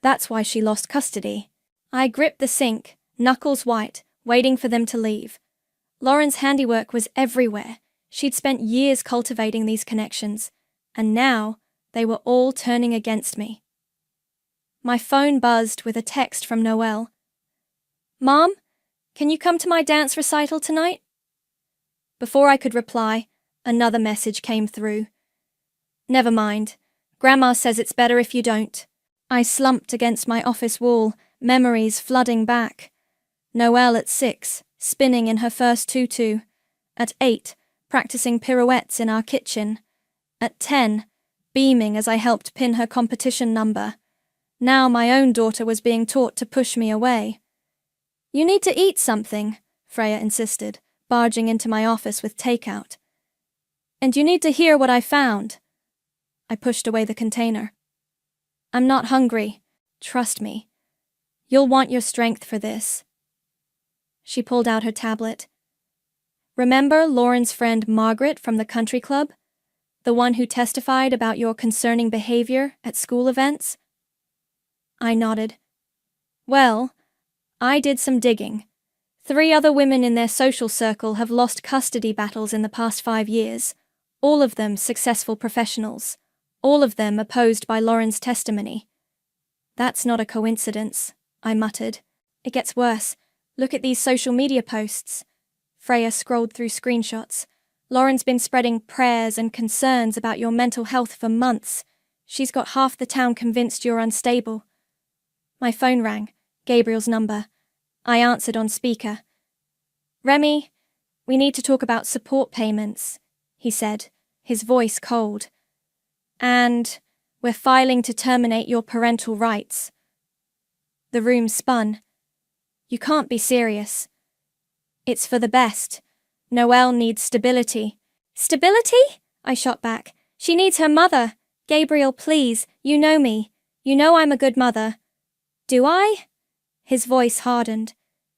S2: That's why she lost custody. I gripped the sink, knuckles white, waiting for them to leave. Lauren's handiwork was everywhere. She'd spent years cultivating these connections, and now they were all turning against me. My phone buzzed with a text from Noelle. "Mom, can you come to my dance recital tonight?" Before I could reply, another message came through. "Never mind. Grandma says it's better if you don't." I slumped against my office wall, memories flooding back. Noelle at 6, spinning in her first tutu. At 8, practicing pirouettes in our kitchen. At 10, beaming as I helped pin her competition number. Now my own daughter was being taught to push me away. "You need to eat something," Freya insisted, barging into my office with takeout. "And you need to hear what I found." I pushed away the container. "I'm not hungry. Trust me. You'll want your strength for this." She pulled out her tablet. "Remember Lauren's friend Margaret from the country club? The one who testified about your concerning behavior at school events?" I nodded. "Well, I did some digging. 3 other women in their social circle have lost custody battles in the past 5 years, all of them successful professionals, all of them opposed by Lauren's testimony." "That's not a coincidence," I muttered. "It gets worse. Look at these social media posts." Freya scrolled through screenshots. "Lauren's been spreading prayers and concerns about your mental health for months. She's got half the town convinced you're unstable." My phone rang, Gabriel's number. I answered on speaker. "Remy, we need to talk about support payments," he said, his voice cold. "And we're filing to terminate your parental rights." The room spun. "You can't be serious." "It's for the best. Noelle needs stability." "Stability?" I shot back. "She needs her mother. Gabriel, please, you know me. You know I'm a good mother." "Do I?" His voice hardened.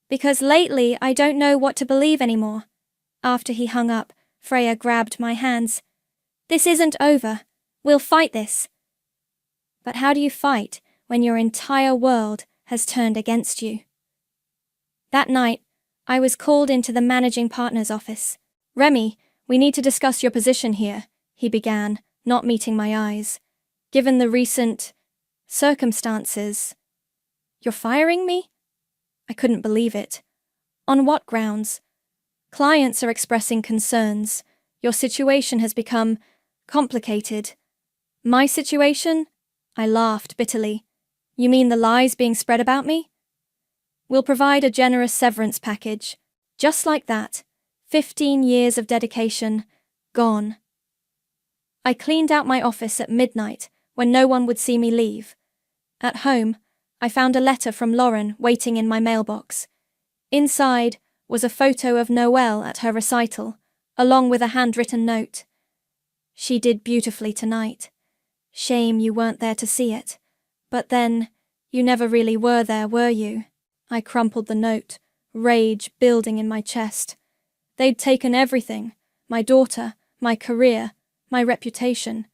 S2: "Because lately I don't know what to believe anymore." After he hung up, Freya grabbed my hands. "This isn't over. We'll fight this." "But how do you fight when your entire world has turned against you?" That night, I was called into the managing partner's office. "Remy, we need to discuss your position here," he began, not meeting my eyes. "Given the recent circumstances." "You're firing me?" I couldn't believe it. "On what grounds?" "Clients are expressing concerns. Your situation has become complicated." "My situation?" I laughed bitterly. "You mean the lies being spread about me?" "We'll provide a generous severance package." Just like that, 15 years of dedication, gone. I cleaned out my office at midnight when no one would see me leave. At home, I found a letter from Lauren waiting in my mailbox. Inside was a photo of Noelle at her recital, along with a handwritten note. "She did beautifully tonight. Shame you weren't there to see it. But then, you never really were there, were you?" I crumpled the note, rage building in my chest. They'd taken everything: my daughter, my career, my reputation.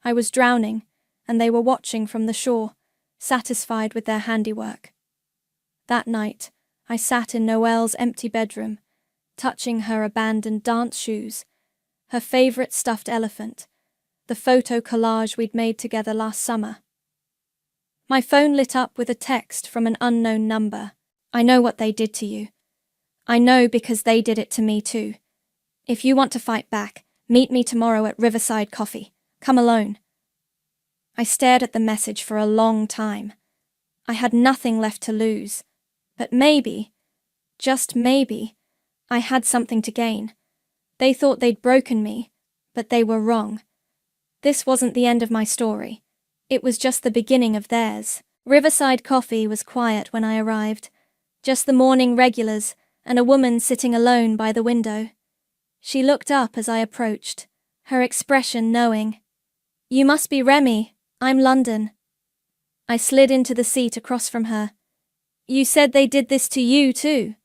S2: I was drowning, and they were watching from the shore, satisfied with their handiwork. That night, I sat in Noelle's empty bedroom, touching her abandoned dance shoes, her favorite stuffed elephant, the photo collage we'd made together last summer. My phone lit up with a text from an unknown number. "I know what they did to you. I know because they did it to me too. If you want to fight back, meet me tomorrow at Riverside Coffee. Come alone." I stared at the message for a long time. I had nothing left to lose, but maybe, just maybe, I had something to gain. They thought they'd broken me, but they were wrong. This wasn't the end of my story. It was just the beginning of theirs. Riverside Coffee was quiet when I arrived, just the morning regulars and a woman sitting alone by the window. She looked up as I approached, her expression knowing. "You must be Remy. I'm London." I slid into the seat across from her. "You said they did this to you too."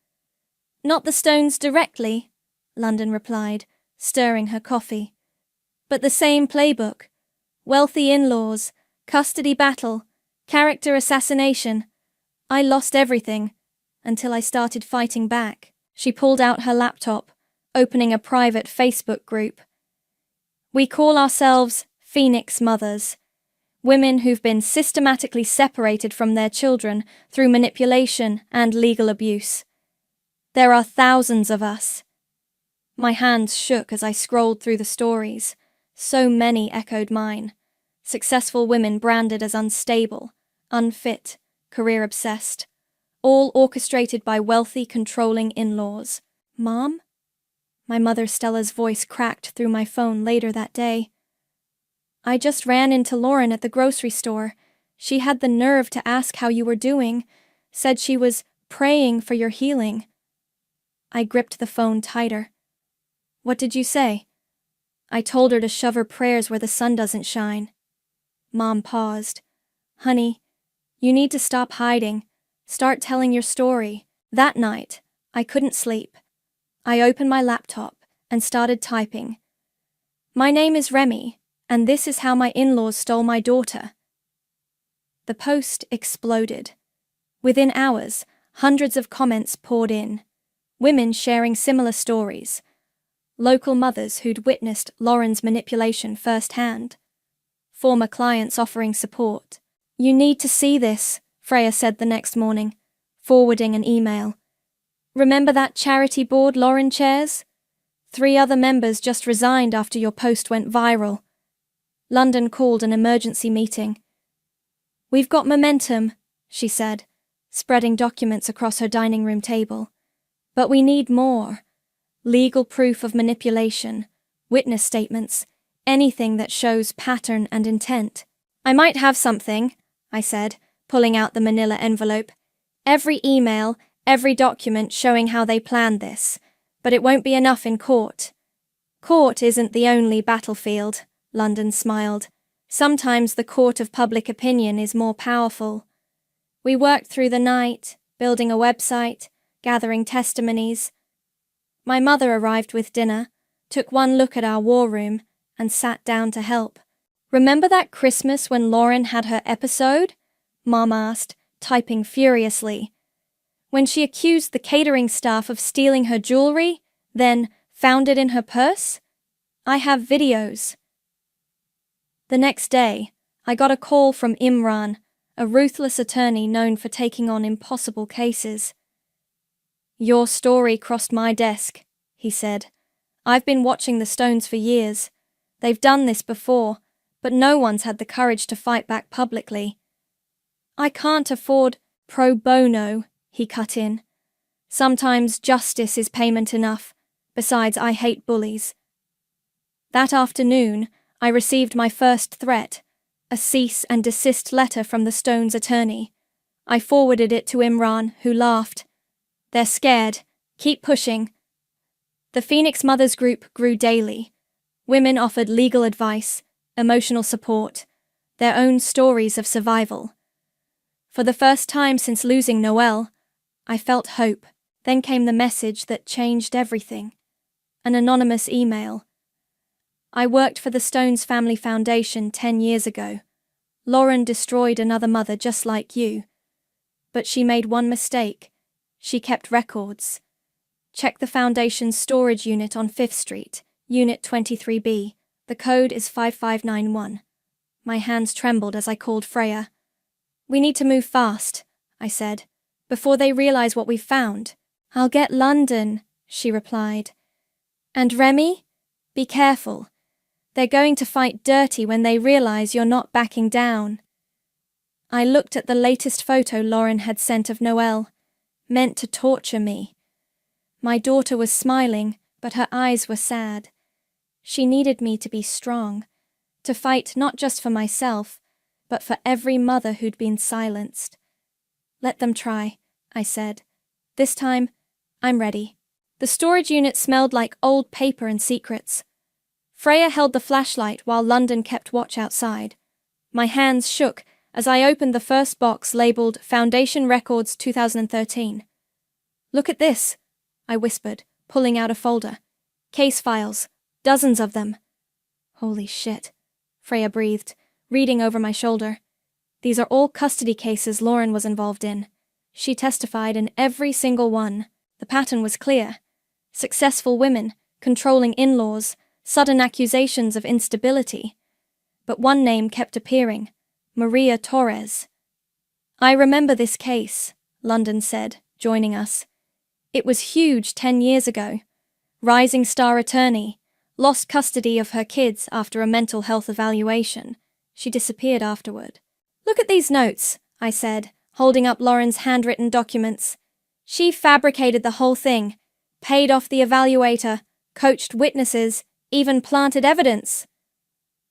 S2: "Not the Stones directly," London replied, stirring her coffee. "But the same playbook. Wealthy in-laws, custody battle, character assassination. I lost everything, until I started fighting back." She pulled out her laptop, opening a private Facebook group. "We call ourselves Phoenix Mothers. Women who've been systematically separated from their children through manipulation and legal abuse. There are thousands of us." My hands shook as I scrolled through the stories. So many echoed mine. Successful women branded as unstable, unfit, career-obsessed. All orchestrated by wealthy, controlling in-laws. "Mom?" My mother Stella's voice cracked through my phone later that day. "I just ran into Lauren at the grocery store. She had the nerve to ask how you were doing, said she was praying for your healing." I gripped the phone tighter. "What did you say?" "I told her to shove her prayers where the sun doesn't shine." Mom paused. "Honey, you need to stop hiding. Start telling your story." That night, I couldn't sleep. I opened my laptop and started typing. "My name is Remy, and this is how my in-laws stole my daughter." The post exploded. Within hours, hundreds of comments poured in. Women sharing similar stories. Local mothers who'd witnessed Lauren's manipulation firsthand. Former clients offering support. "You need to see this," Freya said the next morning, forwarding an email. "Remember that charity board Lauren chairs? 3 other members just resigned after your post went viral." London called an emergency meeting. "We've got momentum," she said, spreading documents across her dining room table. "But we need more. Legal proof of manipulation, witness statements, anything that shows pattern and intent." "I might have something," I said, pulling out the manila envelope. "Every email, every document showing how they planned this. But it won't be enough in court." "Court isn't the only battlefield," London smiled. "Sometimes the court of public opinion is more powerful." We worked through the night, building a website, gathering testimonies. My mother arrived with dinner, took one look at our war room, and sat down to help. "Remember that Christmas when Lauren had her episode?" Mom asked, typing furiously. "When she accused the catering staff of stealing her jewelry, then found it in her purse? I have videos." The next day, I got a call from Imran, a ruthless attorney known for taking on impossible cases. "Your story crossed my desk," he said. "I've been watching the Stones for years. They've done this before, but no one's had the courage to fight back publicly." "I can't afford pro bono," he cut in. "Sometimes justice is payment enough. Besides, I hate bullies." That afternoon, I received my first threat, a cease and desist letter from the Stones' attorney. I forwarded it to Imran, who laughed. "They're scared. Keep pushing." The Phoenix Mothers group grew daily. Women offered legal advice, emotional support, their own stories of survival. For the first time since losing Noelle, I felt hope. Then came the message that changed everything. An anonymous email. "I worked for the Stones Family Foundation 10 years ago. Lauren destroyed another mother just like you. But she made one mistake. She kept records. Check the Foundation's storage unit on 5th Street, Unit 23B. The code is 5591. My hands trembled as I called Freya. "We need to move fast," I said, "before they realize what we've found." "I'll get London," she replied. "And Remy? Be careful. They're going to fight dirty when they realize you're not backing down." I looked at the latest photo Lauren had sent of Noelle, meant to torture me. My daughter was smiling, but her eyes were sad. She needed me to be strong, to fight not just for myself, but for every mother who'd been silenced. "Let them try," I said. "This time, I'm ready." The storage unit smelled like old paper and secrets. Freya held the flashlight while London kept watch outside. My hands shook as I opened the first box labeled Foundation Records 2013. "Look at this," I whispered, pulling out a folder. "Case files, dozens of them." "Holy shit," Freya breathed, reading over my shoulder. "These are all custody cases Lauren was involved in. She testified in every single one. The pattern was clear. Successful women, controlling in-laws, sudden accusations of instability. But one name kept appearing, Maria Torres. "I remember this case," London said, joining us. "It was huge 10 years ago. Rising star attorney, lost custody of her kids after a mental health evaluation. She disappeared afterward." "Look at these notes," I said, holding up Lauren's handwritten documents. "She fabricated the whole thing, paid off the evaluator, coached witnesses, even planted evidence."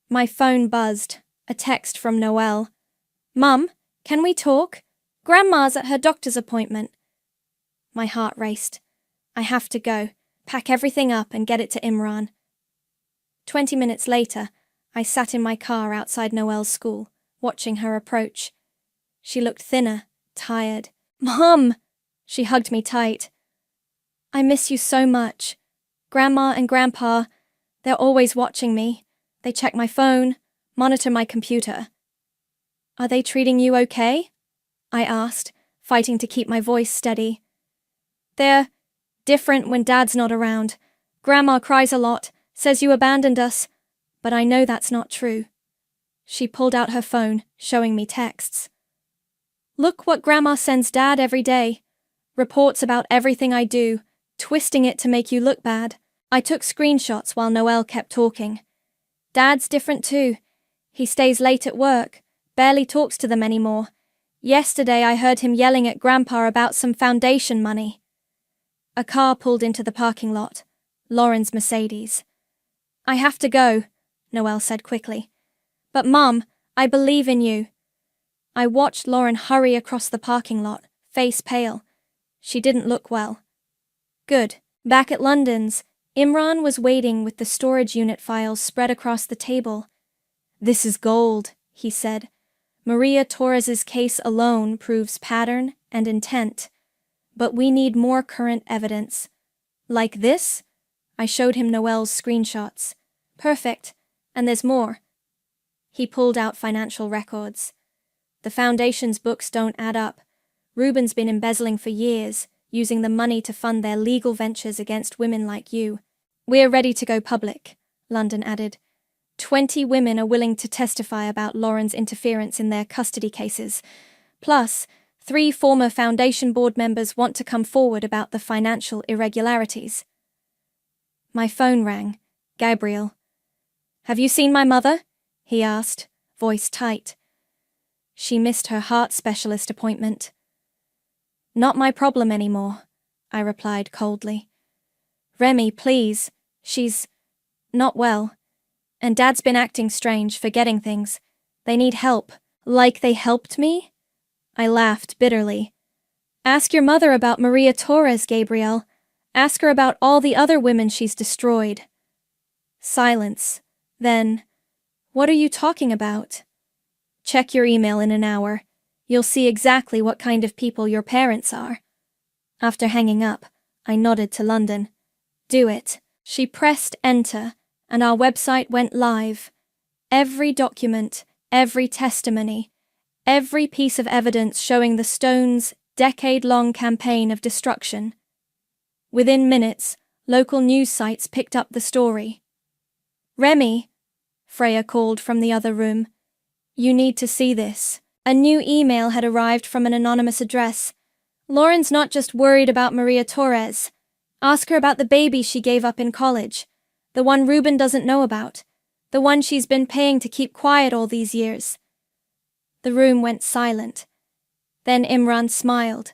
S2: My phone buzzed, a text from Noelle. "Mum, can we talk? Grandma's at her doctor's appointment." My heart raced. I have to go, pack everything up and get it to Imran. 20 minutes later, I sat in my car outside Noelle's school, watching her approach. She looked thinner, tired. "Mum!" She hugged me tight. "I miss you so much. Grandma and Grandpa, they're always watching me. They check my phone, monitor my computer." "Are they treating you okay?" I asked, fighting to keep my voice steady. "They're different when Dad's not around. Grandma cries a lot, says you abandoned us, but I know that's not true." She pulled out her phone, showing me texts. "Look what Grandma sends Dad every day. Reports about everything I do, twisting it to make you look bad." I took screenshots while Noelle kept talking. "Dad's different too. He stays late at work, barely talks to them anymore. Yesterday I heard him yelling at Grandpa about some foundation money." A car pulled into the parking lot, Lauren's Mercedes. "I have to go," Noelle said quickly. "But Mum, I believe in you." I watched Lauren hurry across the parking lot, face pale. She didn't look well. Good. Back at London's, Imran was waiting with the storage unit files spread across the table. "This is gold," he said. "Maria Torres's case alone proves pattern and intent. But we need more current evidence." "Like this?" I showed him Noelle's screenshots. "Perfect. And there's more." He pulled out financial records. "The Foundation's books don't add up. Ruben's been embezzling for years, using the money to fund their legal ventures against women like you. We're ready to go public," London added. 20 women are willing to testify about Lauren's interference in their custody cases. Plus, 3 former Foundation board members want to come forward about the financial irregularities. My phone rang. Gabriel. "Have you seen my mother?" he asked, voice tight. She missed her heart specialist appointment. "Not my problem anymore," I replied coldly. "Remy, please. She's not well. And Dad's been acting strange, forgetting things. They need help. Like they helped me? I laughed bitterly. Ask your mother about Maria Torres, Gabriel. Ask her about all the other women she's destroyed. Silence. Then, what are you talking about? Check your email in an hour. You'll see exactly what kind of people your parents are. After hanging up, I nodded to London. Do it. She pressed enter, and our website went live. Every document, every testimony, every piece of evidence showing the Stones' decade-long campaign of destruction. Within minutes, local news sites picked up the story. Remy, Freya called from the other room. You need to see this. A new email had arrived from an anonymous address. Lauren's not just worried about Maria Torres. Ask her about the baby she gave up in college. The one Ruben doesn't know about. The one she's been paying to keep quiet all these years. The room went silent. Then Imran smiled.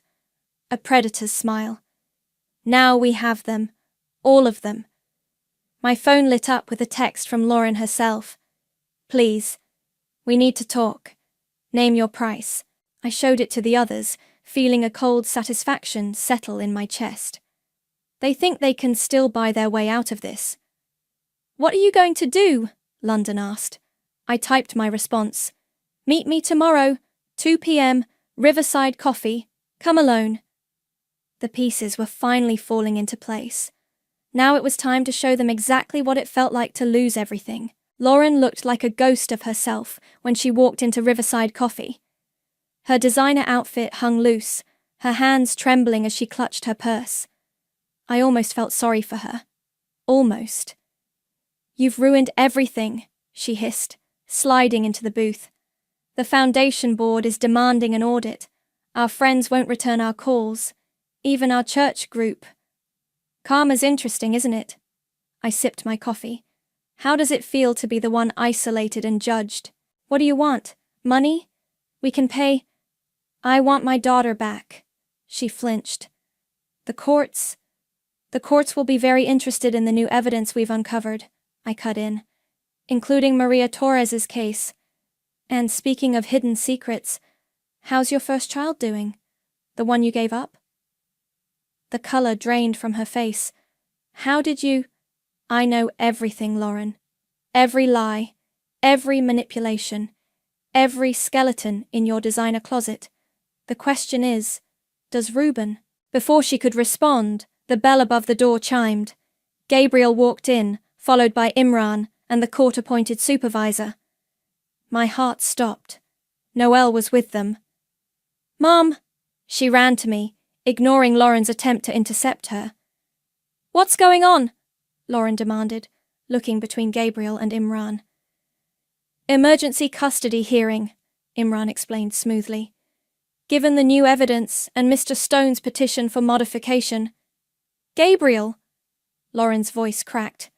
S2: A predator's smile. Now we have them. All of them. My phone lit up with a text from Lauren herself. Please. We need to talk. Name your price. I showed it to the others, feeling a cold satisfaction settle in my chest. They think they can still buy their way out of this. What are you going to do? London asked. I typed my response. Meet me tomorrow, 2 p.m, Riverside Coffee. Come alone. The pieces were finally falling into place. Now it was time to show them exactly what it felt like to lose everything. Lauren looked like a ghost of herself when she walked into Riverside Coffee. Her designer outfit hung loose, her hands trembling as she clutched her purse. I almost felt sorry for her. Almost. You've ruined everything, she hissed, sliding into the booth. The foundation board is demanding an audit. Our friends won't return our calls. Even our church group. Karma's interesting, isn't it? I sipped my coffee. How does it feel to be the one isolated and judged? What do you want? Money? We can pay. I want my daughter back. She flinched. The courts will be very interested in the new evidence we've uncovered, I cut in, including Maria Torres's case. And speaking of hidden secrets, how's your first child doing? The one you gave up? The color drained from her face. How did you... I know everything, Lauren. Every lie, every manipulation, every skeleton in your designer closet. The question is, does Ruben... Before she could respond, the bell above the door chimed. Gabriel walked in, followed by Imran and the court-appointed supervisor. My heart stopped. Noelle was with them. Mom! She ran to me, ignoring Lauren's attempt to intercept her. What's going on? Lauren demanded, looking between Gabriel and Imran. Emergency custody hearing, Imran explained smoothly. Given the new evidence and Mr. Stone's petition for modification. Gabriel! Lauren's voice cracked.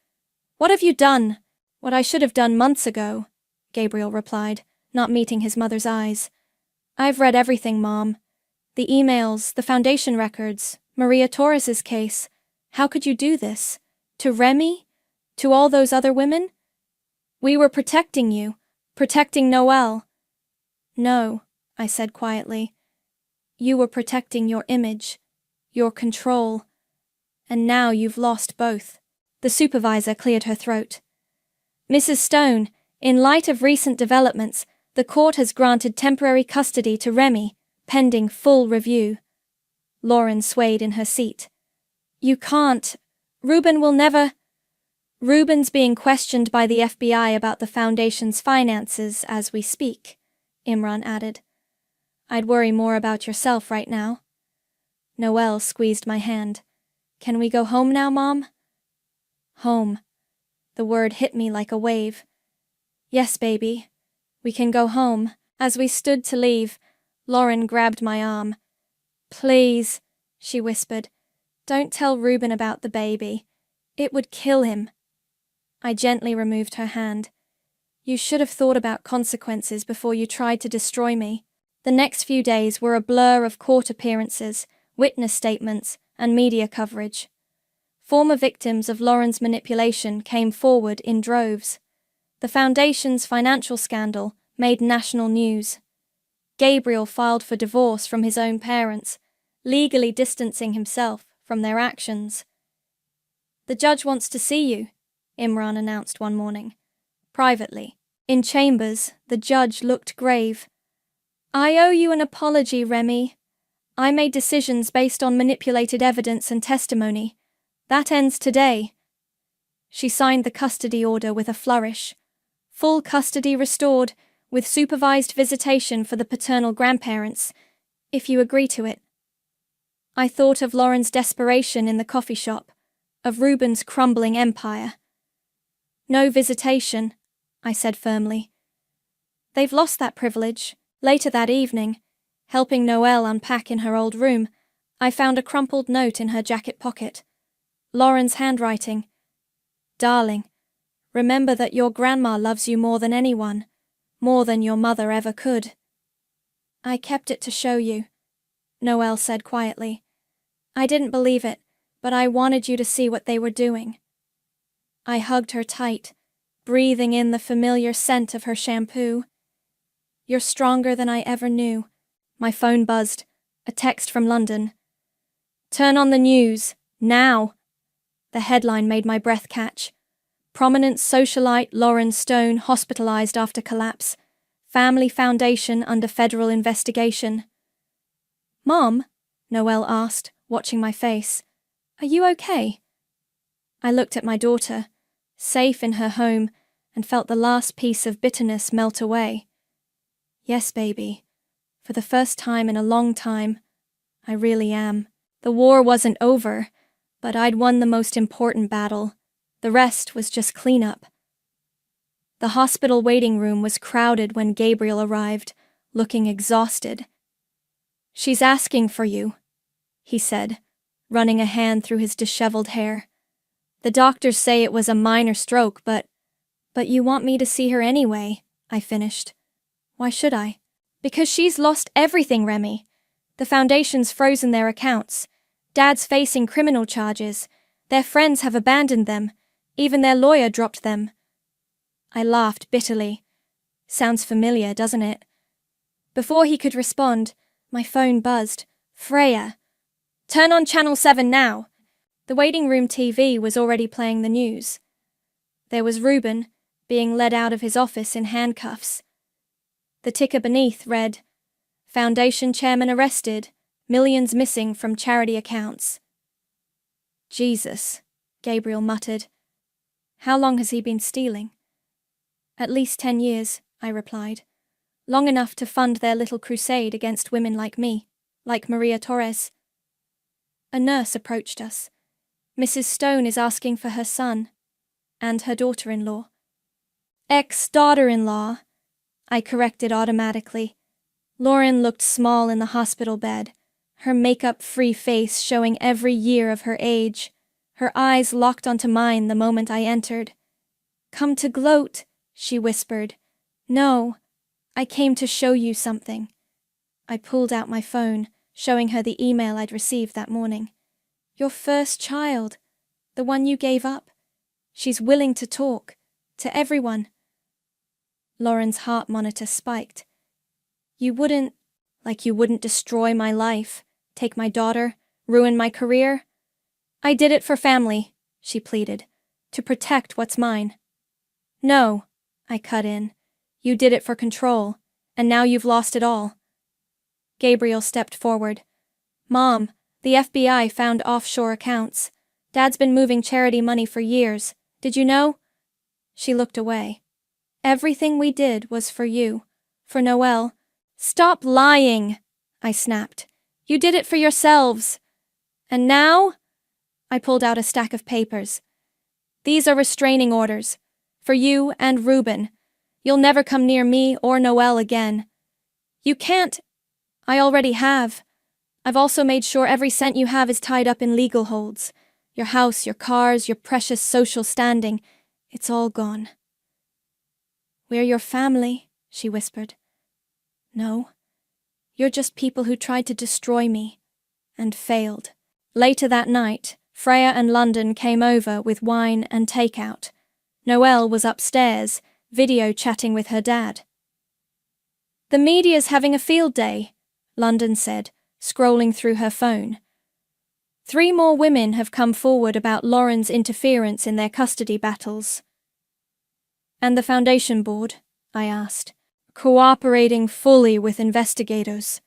S2: What have you done? What I should have done months ago, Gabriel replied, not meeting his mother's eyes. I've read everything, Mom. The emails, the foundation records, Maria Torres's case. How could you do this? To Remy? To all those other women? We were protecting you, protecting Noelle. No, I said quietly. You were protecting your image, your control. And now you've lost both. The supervisor cleared her throat. Mrs. Stone, in light of recent developments, the court has granted temporary custody to Remy, pending full review. Lauren swayed in her seat. You can't. Ruben will never... Ruben's being questioned by the FBI about the Foundation's finances as we speak, Imran added. I'd worry more about yourself right now. Noelle squeezed my hand. Can we go home now, Mom? Home. The word hit me like a wave. Yes, baby. We can go home. As we stood to leave, Lauren grabbed my arm. Please, she whispered. Don't tell Ruben about the baby. It would kill him. I gently removed her hand. You should have thought about consequences before you tried to destroy me. The next few days were a blur of court appearances, witness statements, and media coverage. Former victims of Lauren's manipulation came forward in droves. The foundation's financial scandal made national news. Gabriel filed for divorce from his own parents, legally distancing himself from their actions. "The judge wants to see you," Imran announced one morning, privately. In chambers, the judge looked grave. "I owe you an apology, Remy. I made decisions based on manipulated evidence and testimony. That ends today." She signed the custody order with a flourish. Full custody restored, with supervised visitation for the paternal grandparents, if you agree to it. I thought of Lauren's desperation in the coffee shop, of Reuben's crumbling empire. "No visitation," I said firmly. "They've lost that privilege." Later that evening, helping Noelle unpack in her old room, I found a crumpled note in her jacket pocket. Lauren's handwriting. "Darling, remember that your grandma loves you more than anyone, more than your mother ever could." "I kept it to show you," Noelle said quietly. "I didn't believe it, but I wanted you to see what they were doing." I hugged her tight, breathing in the familiar scent of her shampoo. "You're stronger than I ever knew." My phone buzzed, a text from London. "Turn on the news, now." The headline made my breath catch. "Prominent socialite Lauren Stone hospitalized after collapse. Family Foundation under federal investigation." "Mom?" Noelle asked, watching my face. "Are you okay?" I looked at my daughter, safe in her home, and felt the last piece of bitterness melt away. "Yes, baby. For the first time in a long time, I really am. The war wasn't over, but I'd won the most important battle. The rest was just cleanup." The hospital waiting room was crowded when Gabriel arrived, looking exhausted. "She's asking for you," he said, running a hand through his disheveled hair. "The doctors say it was a minor stroke, but you want me to see her anyway," I finished. "Why should I?" "Because she's lost everything, Remy. The foundation's frozen their accounts. Dad's facing criminal charges. Their friends have abandoned them. Even their lawyer dropped them." I laughed bitterly. Sounds familiar, doesn't it? Before he could respond, my phone buzzed. "Freya! Turn on Channel 7 now." The waiting room TV was already playing the news. There was Reuben, being led out of his office in handcuffs. The ticker beneath read, "Foundation chairman arrested, millions missing from charity accounts." "Jesus," Gabriel muttered. "How long has he been stealing?" "At least 10 years, I replied. "Long enough to fund their little crusade against women like me, like Maria Torres." A nurse approached us. "Mrs. Stone is asking for her son, and her daughter-in-law." "Ex-daughter-in-law," I corrected automatically. Lauren looked small in the hospital bed, her makeup-free face showing every year of her age. Her eyes locked onto mine the moment I entered. "Come to gloat," she whispered. "No, I came to show you something." I pulled out my phone, showing her the email I'd received that morning. "Your first child, the one you gave up. She's willing to talk, to everyone." Lauren's heart monitor spiked. "You wouldn't destroy my life, take my daughter, ruin my career?" "I did it for family," she pleaded, "to protect what's mine." "No," I cut in. "You did it for control, and now you've lost it all." Gabriel stepped forward. "Mom, the FBI found offshore accounts. Dad's been moving charity money for years. Did you know?" She looked away. "Everything we did was for you, for Noelle." "Stop lying," I snapped. "You did it for yourselves. And now?" I pulled out a stack of papers. "These are restraining orders. For you and Reuben. You'll never come near me or Noelle again." "You can't." "I already have. I've also made sure every cent you have is tied up in legal holds. Your house, your cars, your precious social standing. It's all gone." "We're your family," she whispered. "No. You're just people who tried to destroy me. And failed." Later that night, Freya and London came over with wine and takeout. Noelle was upstairs, video chatting with her dad. "The media's having a field day," London said, scrolling through her phone. "3 more women have come forward about Lauren's interference in their custody battles." "And the foundation board?" I asked. "Cooperating fully with investigators,"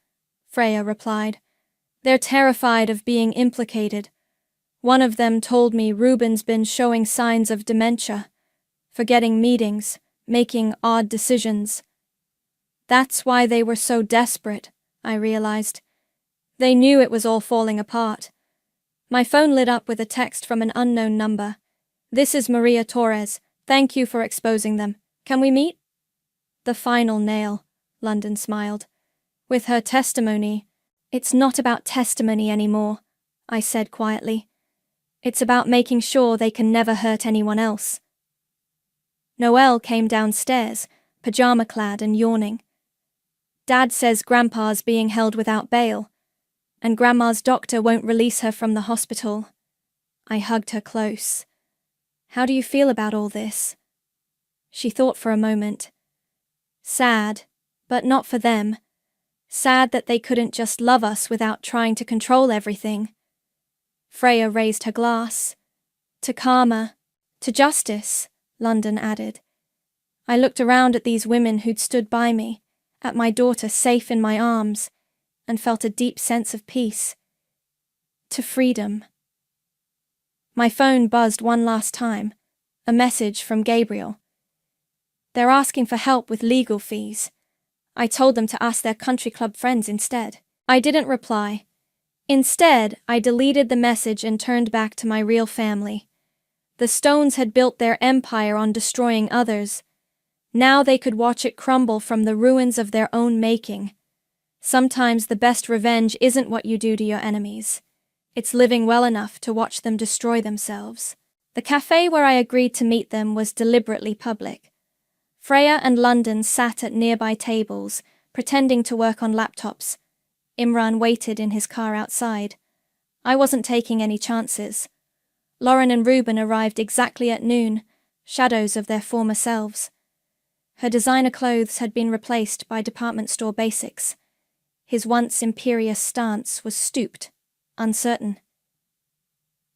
S2: Freya replied. "They're terrified of being implicated. One of them told me Ruben's been showing signs of dementia, forgetting meetings, making odd decisions. That's why they were so desperate," I realized. They knew it was all falling apart. My phone lit up with a text from an unknown number. "This is Maria Torres. Thank you for exposing them. Can we meet?" "The final nail," London smiled. "With her testimony." "It's not about testimony anymore," I said quietly. "It's about making sure they can never hurt anyone else." Noelle came downstairs, pajama-clad and yawning. "Dad says Grandpa's being held without bail, and Grandma's doctor won't release her from the hospital." I hugged her close. "How do you feel about all this?" She thought for a moment. "Sad, but not for them. Sad that they couldn't just love us without trying to control everything." Freya raised her glass. "To karma, to justice," London added. I looked around at these women who'd stood by me, at my daughter safe in my arms, and felt a deep sense of peace. To freedom. My phone buzzed one last time, a message from Gabriel. "They're asking for help with legal fees. I told them to ask their country club friends instead." I didn't reply. Instead, I deleted the message and turned back to my real family. The Stones had built their empire on destroying others. Now they could watch it crumble from the ruins of their own making. Sometimes the best revenge isn't what you do to your enemies. It's living well enough to watch them destroy themselves. The cafe where I agreed to meet them was deliberately public. Freya and London sat at nearby tables, pretending to work on laptops. Imran waited in his car outside. I wasn't taking any chances. Lauren and Ruben arrived exactly at noon, shadows of their former selves. Her designer clothes had been replaced by department store basics. His once imperious stance was stooped, uncertain.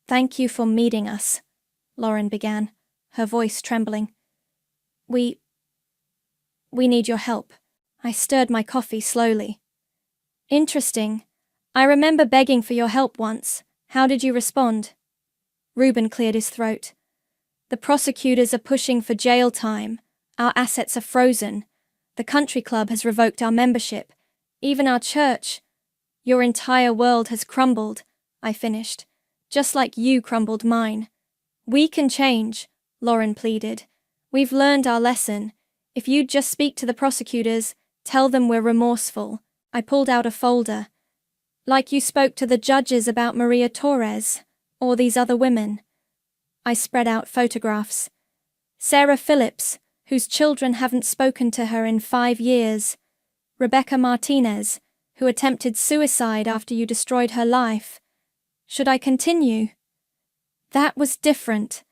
S2: "Thank you for meeting us," Lauren began, her voice trembling. We need your help." I stirred my coffee slowly. "Interesting. I remember begging for your help once. How did you respond?" Ruben cleared his throat. "The prosecutors are pushing for jail time. Our assets are frozen. The country club has revoked our membership. Even our church. Your entire world has crumbled," I finished, "just like you crumbled mine." "We can change," Lauren pleaded. "We've learned our lesson. If you'd just speak to the prosecutors, tell them we're remorseful." I pulled out a folder. "Like you spoke to the judges about Maria Torres, or these other women." I spread out photographs. Sarah Phillips, whose children haven't spoken to her in 5 years. Rebecca Martinez, who attempted suicide after you destroyed her life. Should I continue? "That was different,"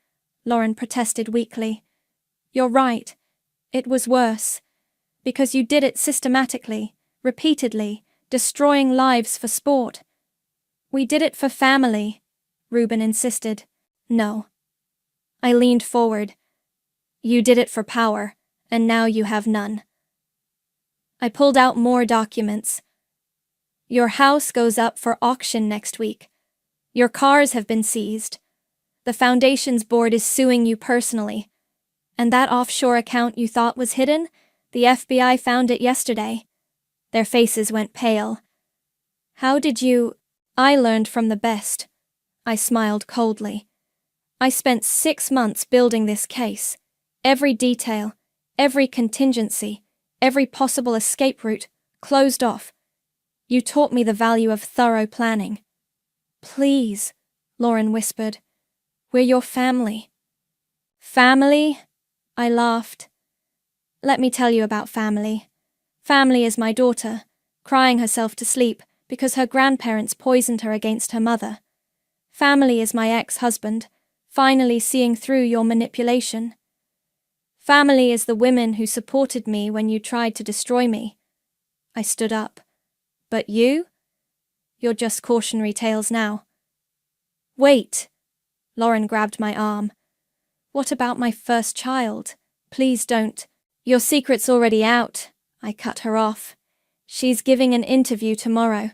S2: Lauren protested weakly. "You're right. It was worse. Because you did it systematically, repeatedly, destroying lives for sport." "We did it for family," Ruben insisted. "No." I leaned forward. "You did it for power, and now you have none." I pulled out more documents. "Your house goes up for auction next week. Your cars have been seized. The Foundation's board is suing you personally. And that offshore account you thought was hidden, the FBI found it yesterday." Their faces went pale. "How did you—" "I learned from the best." I smiled coldly. "I spent 6 months building this case. Every detail, every contingency, every possible escape route, closed off. You taught me the value of thorough planning." "Please," Lauren whispered. "We're your family." "Family?" I laughed. "Let me tell you about family. Family is my daughter, crying herself to sleep because her grandparents poisoned her against her mother. Family is my ex-husband, finally seeing through your manipulation. Family is the women who supported me when you tried to destroy me. I stood up. But you? You're just cautionary tales now. Wait. Lauren grabbed my arm. What about my first child? Please don't. Your secret's already out. I cut her off. She's giving an interview tomorrow.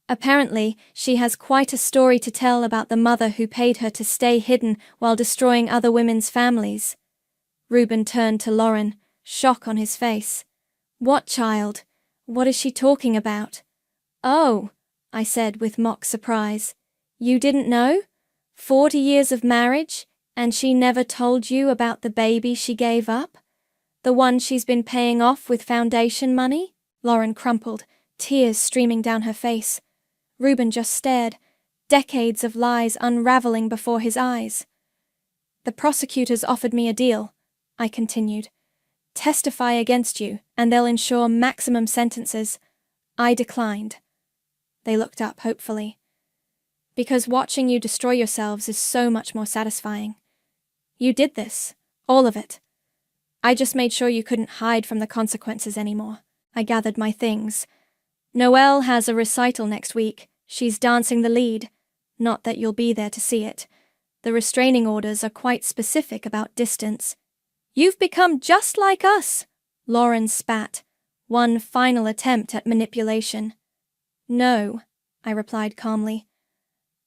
S2: Apparently, she has quite a story to tell about the mother who paid her to stay hidden while destroying other women's families. Reuben turned to Lauren, shock on his face. What child? What is she talking about? Oh, I said with mock surprise. You didn't know? 40 years of marriage, and she never told you about the baby she gave up? The one she's been paying off with foundation money? Lauren crumpled, tears streaming down her face. Reuben just stared, decades of lies unraveling before his eyes. The prosecutors offered me a deal, I continued. Testify against you, and they'll ensure maximum sentences. I declined. They looked up hopefully. Because watching you destroy yourselves is so much more satisfying. You did this, all of it. I just made sure you couldn't hide from the consequences anymore. I gathered my things. Noelle has a recital next week. She's dancing the lead. Not that you'll be there to see it. The restraining orders are quite specific about distance. You've become just like us, Lauren spat, one final attempt at manipulation. No, I replied calmly.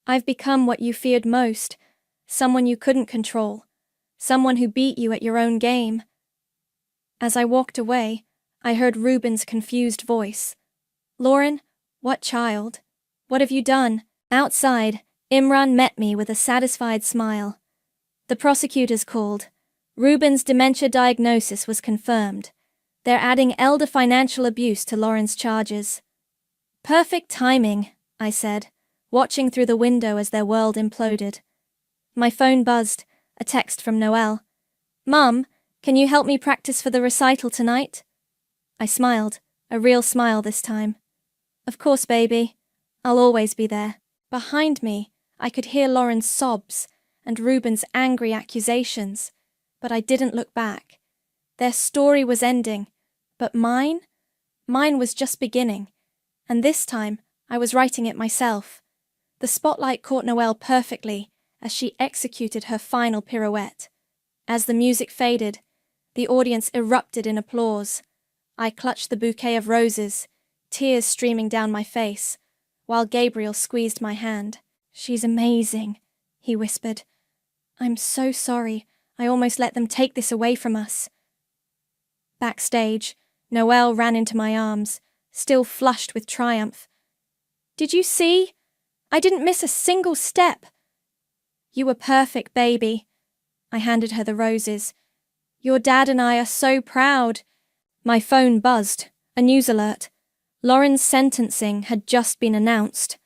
S2: I've become what you feared most, someone you couldn't control, someone who beat you at your own game. As I walked away, I heard Reuben's confused voice. Lauren, what child? What have you done? Outside, Imran met me with a satisfied smile. The prosecutors called. Reuben's dementia diagnosis was confirmed. They're adding elder financial abuse to Lauren's charges. Perfect timing, I said, watching through the window as their world imploded. My phone buzzed, a text from Noelle. Mum, can you help me practice for the recital tonight? I smiled, a real smile this time. Of course, baby. I'll always be there. Behind me, I could hear Lauren's sobs and Reuben's angry accusations, but I didn't look back. Their story was ending, but mine was just beginning, and this time I was writing it myself. The spotlight caught Noelle perfectly as she executed her final pirouette. As the music faded, the audience erupted in applause. I clutched the bouquet of roses, tears streaming down my face, while Gabriel squeezed my hand. She's amazing, he whispered. I'm so sorry. I almost let them take this away from us. Backstage, Noelle ran into my arms, still flushed with triumph. Did you see? I didn't miss a single step. You were perfect, baby. I handed her the roses. Your dad and I are so proud. My phone buzzed, a news alert. Lauren's sentencing had just been announced.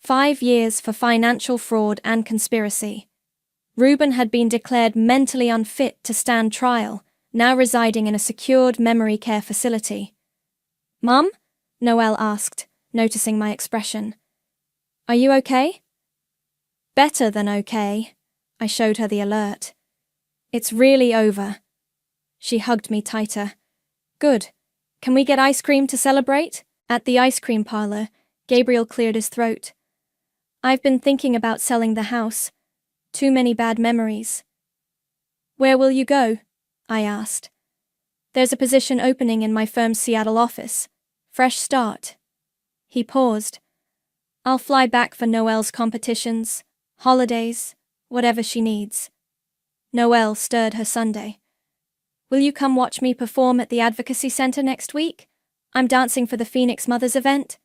S2: 5 years for financial fraud and conspiracy. Reuben had been declared mentally unfit to stand trial, now residing in a secured memory care facility. Mum? Noelle asked, noticing my expression. Are you okay? Better than okay. I showed her the alert. It's really over. She hugged me tighter. Good. Can we get ice cream to celebrate? At the ice cream parlor, Gabriel cleared his throat. I've been thinking about selling the house. Too many bad memories. Where will you go? I asked. There's a position opening in my firm's Seattle office. Fresh start. He paused. I'll fly back for Noelle's competitions, holidays, whatever she needs. Noelle stirred her sundae. Will you come watch me perform at the Advocacy Center next week? I'm dancing for the Phoenix Mothers event.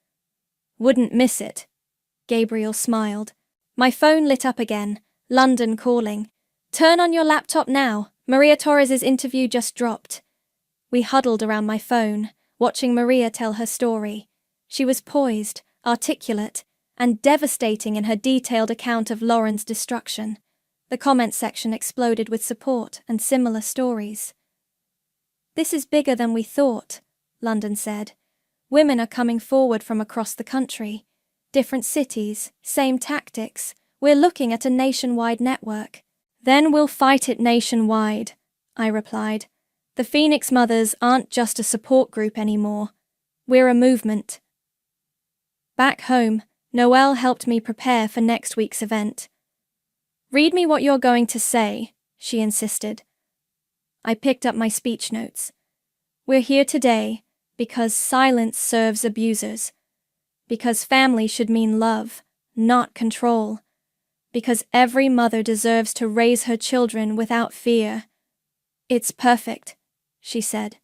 S2: Wouldn't miss it. Gabriel smiled. My phone lit up again. London calling. Turn on your laptop now. Maria Torres's interview just dropped. We huddled around my phone, watching Maria tell her story. She was poised, articulate, and devastating in her detailed account of Lauren's destruction. The comment section exploded with support and similar stories. This is bigger than we thought, London said. Women are coming forward from across the country. Different cities, same tactics. We're looking at a nationwide network. Then we'll fight it nationwide, I replied. The Phoenix Mothers aren't just a support group anymore. We're a movement. Back home, Noelle helped me prepare for next week's event. "Read me what you're going to say," she insisted. I picked up my speech notes. "We're here today because silence serves abusers. Because family should mean love, not control. Because every mother deserves to raise her children without fear." "It's perfect," she said.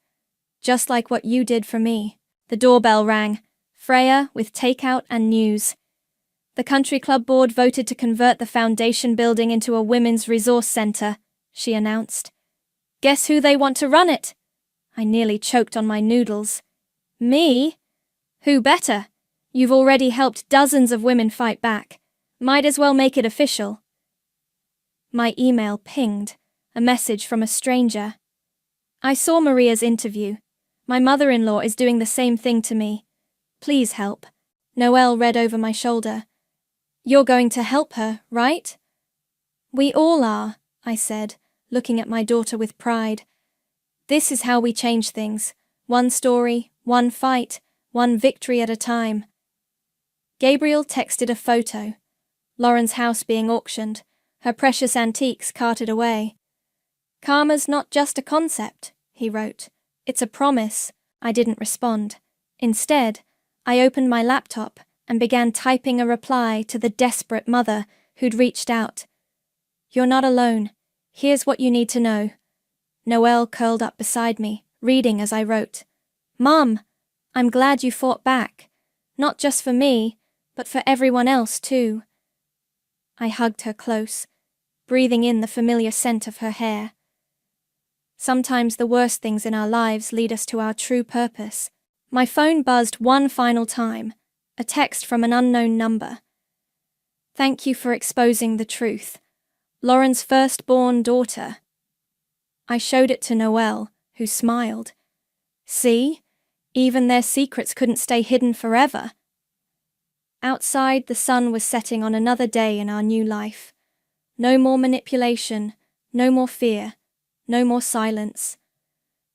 S2: "Just like what you did for me." The doorbell rang. Freya with takeout and news. "The country club board voted to convert the foundation building into a women's resource center," she announced. "Guess who they want to run it?" I nearly choked on my noodles. "Me? Who better? You've already helped dozens of women fight back. Might as well make it official." My email pinged, a message from a stranger. "I saw Maria's interview. My mother-in-law is doing the same thing to me. Please help." Noelle read over my shoulder. "You're going to help her, right?" "We all are," I said, looking at my daughter with pride. "This is how we change things. One story, one fight, one victory at a time." Gabriel texted a photo. Lauren's house being auctioned, her precious antiques carted away. "Karma's not just a concept," he wrote. "It's a promise." I didn't respond. Instead, I opened my laptop and began typing a reply to the desperate mother who'd reached out. "You're not alone. Here's what you need to know." Noelle curled up beside me, reading as I wrote. "Mom, I'm glad you fought back. Not just for me, but for everyone else too." I hugged her close, breathing in the familiar scent of her hair. Sometimes the worst things in our lives lead us to our true purpose. My phone buzzed one final time, a text from an unknown number. "Thank you for exposing the truth. Lauren's firstborn daughter." I showed it to Noelle, who smiled. "See? Even their secrets couldn't stay hidden forever." Outside, the sun was setting on another day in our new life. No more manipulation, no more fear, no more silence.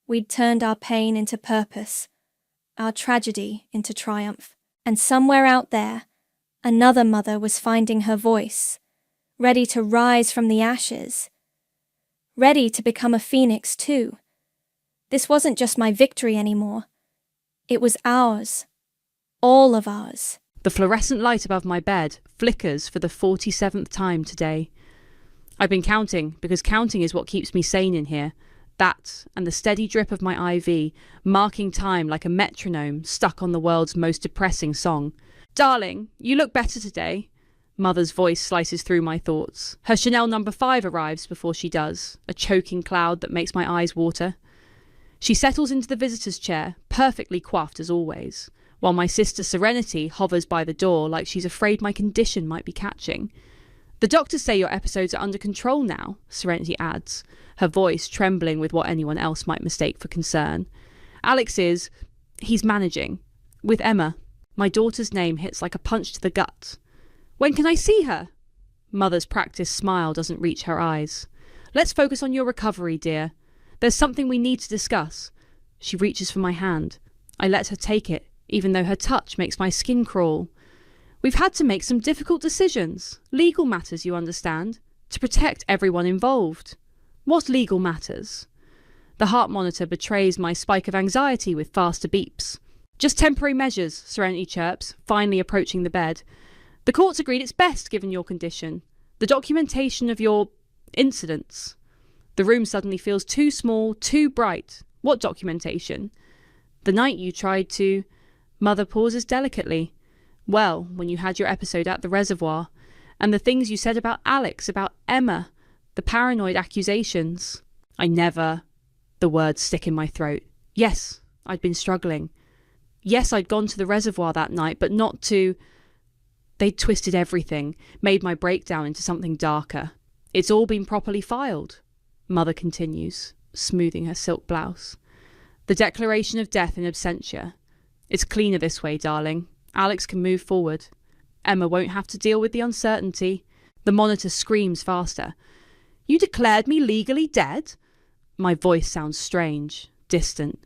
S2: We'd turned our pain into purpose, our tragedy into triumph. And somewhere out there, another mother was finding her voice, ready to rise from the ashes, ready to become a phoenix too. This wasn't just my victory anymore. It was ours. All of ours.
S4: The fluorescent light above my bed flickers for the 47th time today. I've been counting, because counting is what keeps me sane in here. That, and the steady drip of my IV, marking time like a metronome stuck on the world's most depressing song. "Darling, you look better today." Mother's voice slices through my thoughts. Her Chanel No. 5 arrives before she does, a choking cloud that makes my eyes water. She settles into the visitor's chair, perfectly coiffed as always, while my sister Serenity hovers by the door like she's afraid my condition might be catching. "The doctors say your episodes are under control now," Serenity adds, her voice trembling with what anyone else might mistake for concern. He's managing. With Emma. My daughter's name hits like a punch to the gut. "When can I see her?" Mother's practiced smile doesn't reach her eyes. "Let's focus on your recovery, dear. There's something we need to discuss." She reaches for my hand. I let her take it, even though her touch makes my skin crawl. "We've had to make some difficult decisions. Legal matters, you understand, to protect everyone involved." "What legal matters?" The heart monitor betrays my spike of anxiety with faster beeps. "Just temporary measures," Serenity chirps, finally approaching the bed. "The court's agreed it's best given your condition. The documentation of your incidents." The room suddenly feels too small, too bright. "What documentation?" "The night you tried to..." Mother pauses delicately. "Well, when you had your episode at the reservoir, and the things you said about Alex, about Emma, the paranoid accusations." I never... The words stick in my throat. Yes, I'd been struggling. Yes, I'd gone to the reservoir that night, but not to... They'd twisted everything, made my breakdown into something darker. "It's all been properly filed," Mother continues, smoothing her silk blouse. "The declaration of death in absentia. It's cleaner this way, darling. Alex can move forward. Emma won't have to deal with the uncertainty." The monitor screams faster. "You declared me legally dead?" My voice sounds strange, distant.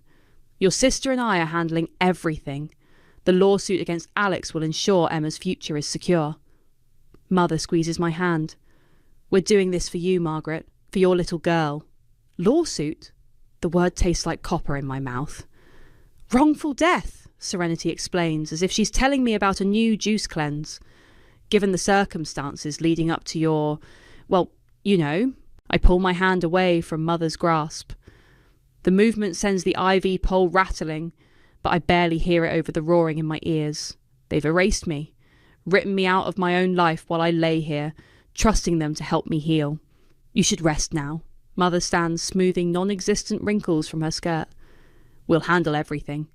S4: Your sister and I are handling everything. The lawsuit against Alex will ensure Emma's future is secure. Mother squeezes my hand. We're doing this for you, Margaret, for your little girl. Lawsuit? The word tastes like copper in my mouth. Wrongful death, Serenity explains, as if she's telling me about a new juice cleanse. Given the circumstances leading up to your, well, you know. I pull my hand away from Mother's grasp. The movement sends the IV pole rattling, but I barely hear it over the roaring in my ears. They've erased me, written me out of my own life while I lay here, trusting them to help me heal. You should rest now. Mother stands smoothing non-existent wrinkles from her skirt. We'll handle everything.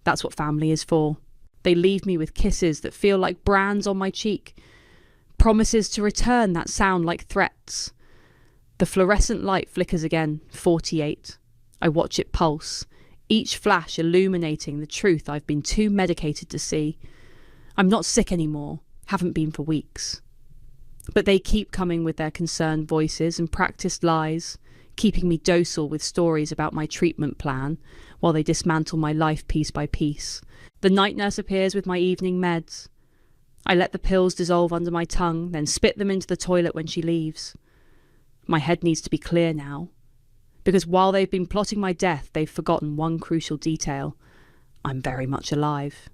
S4: That's what family is for. They leave me with kisses that feel like brands on my cheek. Promises to return that sound like threats. The fluorescent light flickers again, 48. I watch it pulse, each flash illuminating the truth I've been too medicated to see. I'm not sick anymore, haven't been for weeks. But they keep coming with their concerned voices and practiced lies, keeping me docile with stories about my treatment plan, while they dismantle my life piece by piece. The night nurse appears with my evening meds. I let the pills dissolve under my tongue, then spit them into the toilet when she leaves. My head needs to be clear now, because while they've been plotting my death, they've forgotten one crucial detail. I'm very much alive.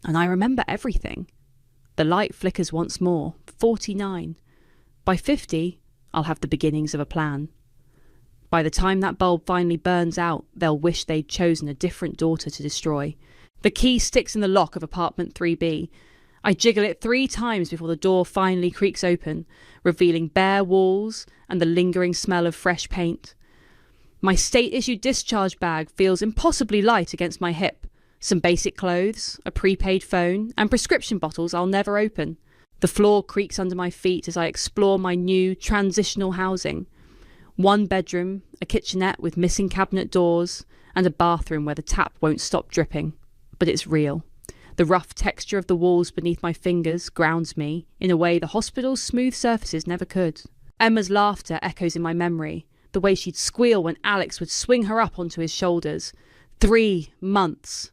S4: And I remember everything. The light flickers once more, 49. By 50, I'll have the beginnings of a plan. By the time that bulb finally burns out, they'll wish they'd chosen a different daughter to destroy. The key sticks in the lock of apartment 3B. I jiggle it 3 times before the door finally creaks open, revealing bare walls and the lingering smell of fresh paint. My state-issued discharge bag feels impossibly light against my hip. Some basic clothes, a prepaid phone, and prescription bottles I'll never open. The floor creaks under my feet as I explore my new transitional housing. 1 bedroom, a kitchenette with missing cabinet doors, and a bathroom where the tap won't stop dripping. But it's real. The rough texture of the walls beneath my fingers grounds me in a way the hospital's smooth surfaces never could. Emma's laughter echoes in my memory, the way she'd squeal when Alex would swing her up onto his shoulders. 3 months.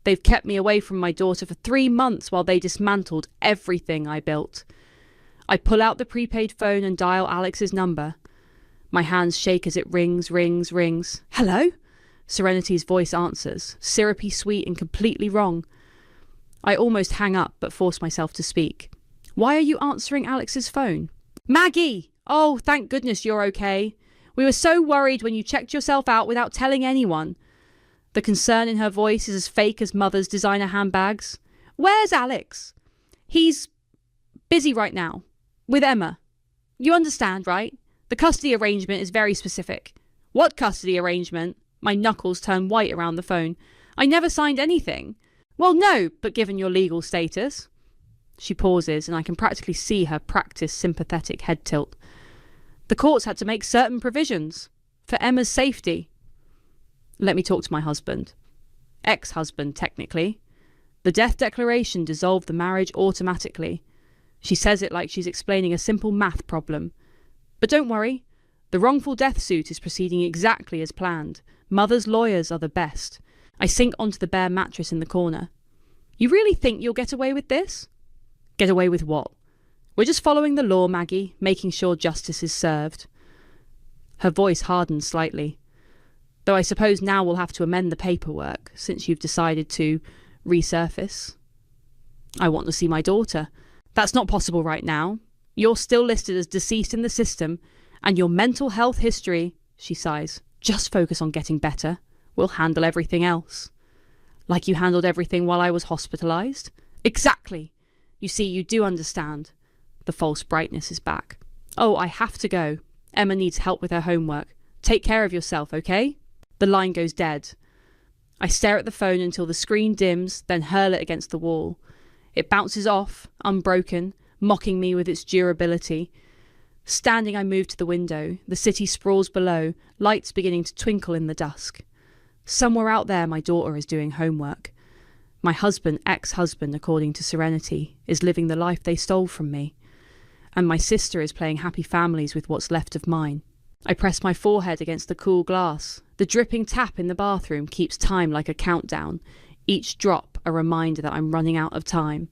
S4: They've kept me away from my daughter for 3 months while they dismantled everything I built. I pull out the prepaid phone and dial Alex's number. My hands shake as it rings. Hello? Serenity's voice answers, syrupy sweet and completely wrong. I almost hang up but force myself to speak. Why are you answering Alex's phone? Maggie! Oh, thank goodness you're okay. We were so worried when you checked yourself out without telling anyone. The concern in her voice is as fake as Mother's designer handbags. Where's Alex? He's busy right now. With Emma. You understand, right? The custody arrangement is very specific. What custody arrangement? My knuckles turn white around the phone. I never signed anything. Well, no, but given your legal status. She pauses, and I can practically see her practiced sympathetic head tilt. The courts had to make certain provisions. For Emma's safety. Let me talk to my husband. Ex-husband, technically. The death declaration dissolved the marriage automatically. She says it like she's explaining a simple math problem. But don't worry. The wrongful death suit is proceeding exactly as planned. Mother's lawyers are the best. I sink onto the bare mattress in the corner. You really think you'll get away with this? Get away with what? We're just following the law, Maggie, making sure justice is served. Her voice hardens slightly. Though I suppose now we'll have to amend the paperwork, since you've decided to resurface. I want to see my daughter. That's not possible right now. You're still listed as deceased in the system, and your mental health history, she sighs, just focus on getting better. We'll handle everything else. Like you handled everything while I was hospitalised? Exactly. You see, you do understand. The false brightness is back. Oh, I have to go. Emma needs help with her homework. Take care of yourself, okay? The line goes dead. I stare at the phone until the screen dims, then hurl it against the wall. It bounces off, unbroken, mocking me with its durability. Standing, I move to the window. The city sprawls below, lights beginning to twinkle in the dusk. Somewhere out there, my daughter is doing homework. My husband, ex-husband, according to Serenity, is living the life they stole from me. And my sister is playing happy families with what's left of mine. I press my forehead against the cool glass. The dripping tap in the bathroom keeps time like a countdown, each drop a reminder that I'm running out of time.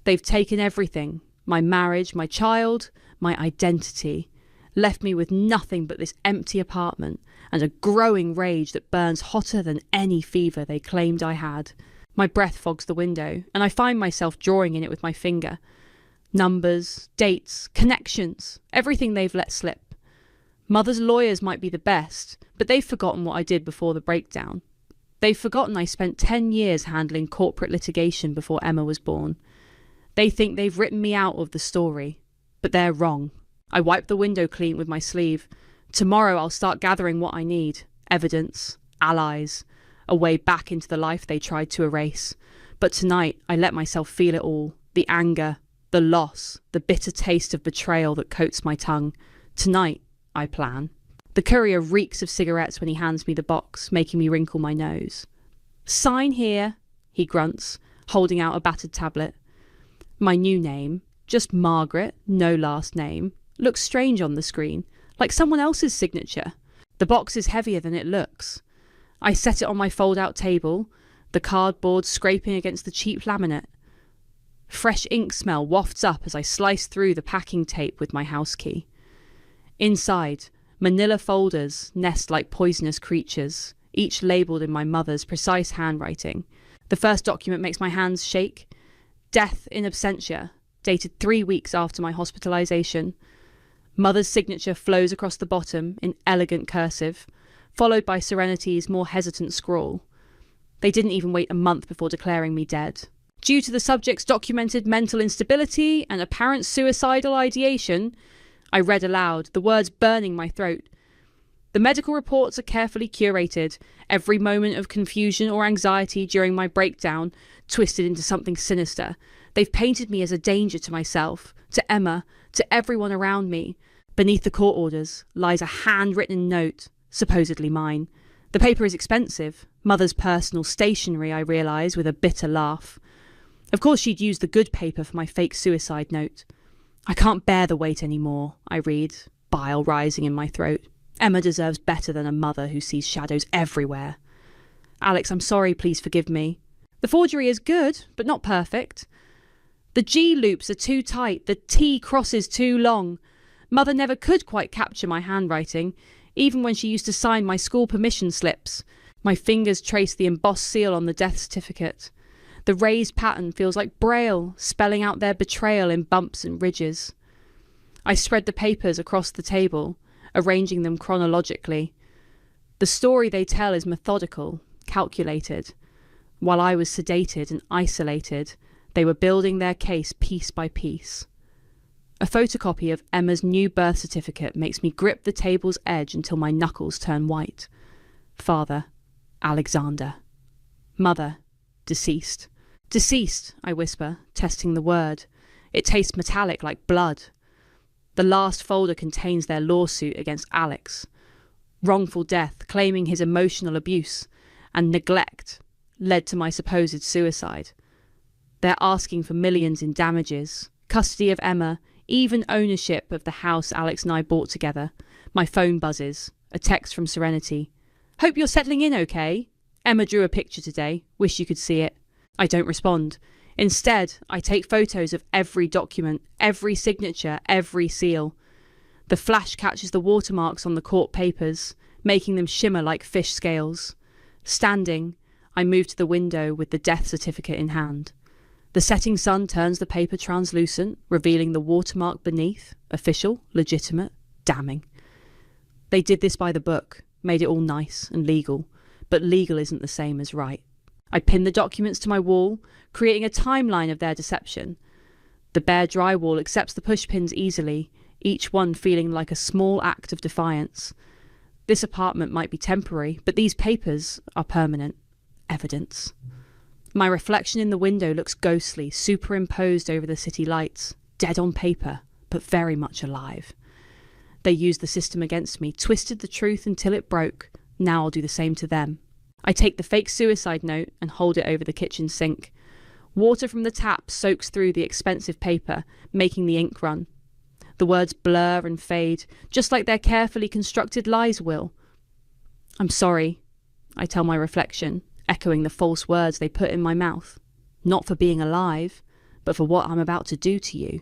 S4: They've taken everything, my marriage, my child, my identity, left me with nothing but this empty apartment and a growing rage that burns hotter than any fever they claimed I had. My breath fogs the window, and I find myself drawing in it with my finger. Numbers, dates, connections, everything they've let slip. Mother's lawyers might be the best, but they've forgotten what I did before the breakdown. They've forgotten I spent 10 years handling corporate litigation before Emma was born. They think they've written me out of the story, but they're wrong. I wipe the window clean with my sleeve. Tomorrow I'll start gathering what I need. Evidence, allies, a way back into the life they tried to erase. But tonight I let myself feel it all. The anger, the loss, the bitter taste of betrayal that coats my tongue. Tonight, I plan. The courier reeks of cigarettes when he hands me the box, making me wrinkle my nose. Sign here, he grunts, holding out a battered tablet. My new name, just Margaret, no last name, looks strange on the screen, like someone else's signature. The box is heavier than it looks. I set it on my fold-out table, the cardboard scraping against the cheap laminate. Fresh ink smell wafts up as I slice through the packing tape with my house key. Inside, manila folders nest like poisonous creatures, each labelled in my mother's precise handwriting. The first document makes my hands shake. Death in absentia, dated 3 weeks after my hospitalisation. Mother's signature flows across the bottom in elegant cursive, followed by Serenity's more hesitant scrawl. They didn't even wait a month before declaring me dead. Due to the subject's documented mental instability and apparent suicidal ideation, I read aloud, the words burning my throat. The medical reports are carefully curated, every moment of confusion or anxiety during my breakdown twisted into something sinister. They've painted me as a danger to myself, to Emma, to everyone around me. Beneath the court orders lies a handwritten note, supposedly mine. The paper is expensive, Mother's personal stationery, I realise, with a bitter laugh. Of course she'd used the good paper for my fake suicide note. I can't bear the weight anymore, I read, bile rising in my throat. Emma deserves better than a mother who sees shadows everywhere. Alex, I'm sorry, please forgive me. The forgery is good, but not perfect. The G loops are too tight, the T crosses too long. Mother never could quite capture my handwriting, even when she used to sign my school permission slips. My fingers trace the embossed seal on the death certificate. The raised pattern feels like Braille, spelling out their betrayal in bumps and ridges. I spread the papers across the table, arranging them chronologically. The story they tell is methodical, calculated. While I was sedated and isolated, they were building their case piece by piece. A photocopy of Emma's new birth certificate makes me grip the table's edge until my knuckles turn white. Father, Alexander. Mother, deceased. Deceased, I whisper, testing the word. It tastes metallic like blood. The last folder contains their lawsuit against Alex. Wrongful death, claiming his emotional abuse, and neglect led to my supposed suicide. They're asking for millions in damages, custody of Emma, even ownership of the house Alex and I bought together. My phone buzzes. A text from Serenity. Hope you're settling in okay. Emma drew a picture today. Wish you could see it. I don't respond. Instead, I take photos of every document, every signature, every seal. The flash catches the watermarks on the court papers, making them shimmer like fish scales. Standing, I move to the window with the death certificate in hand. The setting sun turns the paper translucent, revealing the watermark beneath, official, legitimate, damning. They did this by the book, made it all nice and legal, but legal isn't the same as right. I pin the documents to my wall, creating a timeline of their deception. The bare drywall accepts the pushpins easily, each one feeling like a small act of defiance. This apartment might be temporary, but these papers are permanent. Evidence. My reflection in the window looks ghostly, superimposed over the city lights, dead on paper, but very much alive. They used the system against me, twisted the truth until it broke. Now I'll do the same to them. I take the fake suicide note and hold it over the kitchen sink. Water from the tap soaks through the expensive paper, making the ink run. The The words blur and fade, just like their carefully constructed lies will. I'm sorry, I tell my reflection, echoing the false words they put in my mouth. Not for being alive, but for what I'm about to do to you.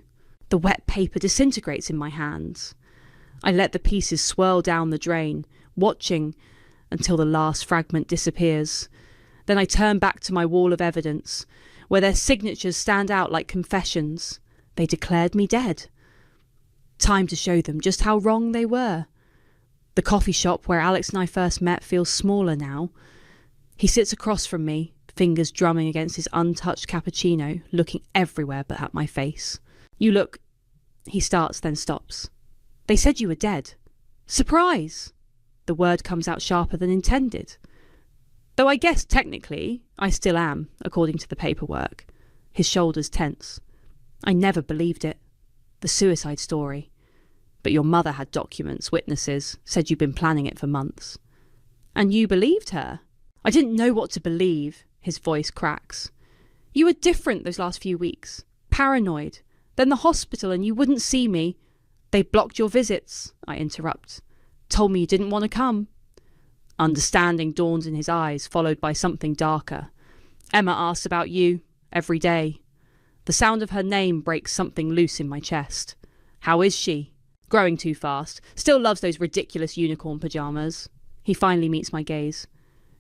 S4: The wet paper disintegrates in my hands. I let the pieces swirl down the drain, watching until the last fragment disappears. Then I turn back to my wall of evidence, where their signatures stand out like confessions. They declared me dead. Time to show them just how wrong they were. The coffee shop where Alex and I first met feels smaller now. He sits across from me, fingers drumming against his untouched cappuccino, looking everywhere but at my face. You look... He starts, then stops. They said you were dead. Surprise! The word comes out sharper than intended. Though I guess technically I still am, according to the paperwork. His shoulders tense. I never believed it. The suicide story. But your mother had documents, witnesses, said you'd been planning it for months. And you believed her? I didn't know what to believe. His voice cracks. You were different those last few weeks. Paranoid. Then the hospital and you wouldn't see me. They blocked your visits, I interrupt. Told me you didn't want to come. Understanding dawns in his eyes, followed by something darker. Emma asks about you, every day. The sound of her name breaks something loose in my chest. How is she? Growing too fast. Still loves those ridiculous unicorn pyjamas. He finally meets my gaze.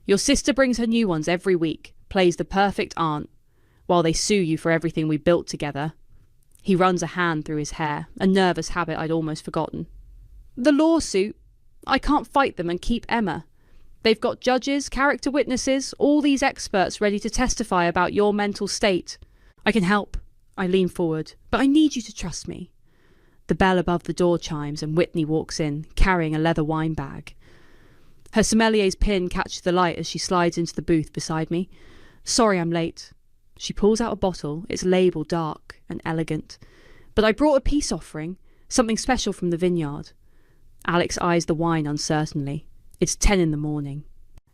S4: Your sister brings her new ones every week, plays the perfect aunt, while they sue you for everything we built together. He runs a hand through his hair, a nervous habit I'd almost forgotten. The lawsuit? I can't fight them and keep Emma. They've got judges, character witnesses, all these experts ready to testify about your mental state. I can help. I lean forward, but I need you to trust me. The bell above the door chimes and Whitney walks in, carrying a leather wine bag. Her sommelier's pin catches the light as she slides into the booth beside me. Sorry I'm late. She pulls out a bottle, its label dark and elegant. But I brought a peace offering, something special from the vineyard. Alex eyes the wine uncertainly. It's 10 in the morning.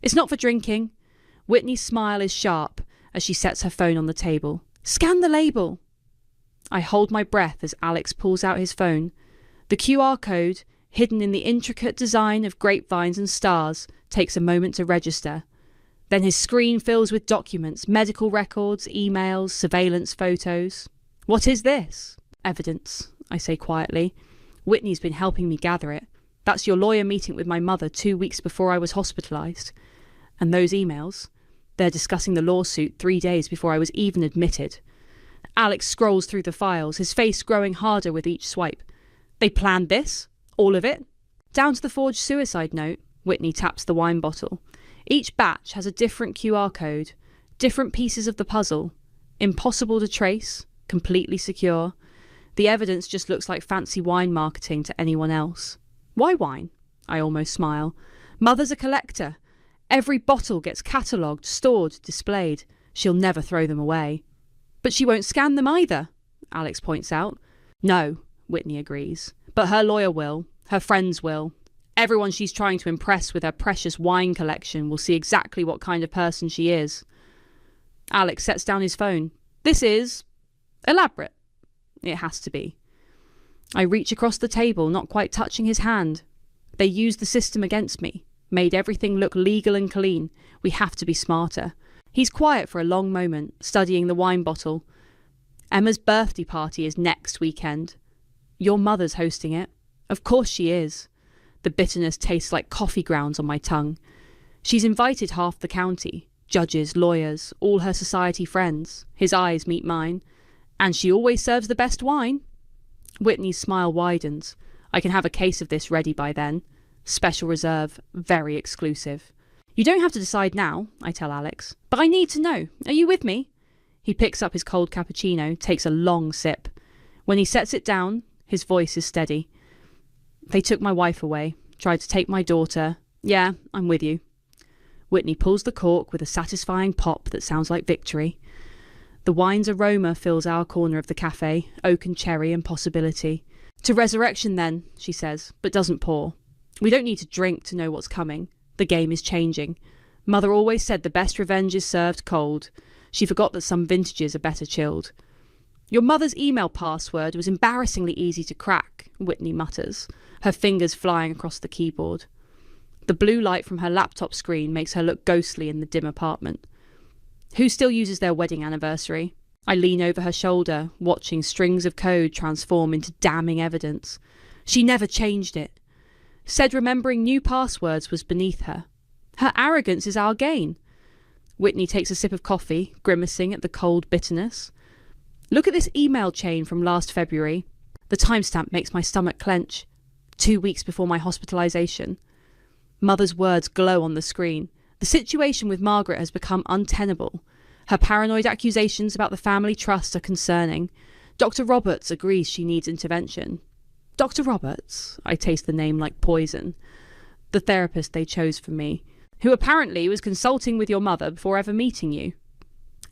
S4: It's not for drinking. Whitney's smile is sharp as she sets her phone on the table. Scan the label. I hold my breath as Alex pulls out his phone. The QR code, hidden in the intricate design of grapevines and stars, takes a moment to register. Then his screen fills with documents, medical records, emails, surveillance photos. What is this? Evidence, I say quietly. Whitney's been helping me gather it. That's your lawyer meeting with my mother 2 weeks before I was hospitalised. And those emails, they're discussing the lawsuit 3 days before I was even admitted. Alex scrolls through the files, his face growing harder with each swipe. They planned this? All of it? Down to the forged suicide note. Whitney taps the wine bottle. Each batch has a different QR code, different pieces of the puzzle. Impossible to trace, completely secure. The evidence just looks like fancy wine marketing to anyone else. Why wine? I almost smile. Mother's a collector. Every bottle gets catalogued, stored, displayed. She'll never throw them away. But she won't scan them either, Alex points out. No, Whitney agrees. But her lawyer will. Her friends will. Everyone she's trying to impress with her precious wine collection will see exactly what kind of person she is. Alex sets down his phone. This is elaborate. It has to be. I reach across the table, not quite touching his hand. They used the system against me, made everything look legal and clean. We have to be smarter. He's quiet for a long moment, studying the wine bottle. Emma's birthday party is next weekend. Your mother's hosting it. Of course she is. The bitterness tastes like coffee grounds on my tongue. She's invited half the county, judges, lawyers, all her society friends. His eyes meet mine. And she always serves the best wine. Whitney's smile widens. I can have a case of this ready by then. Special reserve, very exclusive. You don't have to decide now, I tell Alex. But I need to know. Are you with me? He picks up his cold cappuccino, takes a long sip. When he sets it down, his voice is steady. They took my wife away, tried to take my daughter. Yeah, I'm with you. Whitney pulls the cork with a satisfying pop that sounds like victory. The wine's aroma fills our corner of the cafe, oak and cherry and possibility. To resurrection then, she says, but doesn't pour. We don't need to drink to know what's coming. The game is changing. Mother always said the best revenge is served cold. She forgot that some vintages are better chilled. Your mother's email password was embarrassingly easy to crack, Whitney mutters, her fingers flying across the keyboard. The blue light from her laptop screen makes her look ghostly in the dim apartment. Who still uses their wedding anniversary? I lean over her shoulder, watching strings of code transform into damning evidence. She never changed it. Said remembering new passwords was beneath her. Her arrogance is our gain. Whitney takes a sip of coffee, grimacing at the cold bitterness. Look at this email chain from last February. The timestamp makes my stomach clench. 2 weeks before my hospitalisation. Mother's words glow on the screen. The situation with Margaret has become untenable. Her paranoid accusations about the family trust are concerning. Dr. Roberts agrees she needs intervention. Dr. Roberts? I taste the name like poison. The therapist they chose for me, who apparently was consulting with your mother before ever meeting you.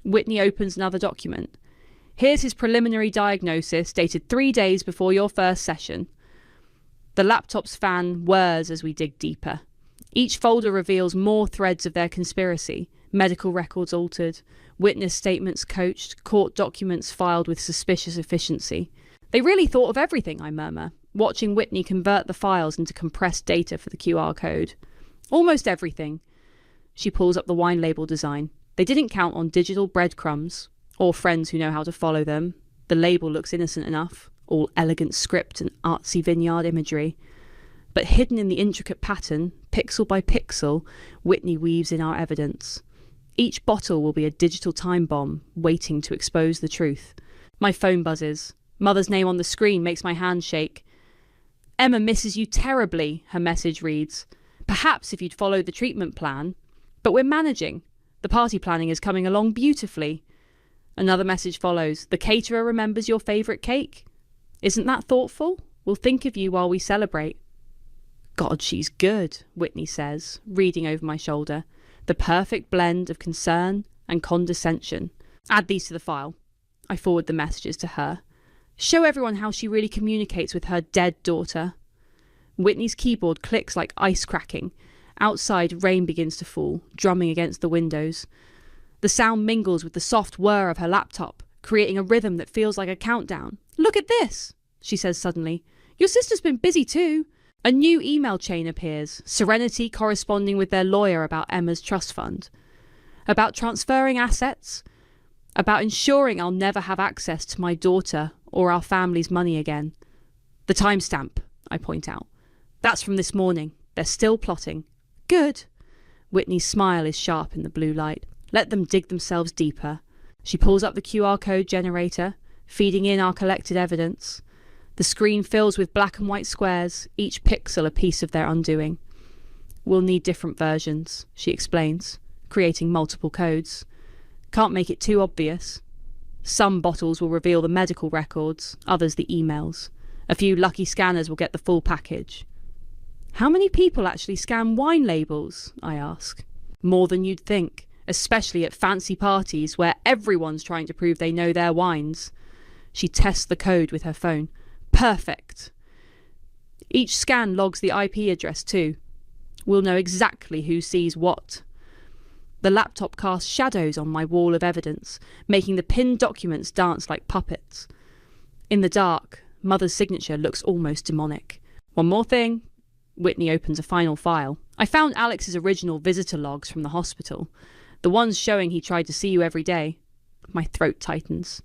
S4: Whitney opens another document. Here's his preliminary diagnosis, dated 3 days before your first session. The laptop's fan whirs as we dig deeper. Each folder reveals more threads of their conspiracy. Medical records altered, witness statements coached, court documents filed with suspicious efficiency. They really thought of everything, I murmur, watching Whitney convert the files into compressed data for the QR code. Almost everything. She pulls up the wine label design. They didn't count on digital breadcrumbs, or friends who know how to follow them. The label looks innocent enough, all elegant script and artsy vineyard imagery. But hidden in the intricate pattern, pixel by pixel, Whitney weaves in our evidence. Each bottle will be a digital time bomb, waiting to expose the truth. My phone buzzes. Mother's name on the screen makes my hand shake. Emma misses you terribly, her message reads. Perhaps if you'd followed the treatment plan. But we're managing. The party planning is coming along beautifully. Another message follows. The caterer remembers your favourite cake. Isn't that thoughtful? We'll think of you while we celebrate. God, she's good, Whitney says, reading over my shoulder. The perfect blend of concern and condescension. Add these to the file. I forward the messages to her. Show everyone how she really communicates with her dead daughter. Whitney's keyboard clicks like ice cracking. Outside, rain begins to fall, drumming against the windows. The sound mingles with the soft whir of her laptop, creating a rhythm that feels like a countdown. Look at this, she says suddenly. Your sister's been busy too. A new email chain appears, Serenity corresponding with their lawyer about Emma's trust fund. About transferring assets. About ensuring I'll never have access to my daughter or our family's money again. The timestamp, I point out. That's from this morning. They're still plotting. Good. Whitney's smile is sharp in the blue light. Let them dig themselves deeper. She pulls up the QR code generator, feeding in our collected evidence. The screen fills with black and white squares, each pixel a piece of their undoing. We'll need different versions, she explains, creating multiple codes. Can't make it too obvious. Some bottles will reveal the medical records, others the emails. A few lucky scanners will get the full package. How many people actually scan wine labels? I ask. More than you'd think, especially at fancy parties where everyone's trying to prove they know their wines. She tests the code with her phone. Perfect. Each scan logs the IP address too. We'll know exactly who sees what. The laptop casts shadows on my wall of evidence, making the pinned documents dance like puppets. In the dark, Mother's signature looks almost demonic. One more thing. Whitney opens a final file. I found Alex's original visitor logs from the hospital. The ones showing he tried to see you every day. My throat tightens.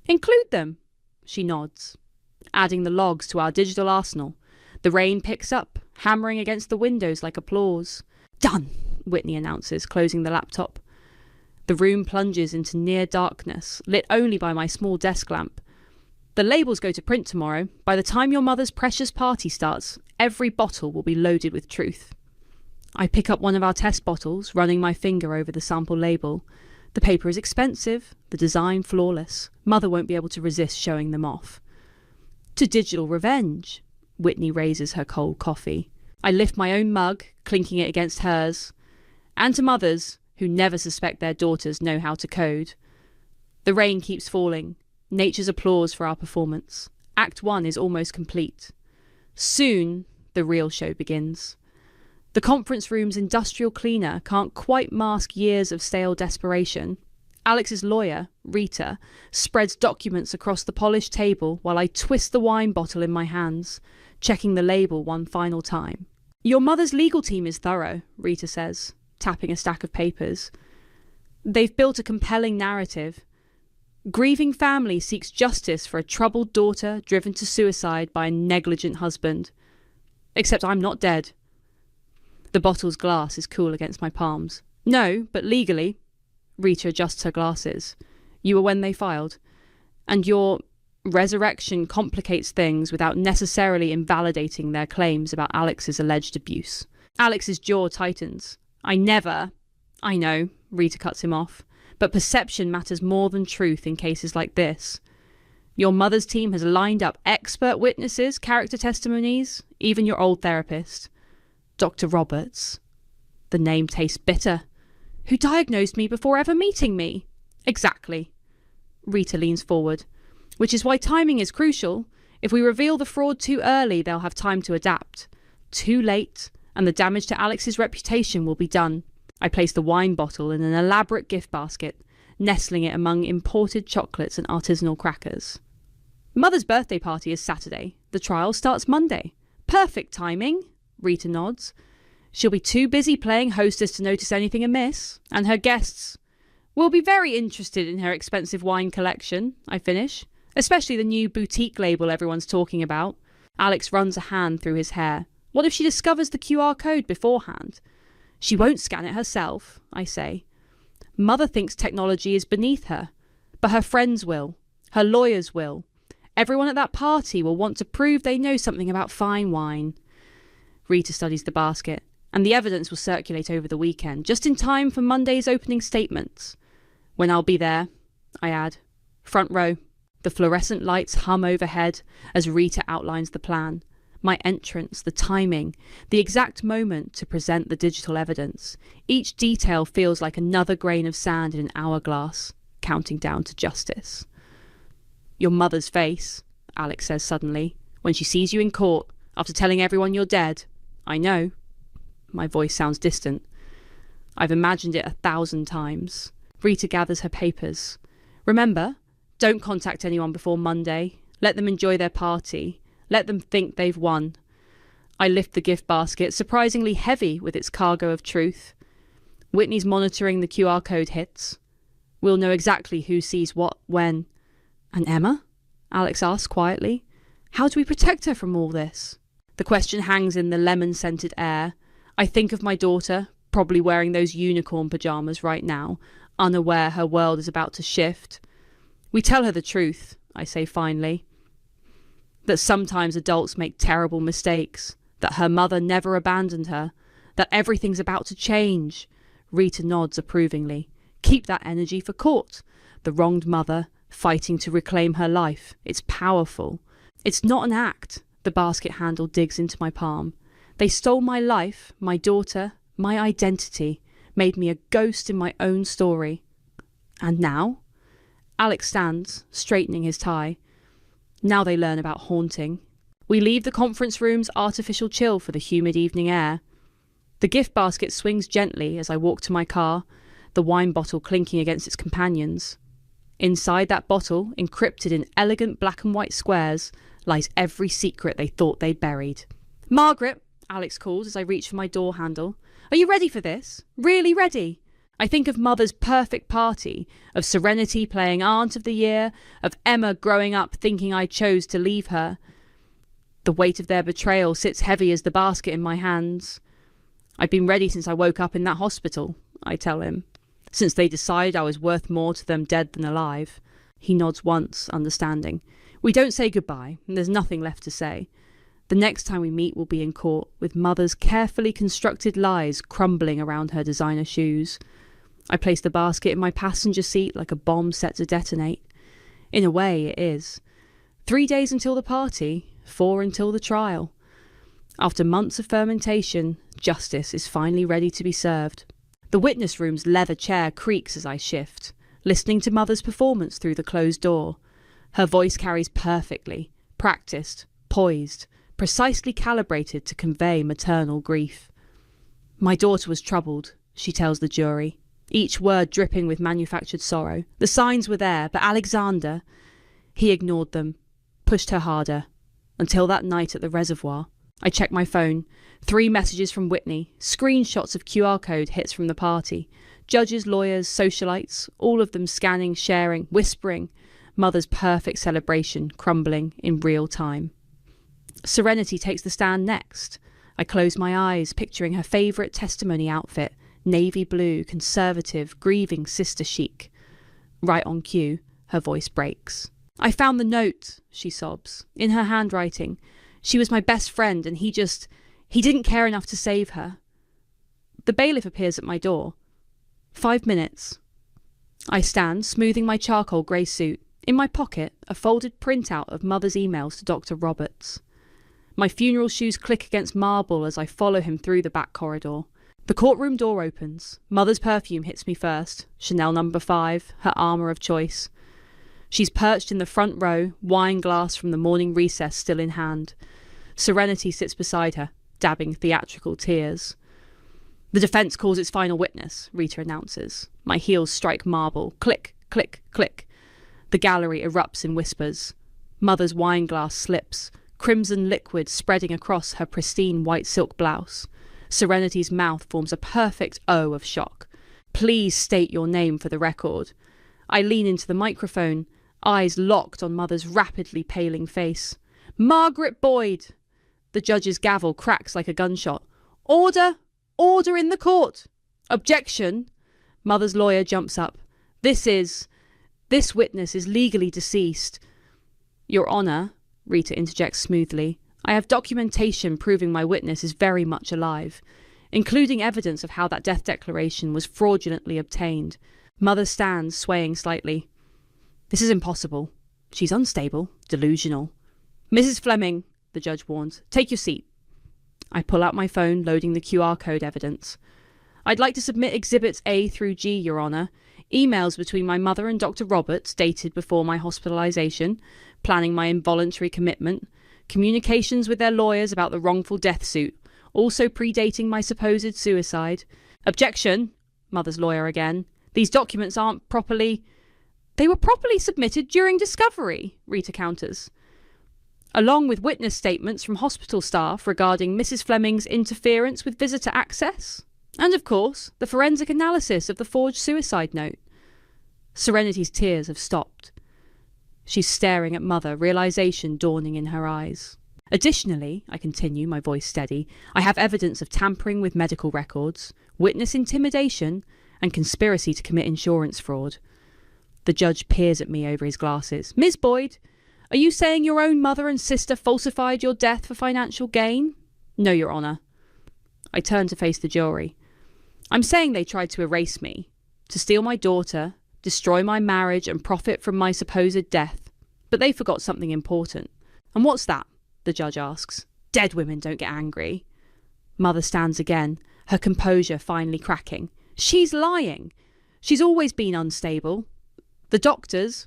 S4: Include them. She nods. Adding the logs to our digital arsenal. The rain picks up, hammering against the windows like applause. Done, Whitney announces, closing the laptop. The room plunges into near darkness, lit only by my small desk lamp. The labels go to print tomorrow. By the time your mother's precious party starts, every bottle will be loaded with truth. I pick up one of our test bottles, running my finger over the sample label. The paper is expensive, the design flawless. Mother won't be able to resist showing them off. To digital revenge. Whitney raises her cold coffee. I lift my own mug, clinking it against hers. And to mothers who never suspect their daughters know how to code. The rain keeps falling. Nature's applause for our performance. Act 1 is almost complete. Soon, the real show begins. The conference room's industrial cleaner can't quite mask years of stale desperation. Alex's lawyer, Rita, spreads documents across the polished table while I twist the wine bottle in my hands, checking the label one final time. Your mother's legal team is thorough, Rita says, tapping a stack of papers. They've built a compelling narrative. Grieving family seeks justice for a troubled daughter driven to suicide by a negligent husband. Except I'm not dead. The bottle's glass is cool against my palms. No, but legally, Rita adjusts her glasses. You were when they filed. And your resurrection complicates things without necessarily invalidating their claims about Alex's alleged abuse. Alex's jaw tightens. I know, Rita cuts him off, but perception matters more than truth in cases like this. Your mother's team has lined up expert witnesses, character testimonies, even your old therapist, Dr. Roberts. The name tastes bitter. Who diagnosed me before ever meeting me? Exactly. Rita leans forward. Which is why timing is crucial. If we reveal the fraud too early, they'll have time to adapt. Too late, and the damage to Alex's reputation will be done. I place the wine bottle in an elaborate gift basket, nestling it among imported chocolates and artisanal crackers. Mother's birthday party is Saturday. The trial starts Monday. Perfect timing, Rita nods. She'll be too busy playing hostess to notice anything amiss, and her guests will be very interested in her expensive wine collection, I finish. Especially the new boutique label everyone's talking about. Alex runs a hand through his hair. What if she discovers the QR code beforehand? She won't scan it herself, I say. Mother thinks technology is beneath her, but her friends will. Her lawyers will. Everyone at that party will want to prove they know something about fine wine. Rita studies the basket, and the evidence will circulate over the weekend, just in time for Monday's opening statements. When I'll be there, I add. Front row. The fluorescent lights hum overhead as Rita outlines the plan. My entrance, the timing, the exact moment to present the digital evidence. Each detail feels like another grain of sand in an hourglass, counting down to justice. Your mother's face, Alex says suddenly, when she sees you in court, after telling everyone you're dead. I know. My voice sounds distant. I've imagined it 1,000 times. Rita gathers her papers. Remember, don't contact anyone before Monday. Let them enjoy their party. Let them think they've won. I lift the gift basket, surprisingly heavy with its cargo of truth. Whitney's monitoring the QR code hits. We'll know exactly who sees what, when. And Emma? Alex asks quietly. How do we protect her from all this? The question hangs in the lemon-scented air. I think of my daughter, probably wearing those unicorn pajamas right now, unaware her world is about to shift. We tell her the truth, I say finally. That sometimes adults make terrible mistakes, that her mother never abandoned her, that everything's about to change. Rita nods approvingly. Keep that energy for court. The wronged mother, fighting to reclaim her life. It's powerful. It's not an act. The basket handle digs into my palm. They stole my life, my daughter, my identity, made me a ghost in my own story. And now? Alex stands, straightening his tie. Now they learn about haunting. We leave the conference room's artificial chill for the humid evening air. The gift basket swings gently as I walk to my car, the wine bottle clinking against its companions. Inside that bottle, encrypted in elegant black and white squares, lies every secret they thought they'd buried. Margaret, Alex calls as I reach for my door handle. Are you ready for this? Really ready? I think of Mother's perfect party, of Serenity playing Aunt of the Year, of Emma growing up thinking I chose to leave her. The weight of their betrayal sits heavy as the basket in my hands. I've been ready since I woke up in that hospital, I tell him. Since they decided I was worth more to them dead than alive. He nods once, understanding. We don't say goodbye, and there's nothing left to say. The next time we meet will be in court, with Mother's carefully constructed lies crumbling around her designer shoes. I place the basket in my passenger seat like a bomb set to detonate. In a way, it is. 3 days until the party, 4 until the trial. After months of fermentation, justice is finally ready to be served. The witness room's leather chair creaks as I shift, listening to Mother's performance through the closed door. Her voice carries perfectly, practiced, poised, precisely calibrated to convey maternal grief. My daughter was troubled, she tells the jury. each word dripping with manufactured sorrow. The signs were there, but Alexander, he ignored them, pushed her harder, until that night at the reservoir. I checked my phone. 3 messages from Whitney, screenshots of QR code hits from the party. Judges, lawyers, socialites, all of them scanning, sharing, whispering. Mother's perfect celebration crumbling in real time. Serenity takes the stand next. I close my eyes, picturing her favourite testimony outfit, navy blue, conservative, grieving sister chic. Right on cue, her voice breaks. "I found the note," she sobs, in her handwriting. "She was my best friend and he didn't care enough to save her." The bailiff appears at my door. 5 minutes. I stand, smoothing my charcoal grey suit. In my pocket, a folded printout of Mother's emails to Dr. Roberts. My funeral shoes click against marble as I follow him through the back corridor. The courtroom door opens. Mother's perfume hits me first. Chanel No. 5, her armour of choice. She's perched in the front row, wine glass from the morning recess still in hand. Serenity sits beside her, dabbing theatrical tears. "The defence calls its final witness," Rita announces. My heels strike marble. Click, click, click. The gallery erupts in whispers. Mother's wine glass slips, crimson liquid spreading across her pristine white silk blouse. Serenity's mouth forms a perfect O of shock. "Please state your name for the record." I lean into the microphone, eyes locked on Mother's rapidly paling face. "Margaret Boyd!" The judge's gavel cracks like a gunshot. "Order! Order in the court!" "Objection!" Mother's lawyer jumps up. This witness is legally deceased." "Your Honour," Rita interjects smoothly, "I have documentation proving my witness is very much alive, including evidence of how that death declaration was fraudulently obtained." Mother stands, swaying slightly. "This is impossible. She's unstable, delusional." "Mrs. Fleming," the judge warns, "take your seat." I pull out my phone, loading the QR code evidence. "I'd like to submit Exhibits A through G, Your Honour. Emails between my mother and Dr. Roberts, dated before my hospitalisation, planning my involuntary commitment, communications with their lawyers about the wrongful death suit, also predating my supposed suicide." "Objection!" Mother's lawyer again. "These documents aren't properly—" "They were properly submitted during discovery," Rita counters, "along with witness statements from hospital staff regarding Mrs. Fleming's interference with visitor access. And, of course, the forensic analysis of the forged suicide note." Serenity's tears have stopped. She's staring at Mother, realisation dawning in her eyes. "Additionally," I continue, my voice steady, "I have evidence of tampering with medical records, witness intimidation, and conspiracy to commit insurance fraud." The judge peers at me over his glasses. "Miss Boyd, are you saying your own mother and sister falsified your death for financial gain?" "No, Your Honour." I turn to face the jury. "I'm saying they tried to erase me, to steal my daughter, destroy my marriage and profit from my supposed death. But they forgot something important." "And what's that?" the judge asks. "Dead women don't get angry." Mother stands again, her composure finally cracking. "She's lying. She's always been unstable. The doctors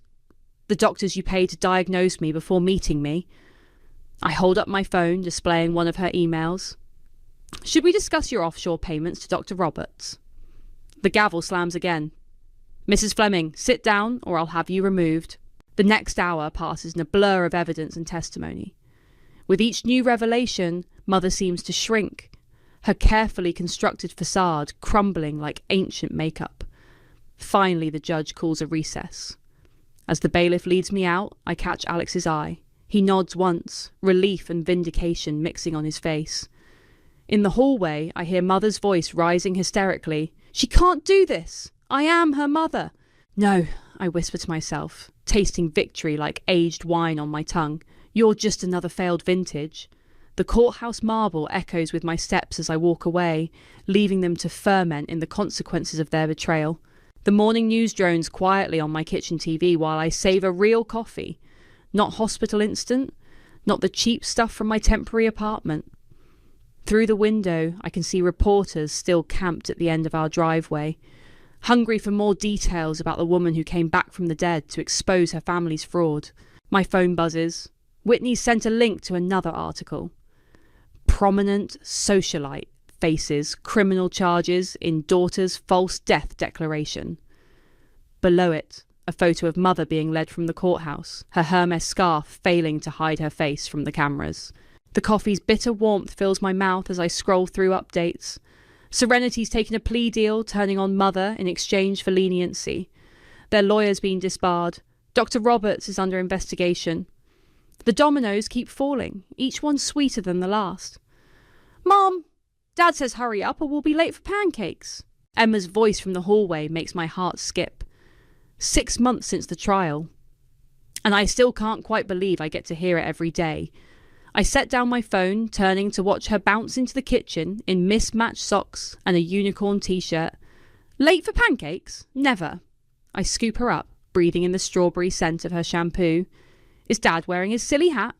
S4: you paid to diagnose me before meeting me." I hold up my phone, displaying one of her emails. "Should we discuss your offshore payments to Dr. Roberts?" The gavel slams again. "Mrs. Fleming, sit down or I'll have you removed." The next hour passes in a blur of evidence and testimony. With each new revelation, Mother seems to shrink, her carefully constructed facade crumbling like ancient makeup. Finally, the judge calls a recess. As the bailiff leads me out, I catch Alex's eye. He nods once, relief and vindication mixing on his face. In the hallway, I hear Mother's voice rising hysterically. "She can't do this! I am her mother!" "No," I whisper to myself, tasting victory like aged wine on my tongue. "You're just another failed vintage." The courthouse marble echoes with my steps as I walk away, leaving them to ferment in the consequences of their betrayal. The morning news drones quietly on my kitchen TV while I savour real coffee. Not hospital instant, not the cheap stuff from my temporary apartment. Through the window, I can see reporters still camped at the end of our driveway, hungry for more details about the woman who came back from the dead to expose her family's fraud. My phone buzzes. Whitney sent a link to another article. "Prominent socialite faces criminal charges in daughter's false death declaration. Below it, a photo of mother being led from the courthouse, her Hermes scarf failing to hide her face from the cameras. The coffee's bitter warmth fills my mouth as I scroll through updates. Serenity's taken a plea deal, turning on mother in exchange for leniency. Their lawyer's been disbarred. Dr. Roberts is under investigation. The dominoes keep falling, each one sweeter than the last. Mom, Dad says hurry up or we'll be late for pancakes. Emma's voice from the hallway makes my heart skip. 6 months since the trial, and I still can't quite believe I get to hear it every day. I set down my phone, turning to watch her bounce into the kitchen in mismatched socks and a unicorn t-shirt. Late for pancakes? Never. I scoop her up, breathing in the strawberry scent of her shampoo. Is Dad wearing his silly hat?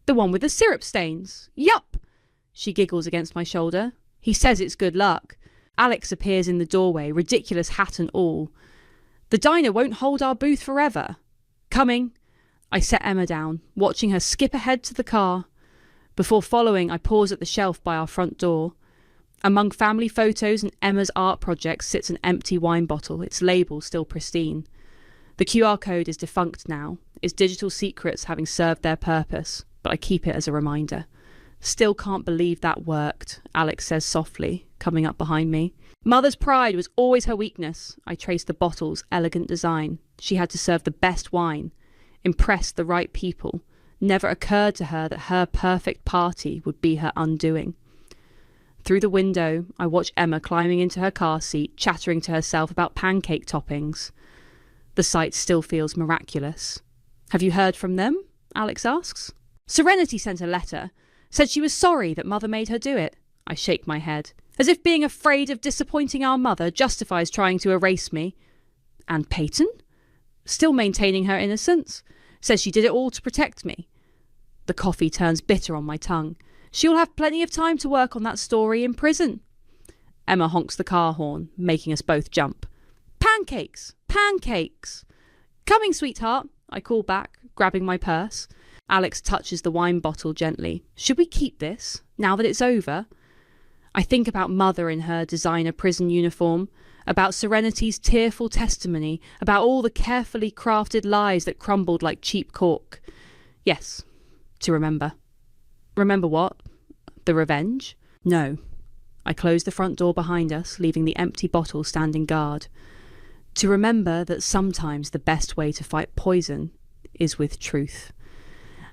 S4: The one with the syrup stains? Yup! She giggles against my shoulder. He says it's good luck. Alex appears in the doorway, ridiculous hat and all. The diner won't hold our booth forever. Coming. I set Emma down, watching her skip ahead to the car. Before following, I pause at the shelf by our front door. Among family photos and Emma's art projects sits an empty wine bottle, its label still pristine. The QR code is defunct now, its digital secrets having served their purpose, but I keep it as a reminder. Still can't believe that worked, Alex says softly, coming up behind me. Mother's pride was always her weakness. I traced the bottle's elegant design. She had to serve the best wine, impress the right people. Never occurred to her that her perfect party would be her undoing. Through the window, I watch Emma climbing into her car seat, chattering to herself about pancake toppings. The sight still feels miraculous. Have you heard from them? Alex asks. Serenity sent a letter. Said she was sorry that Mother made her do it. I shake my head. As if being afraid of disappointing our mother justifies trying to erase me. And Peyton? Still maintaining her innocence. Says she did it all to protect me. The coffee turns bitter on my tongue. She'll have plenty of time to work on that story in prison. Emma honks the car horn, making us both jump. Pancakes! Pancakes! Coming, sweetheart, I call back, grabbing my purse. Alex touches the wine bottle gently. Should we keep this, now that it's over? I think about Mother in her designer prison uniform, about Serenity's tearful testimony, about all the carefully crafted lies that crumbled like cheap cork. Yes, to remember. Remember what? The revenge? No. I close the front door behind us, leaving the empty bottle standing guard. To remember that sometimes the best way to fight poison is with truth,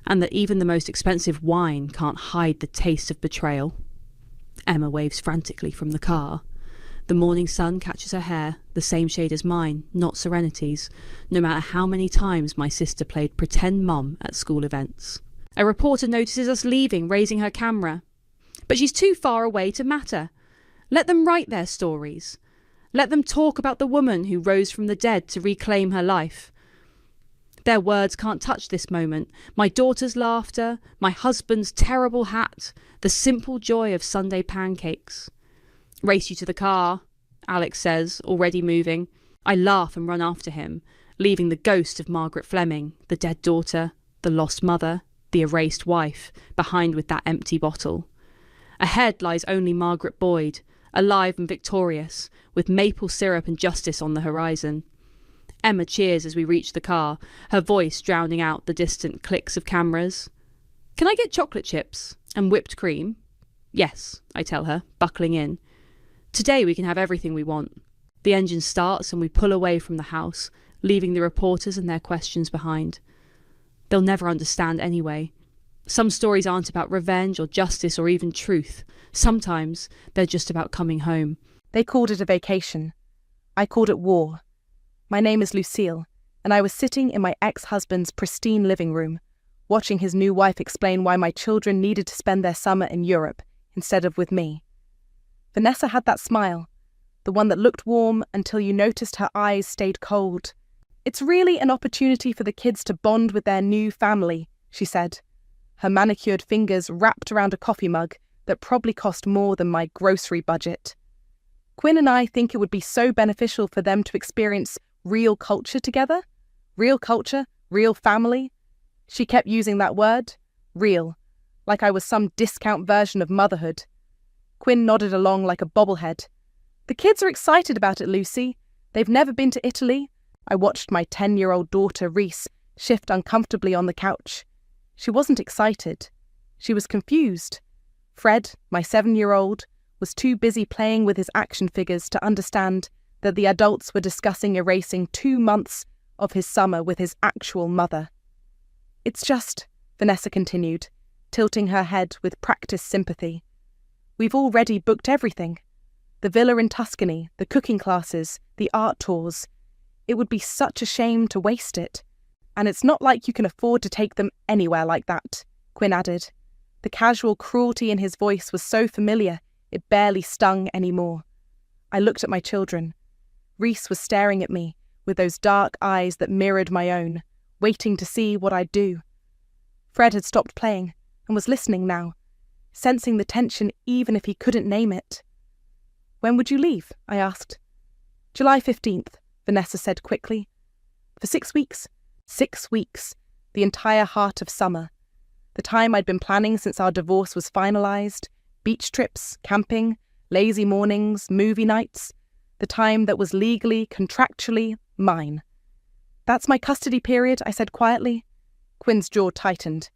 S4: and that even the most expensive wine can't hide the taste of betrayal. Emma waves frantically from the car. The morning sun catches her hair, the same shade as mine, not Serenity's, no matter how many times my sister played pretend mum at school events. A reporter notices us leaving, raising her camera. But she's too far away to matter. Let them write their stories. Let them talk about the woman who rose from the dead to reclaim her life. Their words can't touch this moment. My daughter's laughter, my husband's terrible hat, the simple joy of Sunday pancakes. Race you to the car, Alex says, already moving. I laugh and run after him, leaving the ghost of Margaret Fleming, the dead daughter, the lost mother, the erased wife, behind with that empty bottle. Ahead lies only Margaret Boyd, alive and victorious, with maple syrup and justice on the horizon. Emma cheers as we reach the car, her voice drowning out the distant clicks of cameras. Can I get chocolate chips and whipped cream? Yes, I tell her, buckling in. Today we can have everything we want. The engine starts and we pull away from the house, leaving the reporters and their questions behind. They'll never understand anyway. Some stories aren't about revenge or justice or even truth. Sometimes they're just about coming home.
S5: They called it a vacation. I called it war. My name is Lucille, and I was sitting in my ex-husband's pristine living room, watching his new wife explain why my children needed to spend their summer in Europe instead of with me. Vanessa had that smile, the one that looked warm until you noticed her eyes stayed cold. It's really an opportunity for the kids to bond with their new family, she said, her manicured fingers wrapped around a coffee mug that probably cost more than my grocery budget. Quinn and I think it would be so beneficial for them to experience real culture together. Real culture, real family. She kept using that word, real, like I was some discount version of motherhood. Quinn nodded along like a bobblehead. The kids are excited about it, Lucy. They've never been to Italy. I watched my 10-year-old daughter, Reese, shift uncomfortably on the couch. She wasn't excited. She was confused. Fred, my 7-year-old, was too busy playing with his action figures to understand that the adults were discussing erasing 2 months of his summer with his actual mother. It's just, Vanessa continued, tilting her head with practiced sympathy. We've already booked everything. The villa in Tuscany, the cooking classes, the art tours. It would be such a shame to waste it. And it's not like you can afford to take them anywhere like that, Quinn added. The casual cruelty in his voice was so familiar, it barely stung anymore. I looked at my children. Reese was staring at me, with those dark eyes that mirrored my own, waiting to see what I'd do. Fred had stopped playing, and was listening now, sensing the tension even if he couldn't name it. When would you leave? I asked. July 15th, Vanessa said quickly. For 6 weeks. 6 weeks. The entire heart of summer. The time I'd been planning since our divorce was finalized. Beach trips, camping, lazy mornings, movie nights. The time that was legally, contractually mine. That's my custody period, I said quietly. Quinn's jaw tightened.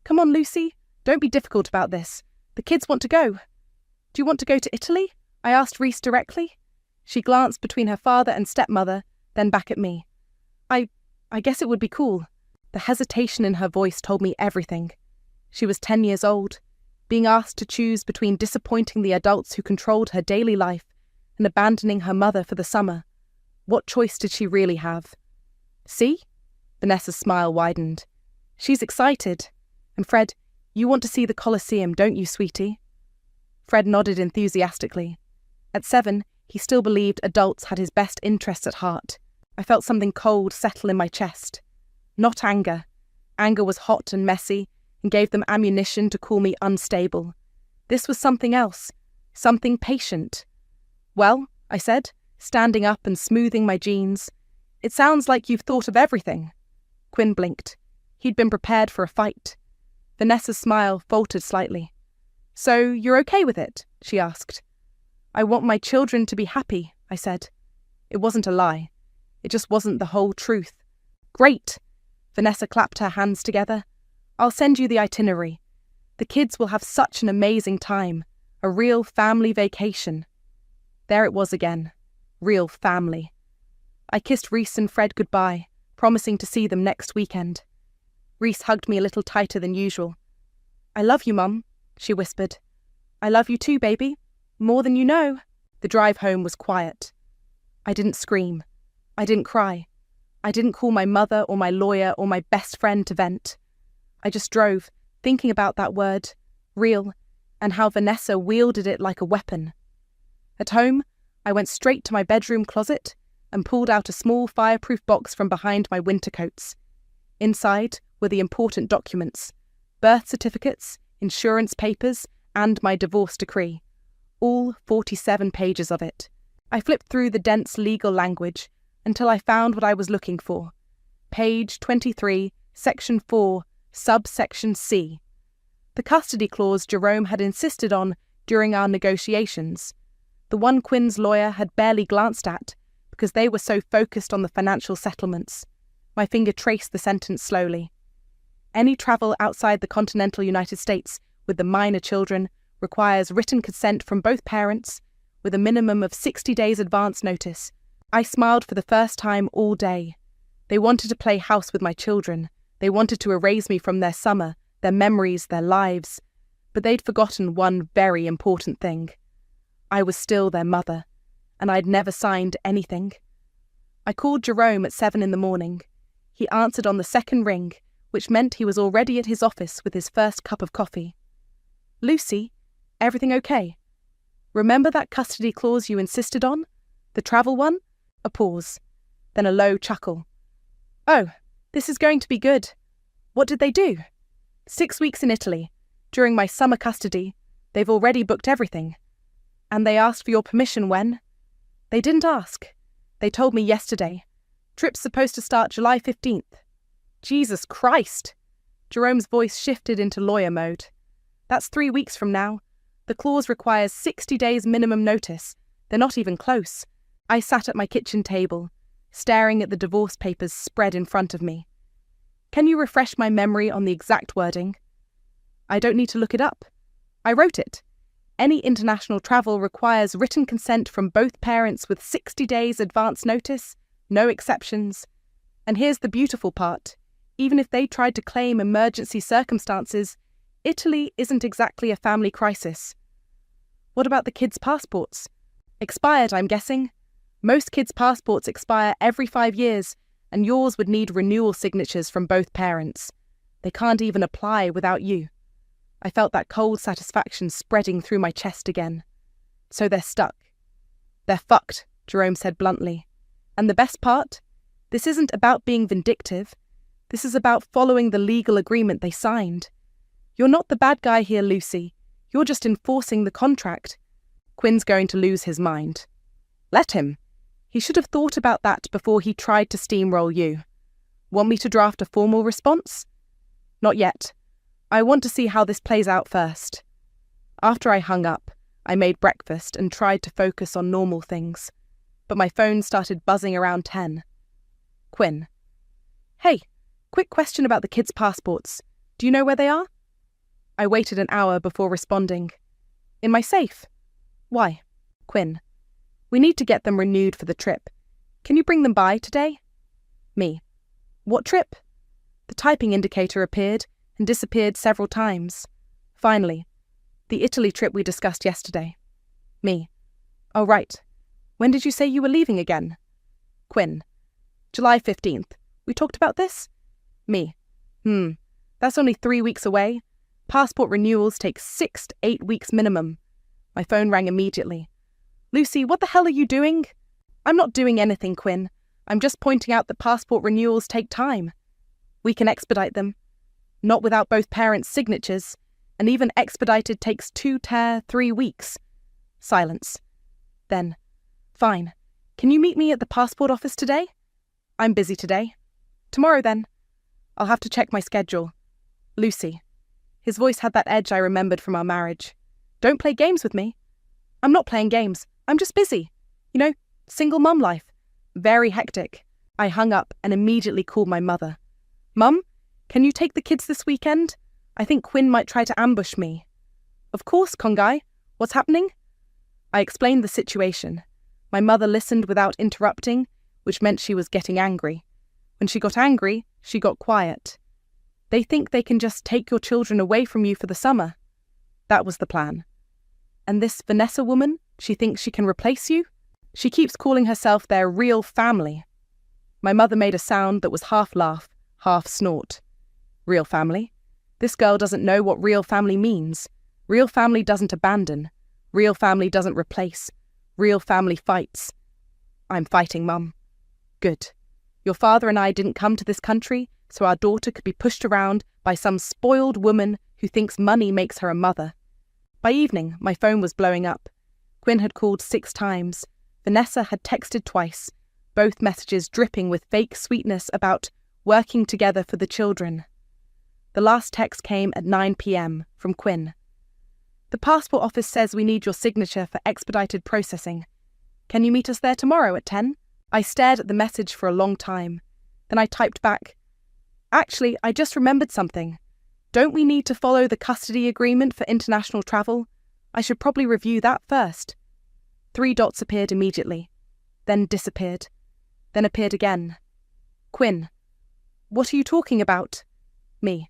S5: Come on, Lucy. Don't be difficult about this. The kids want to go. Do you want to go to Italy? I asked Reese directly. She glanced between her father and stepmother, then back at me. I guess it would be cool. The hesitation in her voice told me everything. She was 10 years old, being asked to choose between disappointing the adults who controlled her daily life and abandoning her mother for the summer. What choice did she really have? See? Vanessa's smile widened. She's excited. And Fred, you want to see the Colosseum, don't you, sweetie? Fred nodded enthusiastically. At 7, he still believed adults had his best interests at heart. I felt something cold settle in my chest. Not anger. Anger was hot and messy and gave them ammunition to call me unstable. This was something else, something patient. Well, I said, standing up and smoothing my jeans, it sounds like you've thought of everything. Quinn blinked. He'd been prepared for a fight. Vanessa's smile faltered slightly. So you're okay with it? She asked. I want my children to be happy, I said. It wasn't a lie. It just wasn't the whole truth. Great! Vanessa clapped her hands together. I'll send you the itinerary. The kids will have such an amazing time. A real family vacation. There it was again. Real family. I kissed Reese and Fred goodbye, promising to see them next weekend. Reese hugged me a little tighter than usual. I love you, Mum, she whispered. I love you too, baby. More than you know. The drive home was quiet. I didn't scream. I didn't cry. I didn't call my mother or my lawyer or my best friend to vent. I just drove, thinking about that word, real, and how Vanessa wielded it like a weapon. At home, I went straight to my bedroom closet and pulled out a small fireproof box from behind my winter coats. Inside were the important documents, birth certificates, insurance papers, and my divorce decree. All 47 pages of it. I flipped through the dense legal language until I found what I was looking for. Page 23, Section 4, Subsection C. The custody clause Jerome had insisted on during our negotiations. The one Quinn's lawyer had barely glanced at because they were so focused on the financial settlements. My finger traced the sentence slowly. Any travel outside the continental United States with the minor children requires written consent from both parents with a minimum of 60 days advance notice. I smiled for the first time all day. They wanted to play house with my children. They wanted to erase me from their summer, their memories, their lives. But they'd forgotten one very important thing. I was still their mother, and I'd never signed anything. I called Jerome at 7 in the morning. He answered on the second ring, which meant he was already at his office with his first cup of coffee. Lucy, everything okay? Remember that custody clause you insisted on? The travel one? A pause, then a low chuckle. Oh, this is going to be good. What did they do? 6 weeks in Italy. During my summer custody, they've already booked everything. And they asked for your permission when? They didn't ask. They told me yesterday. Trip's supposed to start July 15th. Jesus Christ! Jerome's voice shifted into lawyer mode. That's 3 weeks from now. The clause requires 60 days minimum notice. They're not even close. I sat at my kitchen table, staring at the divorce papers spread in front of me. Can you refresh my memory on the exact wording? I don't need to look it up. I wrote it. Any international travel requires written consent from both parents with 60 days advance notice, no exceptions. And here's the beautiful part. Even if they tried to claim emergency circumstances, Italy isn't exactly a family crisis. What about the kids' passports? Expired, I'm guessing. Most kids' passports expire every 5 years, and yours would need renewal signatures from both parents. They can't even apply without you. I felt that cold satisfaction spreading through my chest again. So they're stuck. They're fucked, Jerome said bluntly. And the best part? This isn't about being vindictive. This is about following the legal agreement they signed. You're not the bad guy here, Lucy. You're just enforcing the contract. Quinn's going to lose his mind. Let him. He should have thought about that before he tried to steamroll you. Want me to draft a formal response? Not yet. I want to see how this plays out first. After I hung up, I made breakfast and tried to focus on normal things. But my phone started buzzing around 10. Quinn. Hey, quick question about the kids' passports. Do you know where they are? I waited an hour before responding. In my safe. Why? Quinn. We need to get them renewed for the trip. Can you bring them by today? Me. What trip? The typing indicator appeared and disappeared several times. Finally, the Italy trip we discussed yesterday. Me. Oh, right. When did you say you were leaving again? Quinn. July 15th. We talked about this? Me. That's only 3 weeks away. Passport renewals take 6 to 8 weeks minimum. My phone rang immediately. Lucy, what the hell are you doing? I'm not doing anything, Quinn. I'm just pointing out that passport renewals take time. We can expedite them. Not without both parents' signatures, and even expedited takes 2 to 3 weeks. Silence. Then, fine. Can you meet me at the passport office today? I'm busy today. Tomorrow then. I'll have to check my schedule. Lucy. His voice had that edge I remembered from our marriage. Don't play games with me. I'm not playing games. I'm just busy. You know, single mum life. Very hectic. I hung up and immediately called my mother. Mum, can you take the kids this weekend? I think Quinn might try to ambush me. Of course, Kongai. What's happening? I explained the situation. My mother listened without interrupting, which meant she was getting angry. When she got angry, she got quiet. They think they can just take your children away from you for the summer. That was the plan. And this Vanessa woman, she thinks she can replace you? She keeps calling herself their real family. My mother made a sound that was half laugh, half snort. Real family? This girl doesn't know what real family means. Real family doesn't abandon. Real family doesn't replace. Real family fights. I'm fighting, Mum. Good. Your father and I didn't come to this country so our daughter could be pushed around by some spoiled woman who thinks money makes her a mother. By evening, my phone was blowing up. Quinn had called 6 times. Vanessa had texted twice, both messages dripping with fake sweetness about working together for the children. The last text came at 9 p.m. from Quinn. The passport office says we need your signature for expedited processing. Can you meet us there tomorrow at 10? I stared at the message for a long time. Then I typed back, Actually, I just remembered something. Don't we need to follow the custody agreement for international travel? I should probably review that first. 3 dots appeared immediately, then disappeared, then appeared again. Quinn. What are you talking about? Me.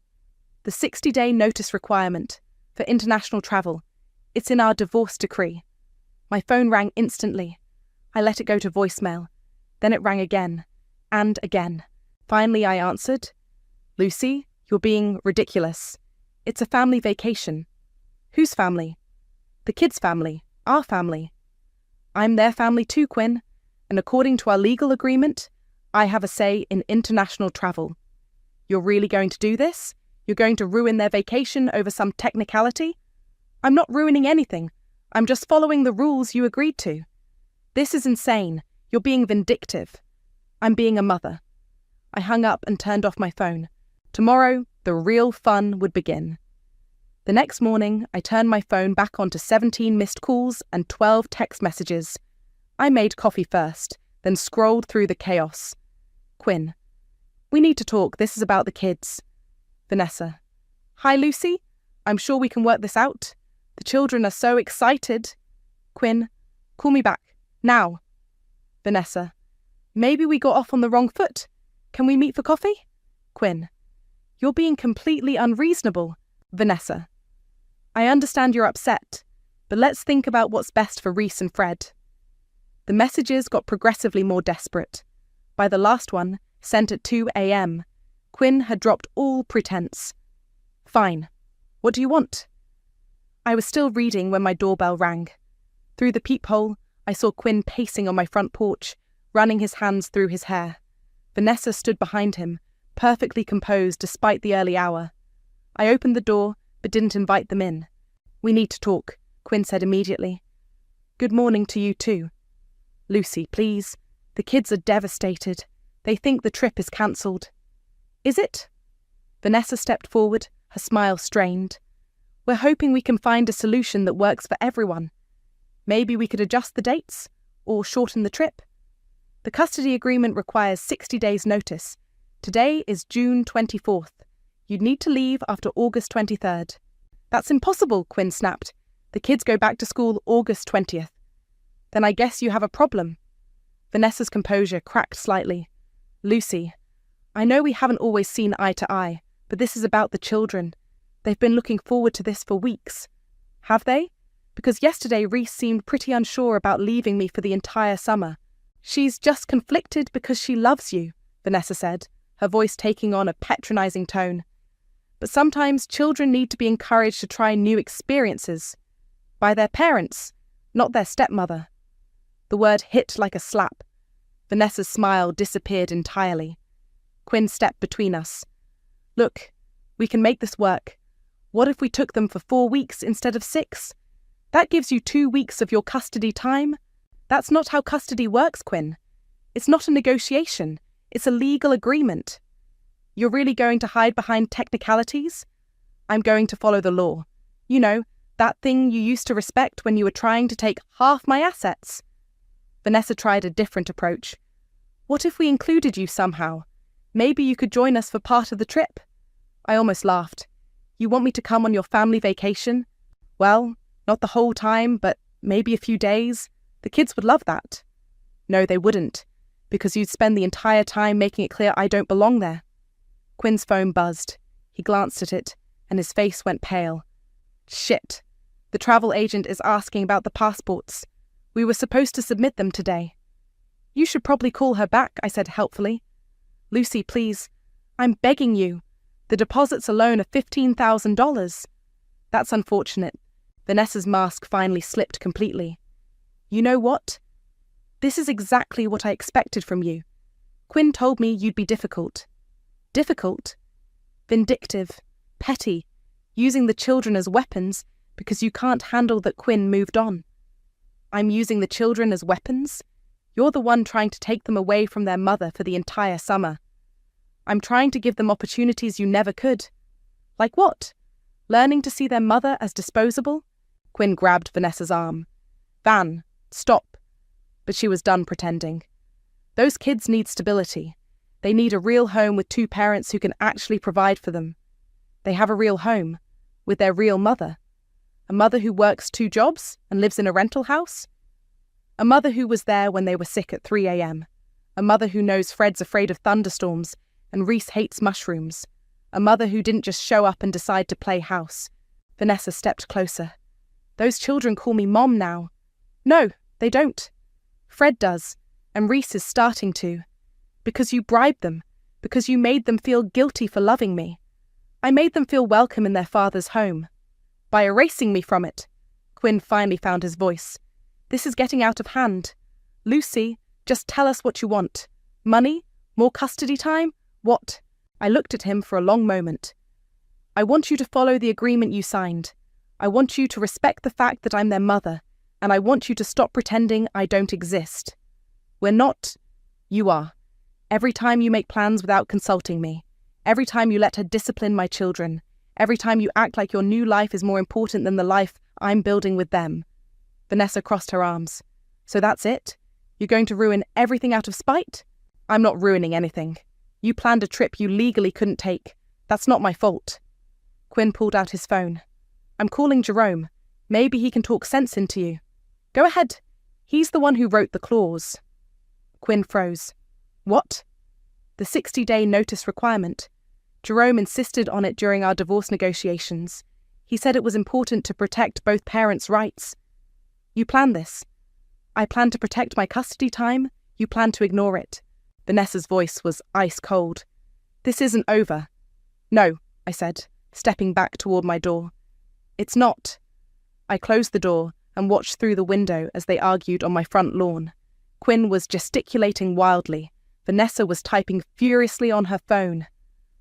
S5: The 60-day notice requirement for international travel. It's in our divorce decree. My phone rang instantly. I let it go to voicemail. Then it rang again, and again. Finally, I answered. Lucy, you're being ridiculous. It's a family vacation. Whose family? The kids' family. Our family. I'm their family too, Quinn. And according to our legal agreement, I have a say in international travel. You're really going to do this? You're going to ruin their vacation over some technicality? I'm not ruining anything. I'm just following the rules you agreed to. This is insane. You're being vindictive. I'm being a mother. I hung up and turned off my phone. Tomorrow, the real fun would begin. The next morning, I turned my phone back on to 17 missed calls and 12 text messages. I made coffee first, then scrolled through the chaos. Quinn. We need to talk. This is about the kids. Vanessa. Hi, Lucy. I'm sure we can work this out. The children are so excited. Quinn. Call me back. Now. Vanessa. Maybe we got off on the wrong foot. Can we meet for coffee? Quinn. You're being completely unreasonable. Vanessa. I understand you're upset, but let's think about what's best for Reese and Fred. The messages got progressively more desperate. By the last one, sent at 2 a.m., Quinn had dropped all pretense. Fine. What do you want? I was still reading when my doorbell rang. Through the peephole, I saw Quinn pacing on my front porch, running his hands through his hair. Vanessa stood behind him, perfectly composed despite the early hour. I opened the door, but didn't invite them in. We need to talk, Quinn said immediately. Good morning to you too. Lucy, please. The kids are devastated. They think the trip is cancelled. Is it? Vanessa stepped forward, her smile strained. We're hoping we can find a solution that works for everyone. Maybe we could adjust the dates, or shorten the trip. The custody agreement requires 60 days' notice. Today is June 24th. You'd need to leave after August 23rd. That's impossible, Quinn snapped. The kids go back to school August 20th. Then I guess you have a problem. Vanessa's composure cracked slightly. Lucy, I know we haven't always seen eye to eye, but this is about the children. They've been looking forward to this for weeks. Have they? Because yesterday Reese seemed pretty unsure about leaving me for the entire summer. She's just conflicted because she loves you, Vanessa said, her voice taking on a patronizing tone. But sometimes children need to be encouraged to try new experiences. By their parents, not their stepmother. The word hit like a slap. Vanessa's smile disappeared entirely. Quinn stepped between us. Look, we can make this work. What if we took them for 4 weeks instead of 6? That gives you 2 weeks of your custody time. That's not how custody works, Quinn. It's not a negotiation. It's a legal agreement. You're really going to hide behind technicalities? I'm going to follow the law. You know, that thing you used to respect when you were trying to take half my assets. Vanessa tried a different approach. What if we included you somehow? Maybe you could join us for part of the trip. I almost laughed. You want me to come on your family vacation? Well, not the whole time, but maybe a few days. The kids would love that. No, they wouldn't, because you'd spend the entire time making it clear I don't belong there. Quinn's phone buzzed. He glanced at it, and his face went pale. Shit. The travel agent is asking about the passports. We were supposed to submit them today. You should probably call her back, I said helpfully. Lucy, please. I'm begging you. The deposits alone are $15,000. That's unfortunate. Vanessa's mask finally slipped completely. You know what? This is exactly what I expected from you. Quinn told me you'd be difficult. Difficult? Vindictive. Petty. Using the children as weapons because you can't handle that Quinn moved on. I'm using the children as weapons? You're the one trying to take them away from their mother for the entire summer. I'm trying to give them opportunities you never could. Like what? Learning to see their mother as disposable? Quinn grabbed Vanessa's arm. Van, stop. But she was done pretending. Those kids need stability. They need a real home with 2 parents who can actually provide for them. They have a real home, with their real mother. A mother who works 2 jobs and lives in a rental house? A mother who was there when they were sick at 3 a.m. A mother who knows Fred's afraid of thunderstorms and Reese hates mushrooms. A mother who didn't just show up and decide to play house. Vanessa stepped closer. Those children call me Mom now. No, they don't. Fred does, and Reese is starting to. Because you bribed them, because you made them feel guilty for loving me. I made them feel welcome in their father's home. By erasing me from it. Quinn finally found his voice. This is getting out of hand. Lucy, just tell us what you want. Money? More custody time? What? I looked at him for a long moment. I want you to follow the agreement you signed. I want you to respect the fact that I'm their mother, and I want you to stop pretending I don't exist. We're not. You are. Every time you make plans without consulting me, every time you let her discipline my children, Every time you act like your new life is more important than the life I'm building with them. Vanessa crossed her arms. So that's it? You're going to ruin everything out of spite? I'm not ruining anything. You planned a trip you legally couldn't take. That's not my fault. Quinn pulled out his phone. I'm calling Jerome. Maybe he can talk sense into you. Go ahead. He's the one who wrote the clause. Quinn froze. What? The 60-day notice requirement. Jerome insisted on it during our divorce negotiations. He said it was important to protect both parents' rights. You planned this. I planned to protect my custody time. You planned to ignore it. Vanessa's voice was ice cold. This isn't over. No, I said, stepping back toward my door. It's not. I closed the door and watched through the window as they argued on my front lawn. Quinn was gesticulating wildly. Vanessa was typing furiously on her phone.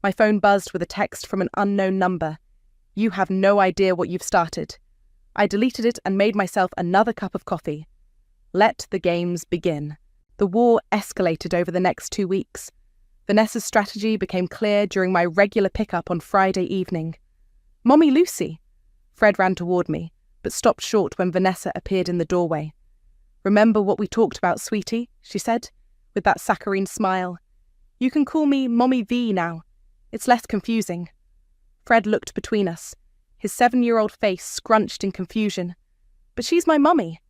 S5: My phone buzzed with a text from an unknown number. You have no idea what you've started. I deleted it and made myself another cup of coffee. Let the games begin. The war escalated over the next 2 weeks. Vanessa's strategy became clear during my regular pickup on Friday evening. Mommy Lucy! Fred ran toward me, but stopped short when Vanessa appeared in the doorway. Remember what we talked about, sweetie, she said, with that saccharine smile. You can call me Mommy V now. It's less confusing. Fred looked between us, his 7-year-old face scrunched in confusion. But she's my mummy.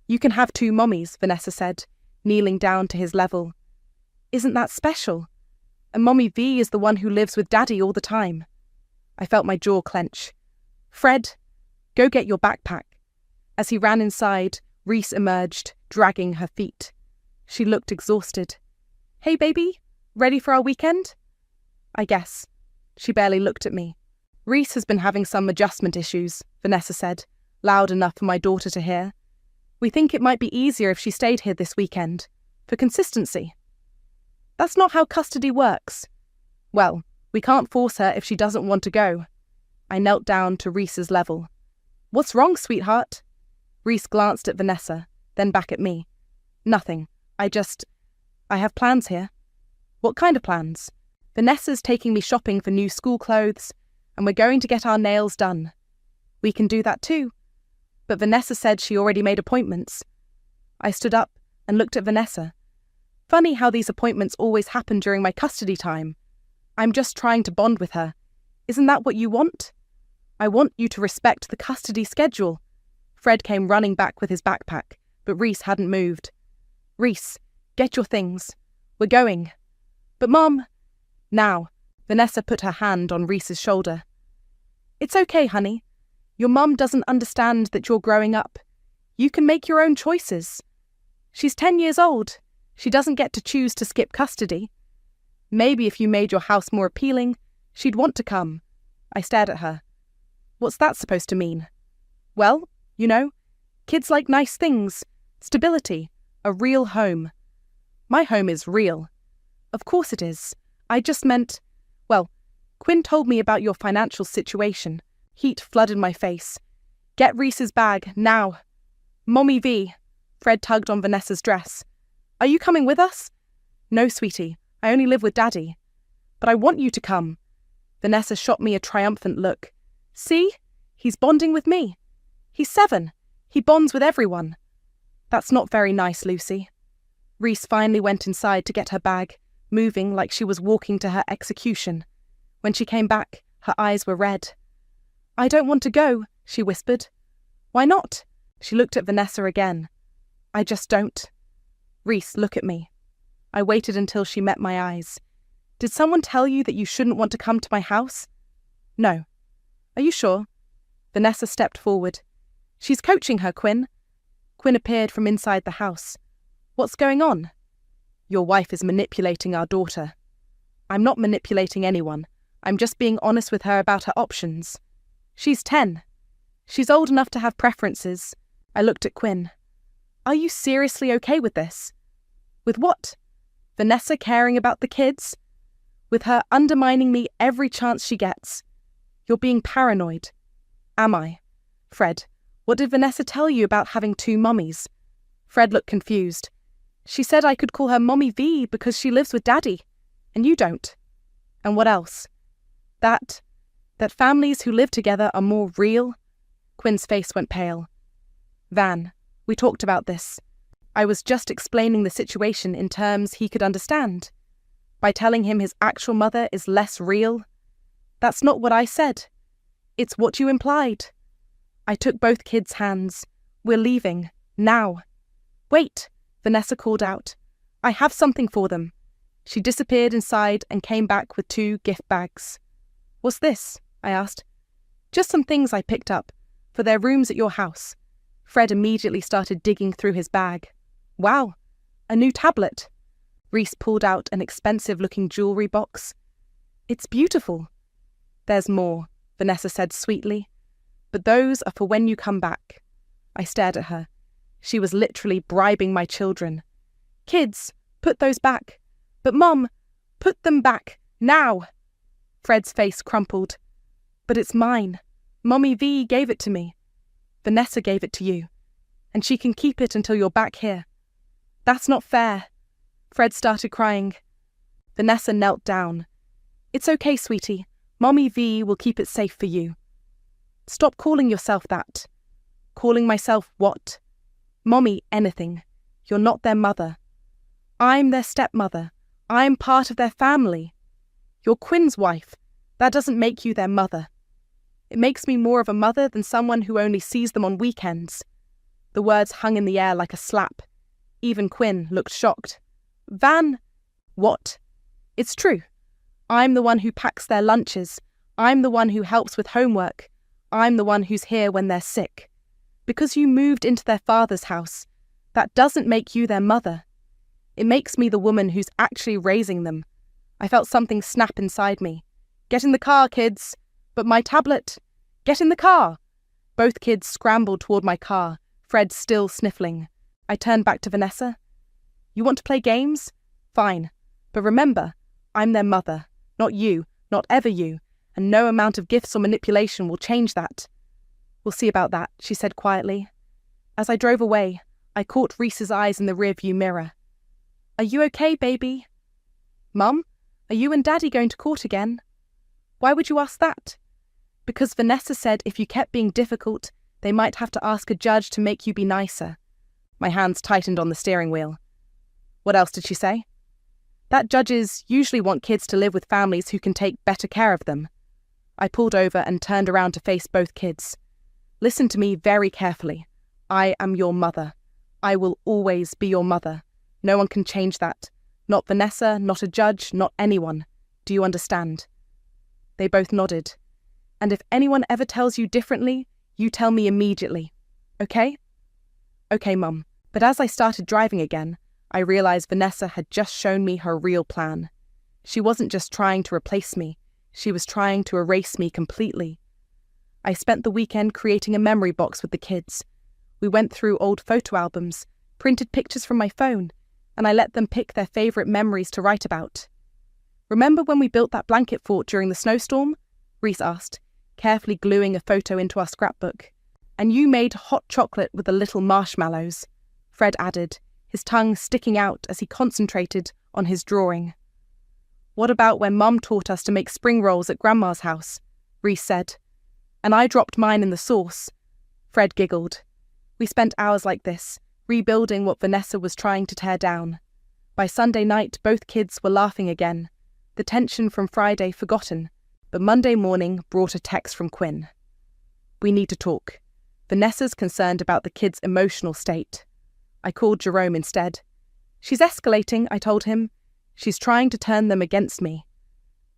S5: You can have 2 mummies, Vanessa said, kneeling down to his level. Isn't that special? And Mommy V is the one who lives with Daddy all the time. I felt my jaw clench. Fred, go get your backpack. As he ran inside, Reese emerged, dragging her feet. She looked exhausted. Hey, baby, ready for our weekend? I guess. She barely looked at me. Reese has been having some adjustment issues, Vanessa said, loud enough for my daughter to hear. We think it might be easier if she stayed here this weekend, for consistency. That's not how custody works. Well, we can't force her if she doesn't want to go. I knelt down to Reese's level. What's wrong, sweetheart? Reese glanced at Vanessa, then back at me. Nothing. I have plans here. What kind of plans? Vanessa's taking me shopping for new school clothes, and we're going to get our nails done. We can do that too. But Vanessa said she already made appointments. I stood up and looked at Vanessa. Funny how these appointments always happen during my custody time. I'm just trying to bond with her. Isn't that what you want? I want you to respect the custody schedule. Fred came running back with his backpack, but Reese hadn't moved. Reese, get your things. We're going. But Mom... Now, Vanessa put her hand on Reese's shoulder. It's okay, honey. Your mum doesn't understand that you're growing up. You can make your own choices. She's 10 years old. She doesn't get to choose to skip custody. Maybe if you made your house more appealing, she'd want to come. I stared at her. What's that supposed to mean? Well, you know, kids like nice things, stability, a real home. My home is real. Of course it is. I just meant, well, Quinn told me about your financial situation. Heat flooded my face. Get Reese's bag, now. Mommy V. Fred tugged on Vanessa's dress. Are you coming with us? No, sweetie. I only live with Daddy. But I want you to come. Vanessa shot me a triumphant look. See? He's bonding with me. He's 7. He bonds with everyone. That's not very nice, Lucy. Reese finally went inside to get her bag, moving like she was walking to her execution. When she came back, her eyes were red. I don't want to go, she whispered. Why not? She looked at Vanessa again. I just don't. Reese, look at me. I waited until she met my eyes. Did someone tell you that you shouldn't want to come to my house? No. Are you sure? Vanessa stepped forward. She's coaching her, Quinn. Quinn appeared from inside the house. What's going on? Your wife is manipulating our daughter. I'm not manipulating anyone. I'm just being honest with her about her options. She's 10. She's old enough to have preferences. I looked at Quinn. Are you seriously okay with this? With what? Vanessa caring about the kids? With her undermining me every chance she gets? You're being paranoid. Am I? Fred, what did Vanessa tell you about having 2 mummies? Fred looked confused. She said I could call her Mommy V because she lives with Daddy, and you don't. And what else? That That families who live together are more real? Quinn's face went pale. Van, we talked about this. I was just explaining the situation in terms he could understand. By telling him his actual mother is less real. That's not what I said. It's what you implied. I took both kids' hands. We're leaving. Now. Wait, Vanessa called out. I have something for them. She disappeared inside and came back with 2 gift bags. What's this? I asked. Just some things I picked up, for their rooms at your house. Fred immediately started digging through his bag. Wow, a new tablet. Reese pulled out an expensive-looking jewellery box. It's beautiful. There's more, Vanessa said sweetly. But those are for when you come back. I stared at her. She was literally bribing my children. Kids, put those back. But Mum, put them back, now. Fred's face crumpled. But it's mine. Mommy V gave it to me. Vanessa gave it to you. And she can keep it until you're back here. That's not fair. Fred started crying. Vanessa knelt down. It's okay, sweetie. Mommy V will keep it safe for you. Stop calling yourself that. Calling myself what? Mommy anything. You're not their mother. I'm their stepmother. I'm part of their family. You're Quinn's wife. That doesn't make you their mother. It makes me more of a mother than someone who only sees them on weekends. The words hung in the air like a slap. Even Quinn looked shocked. Van? What? It's true. I'm the one who packs their lunches. I'm the one who helps with homework. I'm the one who's here when they're sick. Because you moved into their father's house, that doesn't make you their mother. It makes me the woman who's actually raising them. I felt something snap inside me. Get in the car, kids. But my tablet. Get in the car. Both kids scrambled toward my car, Fred still sniffling. I turned back to Vanessa. You want to play games? Fine. But remember, I'm their mother, not you, not ever you, and no amount of gifts or manipulation will change that. We'll see about that, she said quietly. As I drove away, I caught Reese's eyes in the rearview mirror. Are you okay, baby? Mum, are you and Daddy going to court again? Why would you ask that? Because Vanessa said if you kept being difficult, they might have to ask a judge to make you be nicer. My hands tightened on the steering wheel. What else did she say? That judges usually want kids to live with families who can take better care of them. I pulled over and turned around to face both kids. Listen to me very carefully. I am your mother. I will always be your mother. No one can change that. Not Vanessa, not a judge, not anyone. Do you understand? They both nodded. And if anyone ever tells you differently, you tell me immediately. Okay? Okay, Mum. But as I started driving again, I realized Vanessa had just shown me her real plan. She wasn't just trying to replace me. She was trying to erase me completely. I spent the weekend creating a memory box with the kids. We went through old photo albums, printed pictures from my phone, and I let them pick their favourite memories to write about. Remember when we built that blanket fort during the snowstorm? Reese asked, carefully gluing a photo into our scrapbook. And you made hot chocolate with the little marshmallows, Fred added, his tongue sticking out as he concentrated on his drawing. What about when Mum taught us to make spring rolls at Grandma's house? Reese said. And I dropped mine in the sauce. Fred giggled. We spent hours like this, rebuilding what Vanessa was trying to tear down. By Sunday night, both kids were laughing again, the tension from Friday forgotten, but Monday morning brought a text from Quinn. We need to talk. Vanessa's concerned about the kids' emotional state. I called Jerome instead. She's escalating, I told him. She's trying to turn them against me.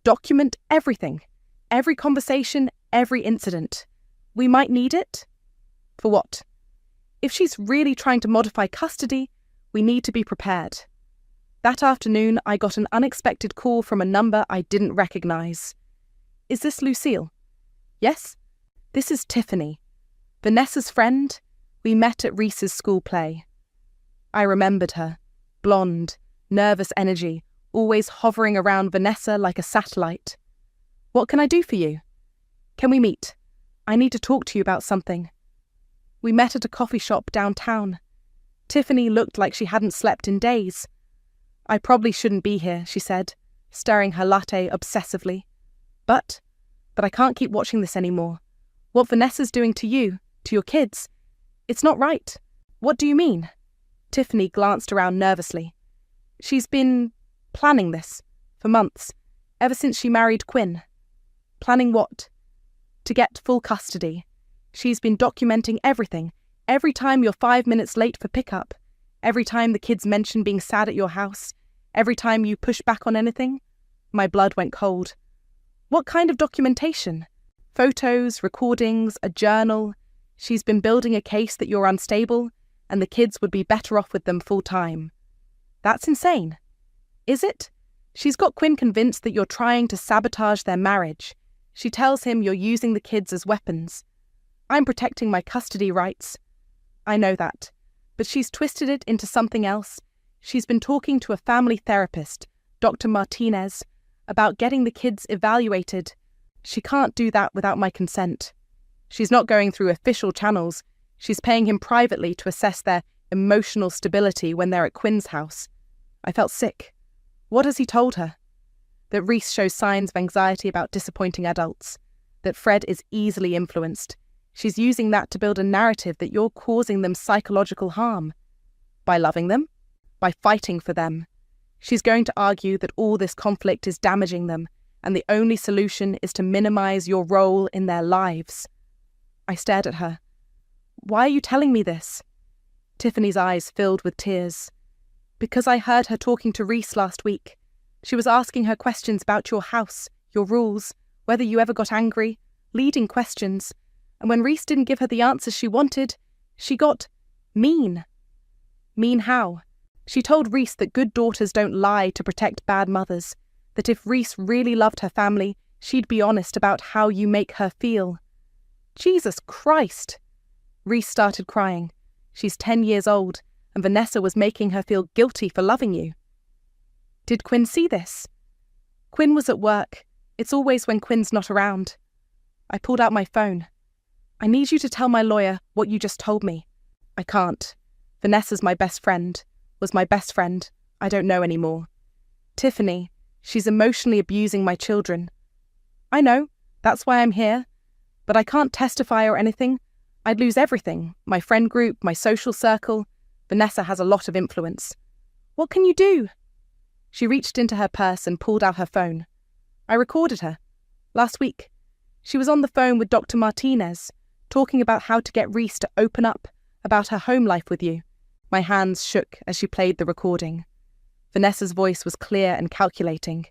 S5: Document everything. Every conversation, every incident. We might need it. For what? If she's really trying to modify custody, we need to be prepared. That afternoon, I got an unexpected call from a number I didn't recognize. Is this Lucille? Yes? This is Tiffany. Vanessa's friend. We met at Reese's school play. I remembered her. Blonde, nervous energy, always hovering around Vanessa like a satellite. What can I do for you? Can we meet? I need to talk to you about something. We met at a coffee shop downtown. Tiffany looked like she hadn't slept in days. I probably shouldn't be here, she said, stirring her latte obsessively. But But I can't keep watching this anymore. What Vanessa's doing to you, to your kids, it's not right. What do you mean? Tiffany glanced around nervously. She's been planning this for months, ever since she married Quinn. Planning what? To get full custody. She's been documenting everything. Every time you're 5 minutes late for pickup, every time the kids mention being sad at your house, every time you push back on anything. My blood went cold. What kind of documentation? Photos, recordings, a journal. She's been building a case that you're unstable and the kids would be better off with them full time. That's insane. Is it? She's got Quinn convinced that you're trying to sabotage their marriage. She tells him you're using the kids as weapons. I'm protecting my custody rights. I know that. But she's twisted it into something else. She's been talking to a family therapist, Dr. Martinez, about getting the kids evaluated. She can't do that without my consent. She's not going through official channels. She's paying him privately to assess their emotional stability when they're at Quinn's house. I felt sick. What has he told her? That Reese shows signs of anxiety about disappointing adults. That Fred is easily influenced. She's using that to build a narrative that you're causing them psychological harm. By loving them? By fighting for them. She's going to argue that all this conflict is damaging them, and the only solution is to minimize your role in their lives. I stared at her. Why are you telling me this? Tiffany's eyes filled with tears. Because I heard her talking to Reese last week. She was asking her questions about your house, your rules, whether you ever got angry, leading questions. And when Reese didn't give her the answers she wanted, she got mean. Mean how? She told Reese that good daughters don't lie to protect bad mothers, that if Reese really loved her family, she'd be honest about how you make her feel. Jesus Christ! Reese started crying. She's 10 years old, and Vanessa was making her feel guilty for loving you. Did Quinn see this? Quinn was at work. It's always when Quinn's not around. I pulled out my phone. I need you to tell my lawyer what you just told me. I can't. Vanessa's my best friend. Was my best friend. I don't know anymore. Tiffany, she's emotionally abusing my children. I know. That's why I'm here. But I can't testify or anything. I'd lose everything. My friend group, my social circle. Vanessa has a lot of influence. What can you do? She reached into her purse and pulled out her phone. I recorded her. Last week. She was on the phone with Dr. Martinez, talking about how to get Reese to open up about her home life with you. My hands shook as she played the recording. Vanessa's voice was clear and calculating.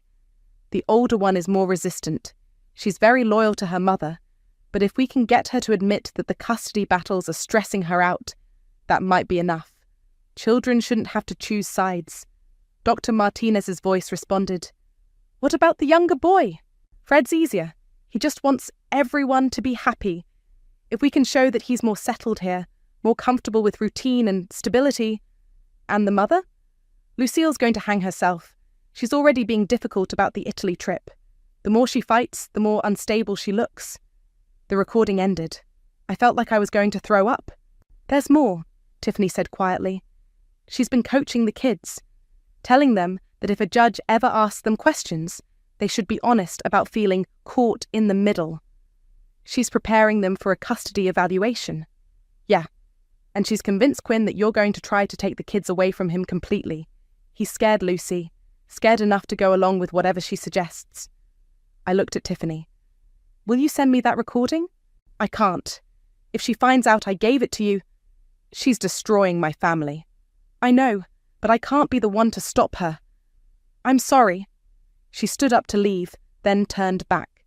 S5: The older one is more resistant. She's very loyal to her mother, but if we can get her to admit that the custody battles are stressing her out, that might be enough. Children shouldn't have to choose sides. Dr. Martinez's voice responded, What about the younger boy? Fred's easier. He just wants everyone to be happy. If we can show that he's more settled here, more comfortable with routine and stability. And the mother? Lucille's going to hang herself. She's already being difficult about the Italy trip. The more she fights, the more unstable she looks. The recording ended. I felt like I was going to throw up. There's more, Tiffany said quietly. She's been coaching the kids, telling them that if a judge ever asks them questions, they should be honest about feeling caught in the middle. She's preparing them for a custody evaluation. Yeah, and she's convinced Quinn that you're going to try to take the kids away from him completely. He's scared, Lucy, scared enough to go along with whatever she suggests. I looked at Tiffany. Will you send me that recording? I can't. If she finds out I gave it to you, she's destroying my family. I know, but I can't be the one to stop her. I'm sorry. She stood up to leave, then turned back.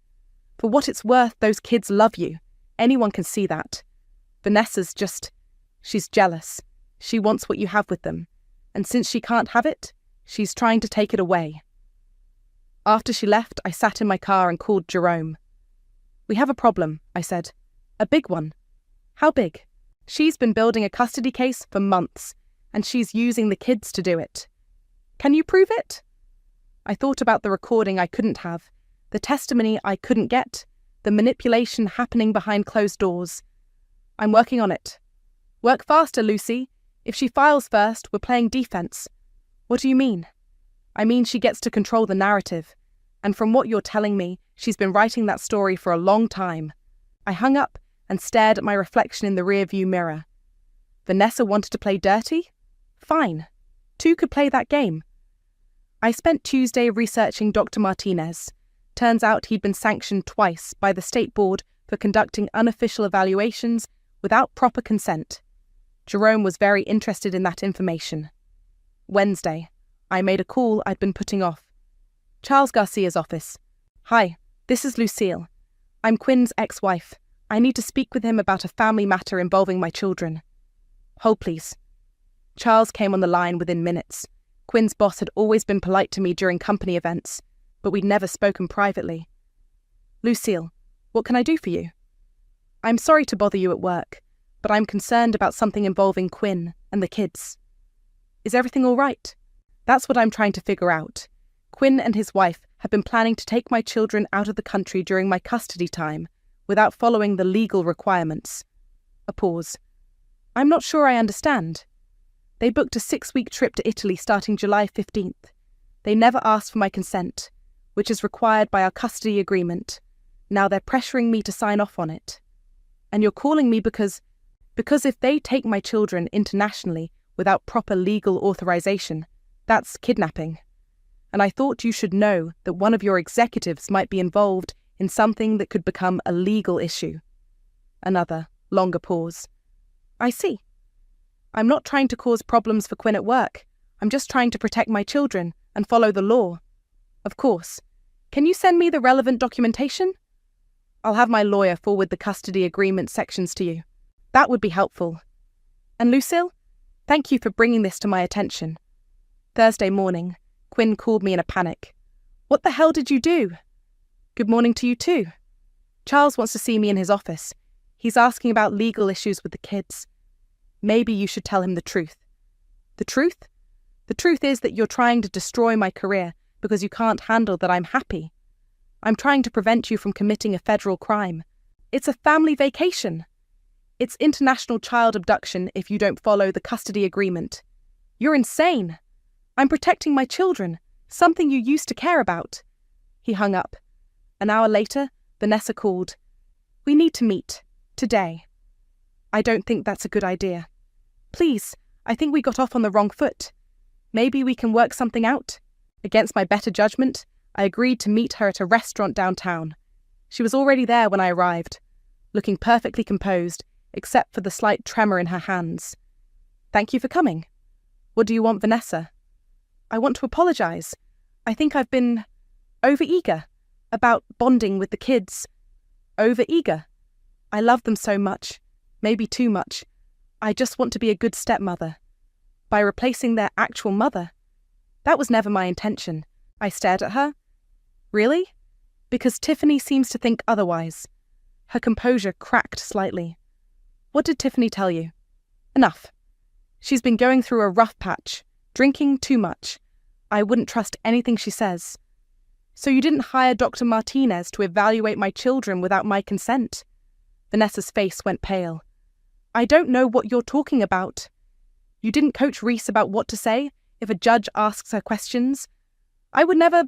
S5: For what it's worth, those kids love you. Anyone can see that. Vanessa's she's jealous. She wants what you have with them. And since she can't have it, she's trying to take it away. After she left, I sat in my car and called Jerome. We have a problem, I said. A big one. How big? She's been building a custody case for months, and she's using the kids to do it. Can you prove it? I thought about the recording I couldn't have, the testimony I couldn't get, the manipulation happening behind closed doors. I'm working on it. Work faster, Lucy. If she files first, we're playing defense. What do you mean? I mean she gets to control the narrative. And from what you're telling me, she's been writing that story for a long time. I hung up and stared at my reflection in the rearview mirror. Vanessa wanted to play dirty? Fine. Two could play that game. I spent Tuesday researching Dr. Martinez. Turns out he'd been sanctioned twice by the state board for conducting unofficial evaluations without proper consent. Jerome was very interested in that information. Wednesday, I made a call I'd been putting off. Charles Garcia's office. Hi, this is Lucille. I'm Quinn's ex-wife. I need to speak with him about a family matter involving my children. Hold, please. Charles came on the line within minutes. Quinn's boss had always been polite to me during company events, but we'd never spoken privately. Lucille, what can I do for you? I'm sorry to bother you at work, but I'm concerned about something involving Quinn and the kids. Is everything all right? That's what I'm trying to figure out. Quinn and his wife have been planning to take my children out of the country during my custody time, without following the legal requirements. A pause. I'm not sure I understand. They booked a 6-week trip to Italy starting July 15th. They never asked for my consent, which is required by our custody agreement. Now they're pressuring me to sign off on it. And you're calling me because if they take my children internationally without proper legal authorization, that's kidnapping. And I thought you should know that one of your executives might be involved in something that could become a legal issue. Another, longer pause. I see. I'm not trying to cause problems for Quinn at work. I'm just trying to protect my children and follow the law. Of course. Can you send me the relevant documentation? I'll have my lawyer forward the custody agreement sections to you. That would be helpful. And Lucille, thank you for bringing this to my attention. Thursday morning, Quinn called me in a panic. What the hell did you do? Good morning to you too. Charles wants to see me in his office. He's asking about legal issues with the kids. Maybe you should tell him the truth. The truth? The truth is that you're trying to destroy my career because you can't handle that I'm happy. I'm trying to prevent you from committing a federal crime. It's a family vacation. It's international child abduction if you don't follow the custody agreement. You're insane. I'm protecting my children, something you used to care about. He hung up. An hour later, Vanessa called. We need to meet. Today. I don't think that's a good idea. Please, I think we got off on the wrong foot. Maybe we can work something out. Against my better judgment, I agreed to meet her at a restaurant downtown. She was already there when I arrived, looking perfectly composed, except for the slight tremor in her hands. Thank you for coming. What do you want, Vanessa? I want to apologize. I think I've been overeager about bonding with the kids. Overeager. I love them so much, maybe too much. I just want to be a good stepmother. By replacing their actual mother. That was never my intention. I stared at her. Really? Because Tiffany seems to think otherwise. Her composure cracked slightly. What did Tiffany tell you? Enough. She's been going through a rough patch, drinking too much. I wouldn't trust anything she says. So you didn't hire Dr. Martinez to evaluate my children without my consent? Vanessa's face went pale. I don't know what you're talking about. You didn't coach Reese about what to say if a judge asks her questions? I would never...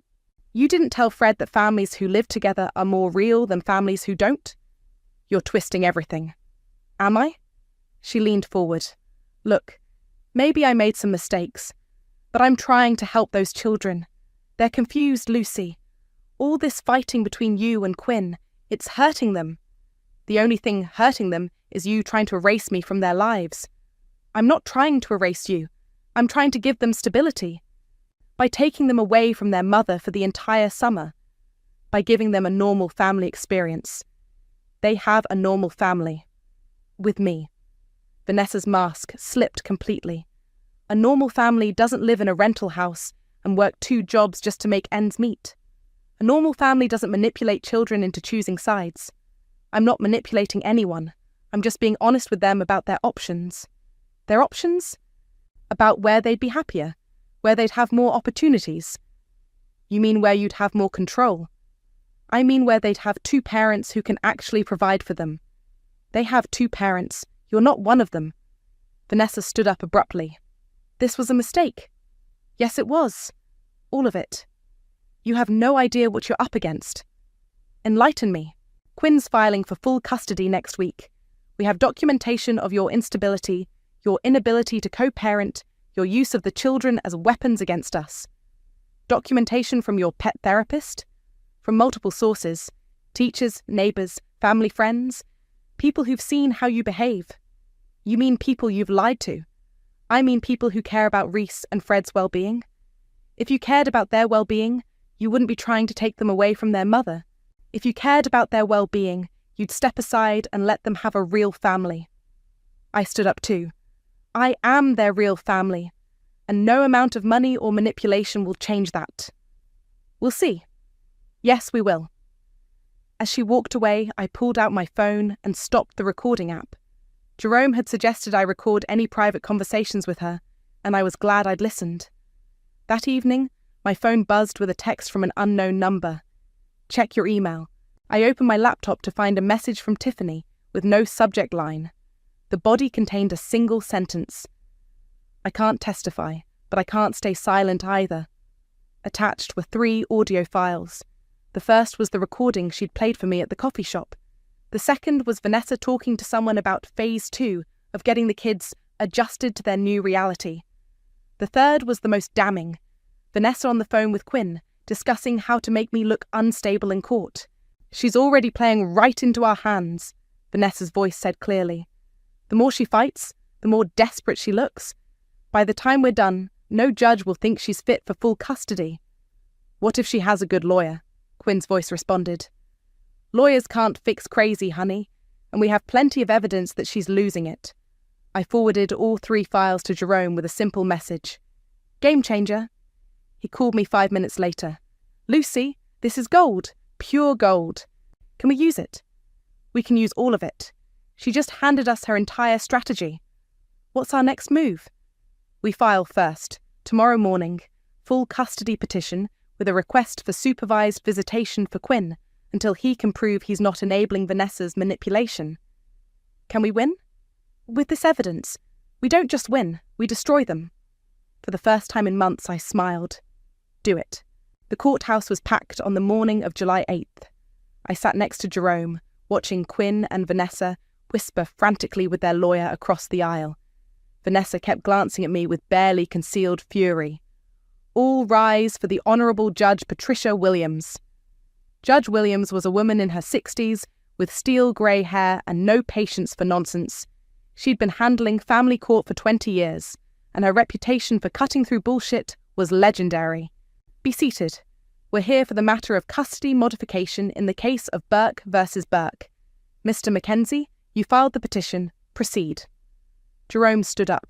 S5: You didn't tell Fred that families who live together are more real than families who don't? You're twisting everything. Am I? She leaned forward. Look, maybe I made some mistakes, but I'm trying to help those children. They're confused, Lucy. All this fighting between you and Quinn, it's hurting them. The only thing hurting them is you trying to erase me from their lives. I'm not trying to erase you. I'm trying to give them stability. By taking them away from their mother for the entire summer. By giving them a normal family experience. They have a normal family. With me. Vanessa's mask slipped completely. A normal family doesn't live in a rental house and work 2 jobs just to make ends meet. A normal family doesn't manipulate children into choosing sides. I'm not manipulating anyone. I'm just being honest with them about their options. Their options? About where they'd be happier, where they'd have more opportunities. You mean where you'd have more control? I mean where they'd have 2 parents who can actually provide for them. They have 2 parents. You're not one of them. Vanessa stood up abruptly. This was a mistake. Yes, it was. All of it. You have no idea what you're up against. Enlighten me. Quinn's filing for full custody next week. We have documentation of your instability, your inability to co-parent, your use of the children as weapons against us. Documentation from your pet therapist? From multiple sources, teachers, neighbours, family friends, people who've seen how you behave. You mean people you've lied to. I mean people who care about Reese and Fred's well-being. If you cared about their well-being, you wouldn't be trying to take them away from their mother. If you cared about their well-being, you'd step aside and let them have a real family. I stood up too. I am their real family, and no amount of money or manipulation will change that. We'll see. Yes, we will. As she walked away, I pulled out my phone and stopped the recording app. Jerome had suggested I record any private conversations with her, and I was glad I'd listened. That evening, my phone buzzed with a text from an unknown number. Check your email. I opened my laptop to find a message from Tiffany with no subject line. The body contained a single sentence. I can't testify, but I can't stay silent either. Attached were 3 audio files. The first was the recording she'd played for me at the coffee shop. The second was Vanessa talking to someone about phase 2 of getting the kids adjusted to their new reality. The third was the most damning. Vanessa on the phone with Quinn, discussing how to make me look unstable in court. She's already playing right into our hands, Vanessa's voice said clearly. The more she fights, the more desperate she looks. By the time we're done, no judge will think she's fit for full custody. What if she has a good lawyer? Quinn's voice responded. Lawyers can't fix crazy, honey, and we have plenty of evidence that she's losing it. I forwarded all 3 files to Jerome with a simple message. Game changer. He called me 5 minutes later. Lucy, this is gold. Pure gold. Can we use it? We can use all of it. She just handed us her entire strategy. What's our next move? We file first, tomorrow morning, full custody petition with a request for supervised visitation for Quinn until he can prove he's not enabling Vanessa's manipulation. Can we win? With this evidence, we don't just win, we destroy them. For the first time in months, I smiled. Do it. The courthouse was packed on the morning of July 8th. I sat next to Jerome, watching Quinn and Vanessa whisper frantically with their lawyer across the aisle. Vanessa kept glancing at me with barely concealed fury. All rise for the Honourable Judge Patricia Williams. Judge Williams was a woman in her 60s, with steel grey hair and no patience for nonsense. She'd been handling family court for 20 years, and her reputation for cutting through bullshit was legendary. Be seated. We're here for the matter of custody modification in the case of Burke versus Burke. Mr. Mackenzie, you filed the petition. Proceed. Jerome stood up.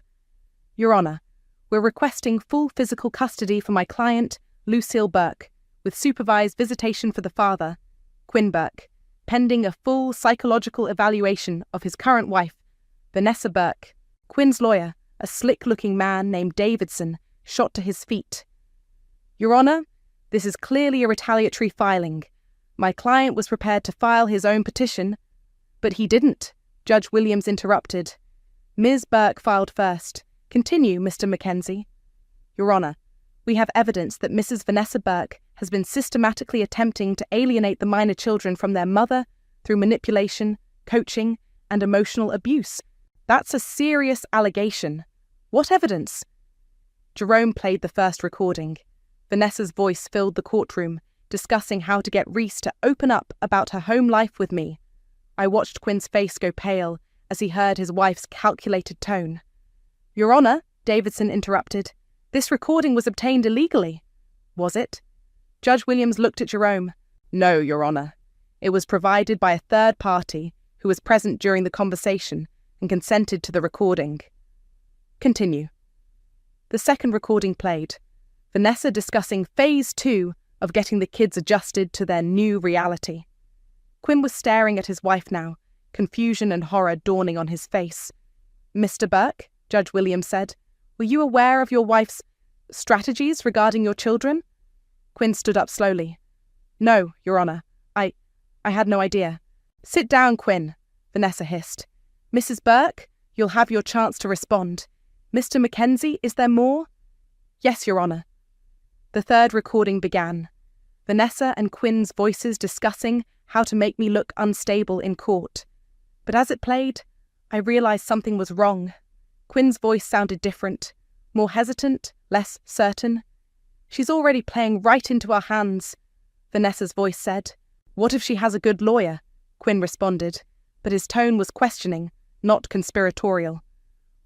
S5: Your Honour, we're requesting full physical custody for my client, Lucille Burke, with supervised visitation for the father, Quinn Burke, pending a full psychological evaluation of his current wife, Vanessa Burke. Quinn's lawyer, a slick-looking man named Davidson, shot to his feet. Your Honour, this is clearly a retaliatory filing. My client was prepared to file his own petition, but he didn't, Judge Williams interrupted. Ms. Burke filed first. Continue, Mr. Mackenzie. Your Honour, we have evidence that Mrs. Vanessa Burke has been systematically attempting to alienate the minor children from their mother through manipulation, coaching, and emotional abuse. That's a serious allegation. What evidence? Jerome played the first recording. Vanessa's voice filled the courtroom, discussing how to get Reese to open up about her home life with me. I watched Quinn's face go pale as he heard his wife's calculated tone. Your Honour, Davidson interrupted, this recording was obtained illegally. Was it? Judge Williams looked at Jerome. No, Your Honour. It was provided by a third party who was present during the conversation and consented to the recording. Continue. The second recording played. Vanessa discussing phase 2 of getting the kids adjusted to their new reality. Quinn was staring at his wife now, confusion and horror dawning on his face. Mr. Burke, Judge Williams said, were you aware of your wife's strategies regarding your children? Quinn stood up slowly. No, Your Honour. I had no idea. Sit down, Quinn, Vanessa hissed. Mrs. Burke, you'll have your chance to respond. Mr. Mackenzie, is there more? Yes, Your Honour. The third recording began. Vanessa and Quinn's voices discussing how to make me look unstable in court. But as it played, I realized something was wrong. Quinn's voice sounded different, more hesitant, less certain. "She's already playing right into our hands," Vanessa's voice said. "What if she has a good lawyer?" Quinn responded, but his tone was questioning, not conspiratorial.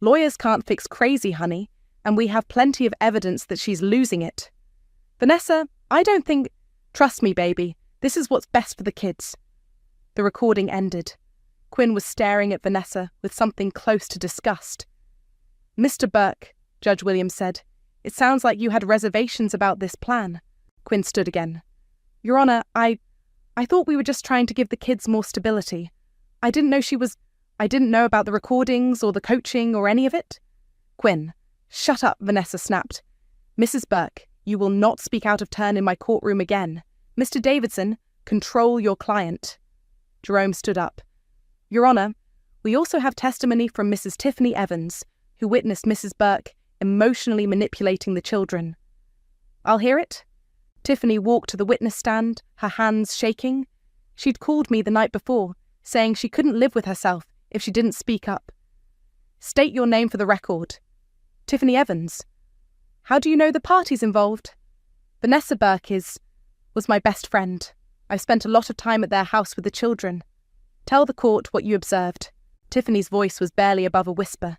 S5: "Lawyers can't fix crazy, honey, and we have plenty of evidence that she's losing it." "Vanessa, I don't think—" "Trust me, baby, this is what's best for the kids." The recording ended. Quinn was staring at Vanessa with something close to disgust. "Mr. Burke," Judge Williams said, "it sounds like you had reservations about this plan." Quinn stood again. "Your Honor, I thought we were just trying to give the kids more stability. I didn't know about the recordings or the coaching or any of it." "Quinn, shut up," Vanessa snapped. "Mrs. Burke, you will not speak out of turn in my courtroom again. Mr. Davidson, control your client." Jerome stood up. "Your Honor, we also have testimony from Mrs. Tiffany Evans, who witnessed Mrs. Burke emotionally manipulating the children." "I'll hear it." Tiffany walked to the witness stand, her hands shaking. She'd called me the night before, saying she couldn't live with herself if she didn't speak up. "State your name for the record." "Tiffany Evans." "How do you know the parties involved?" "Vanessa Burke was my best friend. I've spent a lot of time at their house with the children." "Tell the court what you observed." Tiffany's voice was barely above a whisper.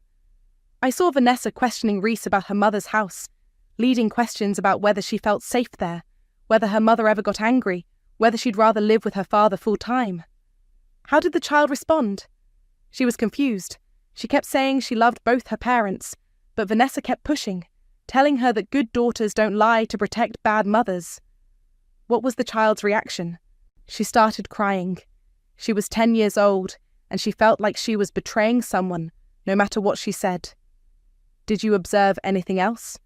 S5: "I saw Vanessa questioning Reese about her mother's house, leading questions about whether she felt safe there, whether her mother ever got angry, whether she'd rather live with her father full time." "How did the child respond?" "She was confused. She kept saying she loved both her parents, but Vanessa kept pushing, telling her that good daughters don't lie to protect bad mothers." "What was the child's reaction?" "She started crying. She was 10 years old, and she felt like she was betraying someone, no matter what she said." "Did you observe anything else?"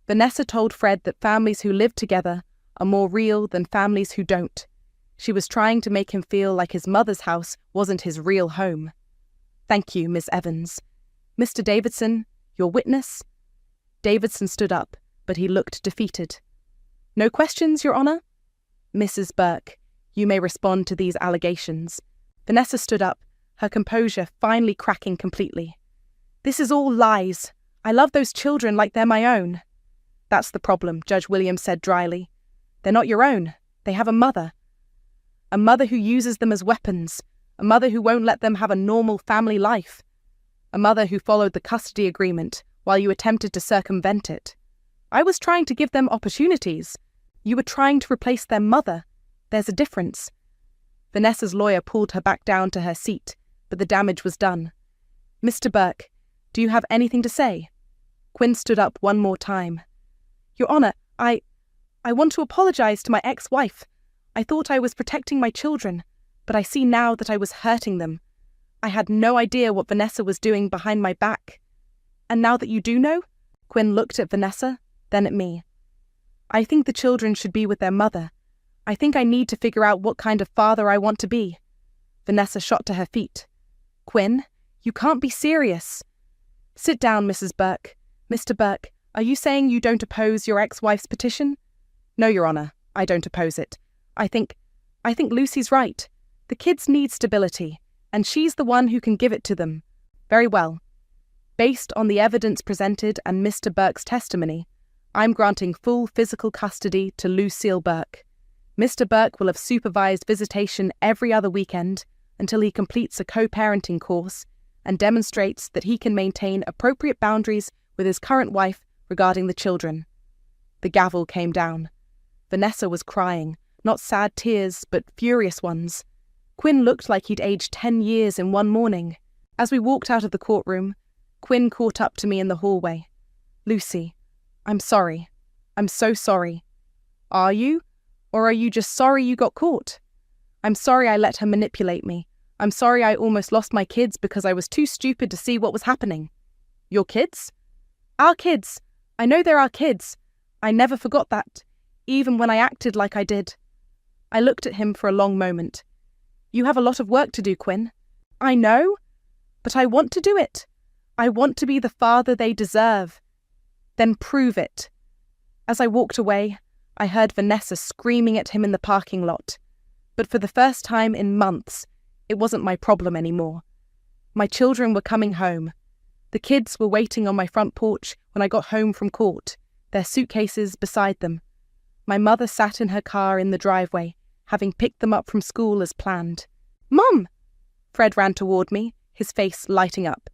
S5: "Vanessa told Fred that families who live together are more real than families who don't. She was trying to make him feel like his mother's house wasn't his real home." "Thank you, Miss Evans. Mr. Davidson, your witness?" Davidson stood up, but he looked defeated. "No questions, Your Honor?" "Mrs. Burke, you may respond to these allegations." Vanessa stood up, her composure finally cracking completely. "This is all lies. I love those children like they're my own." "That's the problem," Judge Williams said dryly. "They're not your own. They have a mother. A mother who uses them as weapons. A mother who won't let them have a normal family life. A mother who followed the custody agreement while you attempted to circumvent it. I was trying to give them opportunities. You were trying to replace their mother. There's a difference." Vanessa's lawyer pulled her back down to her seat, but the damage was done. "Mr. Burke, do you have anything to say?" Quinn stood up one more time. "Your Honor, I want to apologize to my ex-wife. I thought I was protecting my children, but I see now that I was hurting them. I had no idea what Vanessa was doing behind my back. And now that you do know?" Quinn looked at Vanessa, then at me. "I think the children should be with their mother. I think I need to figure out what kind of father I want to be." Vanessa shot to her feet. "Quinn, you can't be serious." "Sit down, Mrs. Burke. Mr. Burke, are you saying you don't oppose your ex-wife's petition?" "No, Your Honor, I don't oppose it. I think Lucy's right. The kids need stability, and she's the one who can give it to them." "Very well. Based on the evidence presented and Mr. Burke's testimony, I'm granting full physical custody to Lucille Burke. Mr. Burke will have supervised visitation every other weekend until he completes a co-parenting course and demonstrates that he can maintain appropriate boundaries with his current wife regarding the children." The gavel came down. Vanessa was crying, not sad tears, but furious ones. Quinn looked like he'd aged 10 years in one morning. As we walked out of the courtroom, Quinn caught up to me in the hallway. "Lucy, I'm sorry. I'm so sorry." "Are you? Or are you just sorry you got caught?" "I'm sorry I let her manipulate me. I'm sorry I almost lost my kids because I was too stupid to see what was happening." "Your kids?" "Our kids. I know they're our kids. I never forgot that, even when I acted like I did." I looked at him for a long moment. "You have a lot of work to do, Quinn." "I know, but I want to do it. I want to be the father they deserve." "Then prove it." As I walked away, I heard Vanessa screaming at him in the parking lot. But for the first time in months, it wasn't my problem anymore. My children were coming home. The kids were waiting on my front porch when I got home from court, their suitcases beside them. My mother sat in her car in the driveway, having picked them up from school as planned. "Mum!" Fred ran toward me, his face lighting up.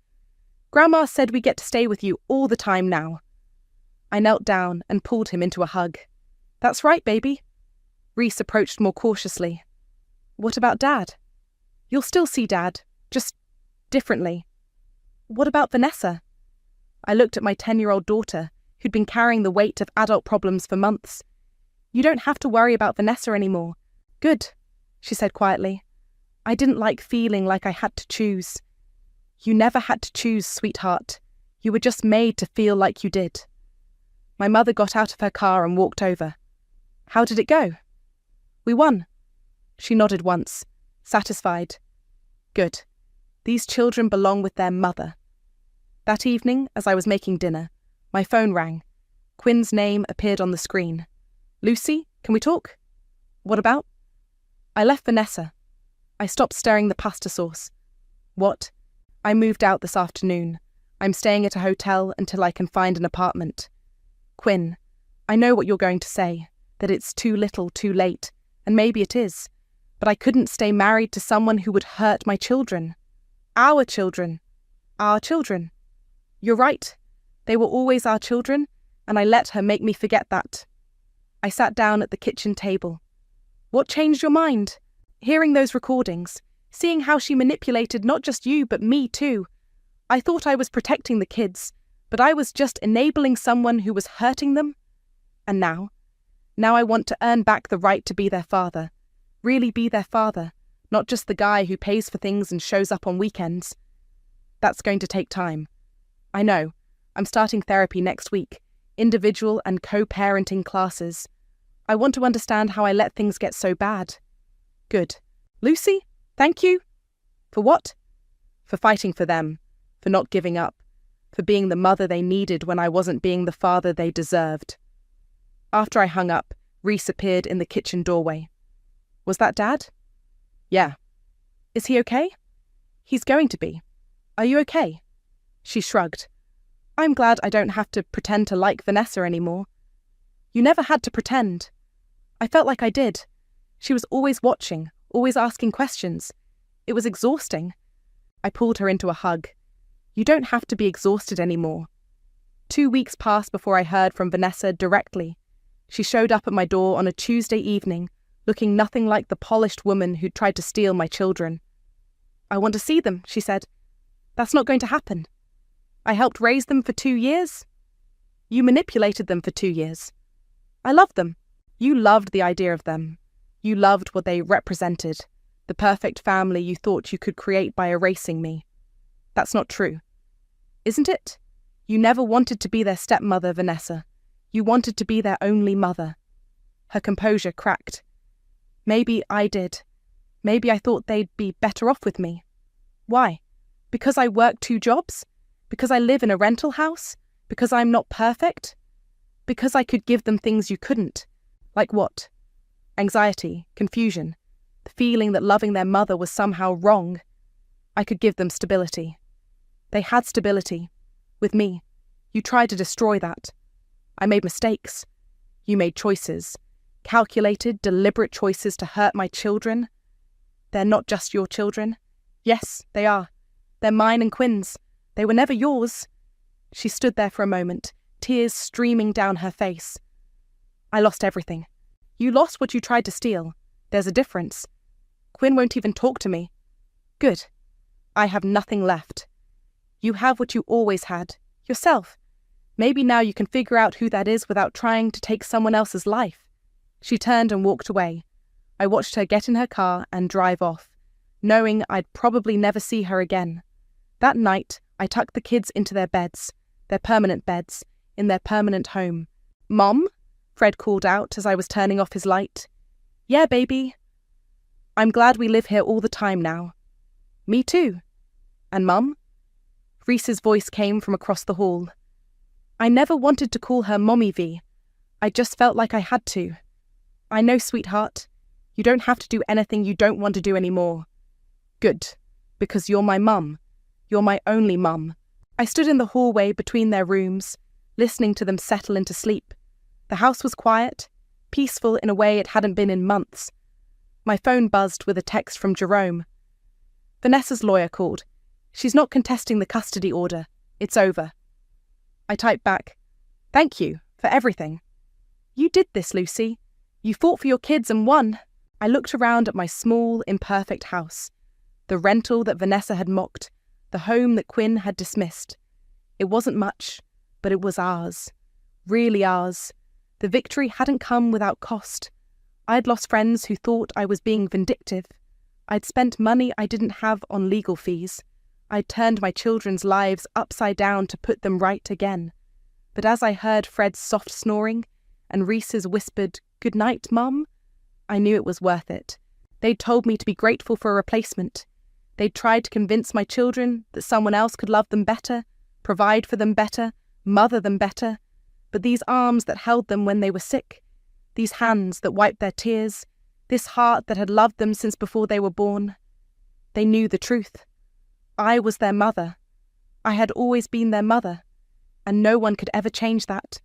S5: "Grandma said we get to stay with you all the time now." I knelt down and pulled him into a hug. "That's right, baby." Reese approached more cautiously. "What about Dad?" "You'll still see Dad, just differently." "What about Vanessa?" I looked at my 10-year-old daughter, who'd been carrying the weight of adult problems for months. "You don't have to worry about Vanessa anymore." "Good," she said quietly. "I didn't like feeling like I had to choose." "You never had to choose, sweetheart. You were just made to feel like you did." My mother got out of her car and walked over. "How did it go?" "We won." She nodded once, satisfied. "Good. These children belong with their mother." That evening, as I was making dinner, my phone rang. Quinn's name appeared on the screen. "Lucy, can we talk?" "What about?" "I left Vanessa. I stopped stirring the pasta sauce." "What?" "I moved out this afternoon. I'm staying at a hotel until I can find an apartment." "Quinn, I know what you're going to say, that it's too little too late, and maybe it is, but I couldn't stay married to someone who would hurt my children. Our children. Our children. You're right. They were always our children, and I let her make me forget that." I sat down at the kitchen table. "What changed your mind?" "Hearing those recordings, seeing how she manipulated not just you but me too. I thought I was protecting the kids, but I was just enabling someone who was hurting them. And now I want to earn back the right to be their father. Really be their father, not just the guy who pays for things and shows up on weekends. That's going to take time. I know. I'm starting therapy next week, individual and co-parenting classes. I want to understand how I let things get so bad." "Good. Lucy, thank you." "For what?" "For fighting for them, for not giving up, for being the mother they needed when I wasn't being the father they deserved." After I hung up, Reese appeared in the kitchen doorway. "Was that Dad?" "Yeah." "Is he okay?" "He's going to be. Are you okay?" She shrugged. "I'm glad I don't have to pretend to like Vanessa anymore." "You never had to pretend." "I felt like I did. She was always watching, always asking questions. It was exhausting." I pulled her into a hug. "You don't have to be exhausted anymore." 2 weeks passed before I heard from Vanessa directly. She showed up at my door on a Tuesday evening, looking nothing like the polished woman who'd tried to steal my children. "I want to see them," she said. "That's not going to happen." "I helped raise them for 2 years." "You manipulated them for 2 years." "I loved them." "You loved the idea of them. You loved what they represented, the perfect family you thought you could create by erasing me. That's not true. Isn't it? You never wanted to be their stepmother, Vanessa. You wanted to be their only mother." Her composure cracked. "Maybe I did. Maybe I thought they'd be better off with me." "Why? Because I work 2 jobs? Because I live in a rental house? Because I'm not perfect? Because I could give them things you couldn't. Like what? Anxiety, confusion, the feeling that loving their mother was somehow wrong. I could give them stability. They had stability. With me. You tried to destroy that. I made mistakes. You made choices. Calculated, deliberate choices to hurt my children. They're not just your children. Yes, they are. They're mine and Quinn's. They were never yours." She stood there for a moment, tears streaming down her face. "I lost everything. You lost what you tried to steal. There's a difference. Quinn won't even talk to me." "Good. I have nothing left. You have what you always had. Yourself. Maybe now you can figure out who that is without trying to take someone else's life." She turned and walked away. I watched her get in her car and drive off, knowing I'd probably never see her again. That night, I tucked the kids into their beds, their permanent beds, in their permanent home. "Mom?" Fred called out as I was turning off his light. "Yeah, baby." "I'm glad we live here all the time now." "Me too." "And Mum?" Reese's voice came from across the hall. I never wanted to call her Mommy V. I just felt like I had to. I know, sweetheart. You don't have to do anything you don't want to do anymore. Good, because you're my mum. You're my only mum. I stood in the hallway between their rooms, listening to them settle into sleep. The house was quiet, peaceful in a way it hadn't been in months. My phone buzzed with a text from Jerome. Vanessa's lawyer called. She's not contesting the custody order. It's over. I typed back, "Thank you for everything." "You did this, Lucy. You fought for your kids and won." I looked around at my small, imperfect house. The rental that Vanessa had mocked, the home that Quinn had dismissed. It wasn't much, but it was ours. Really ours. The victory hadn't come without cost. I'd lost friends who thought I was being vindictive. I'd spent money I didn't have on legal fees. I'd turned my children's lives upside down to put them right again. But as I heard Fred's soft snoring and Reese's whispered, "Good night, Mum," I knew it was worth it. They'd told me to be grateful for a replacement. They'd tried to convince my children that someone else could love them better, provide for them better, mother them better. But these arms that held them when they were sick, these hands that wiped their tears, this heart that had loved them since before they were born, they knew the truth. I was their mother. I had always been their mother, and no one could ever change that.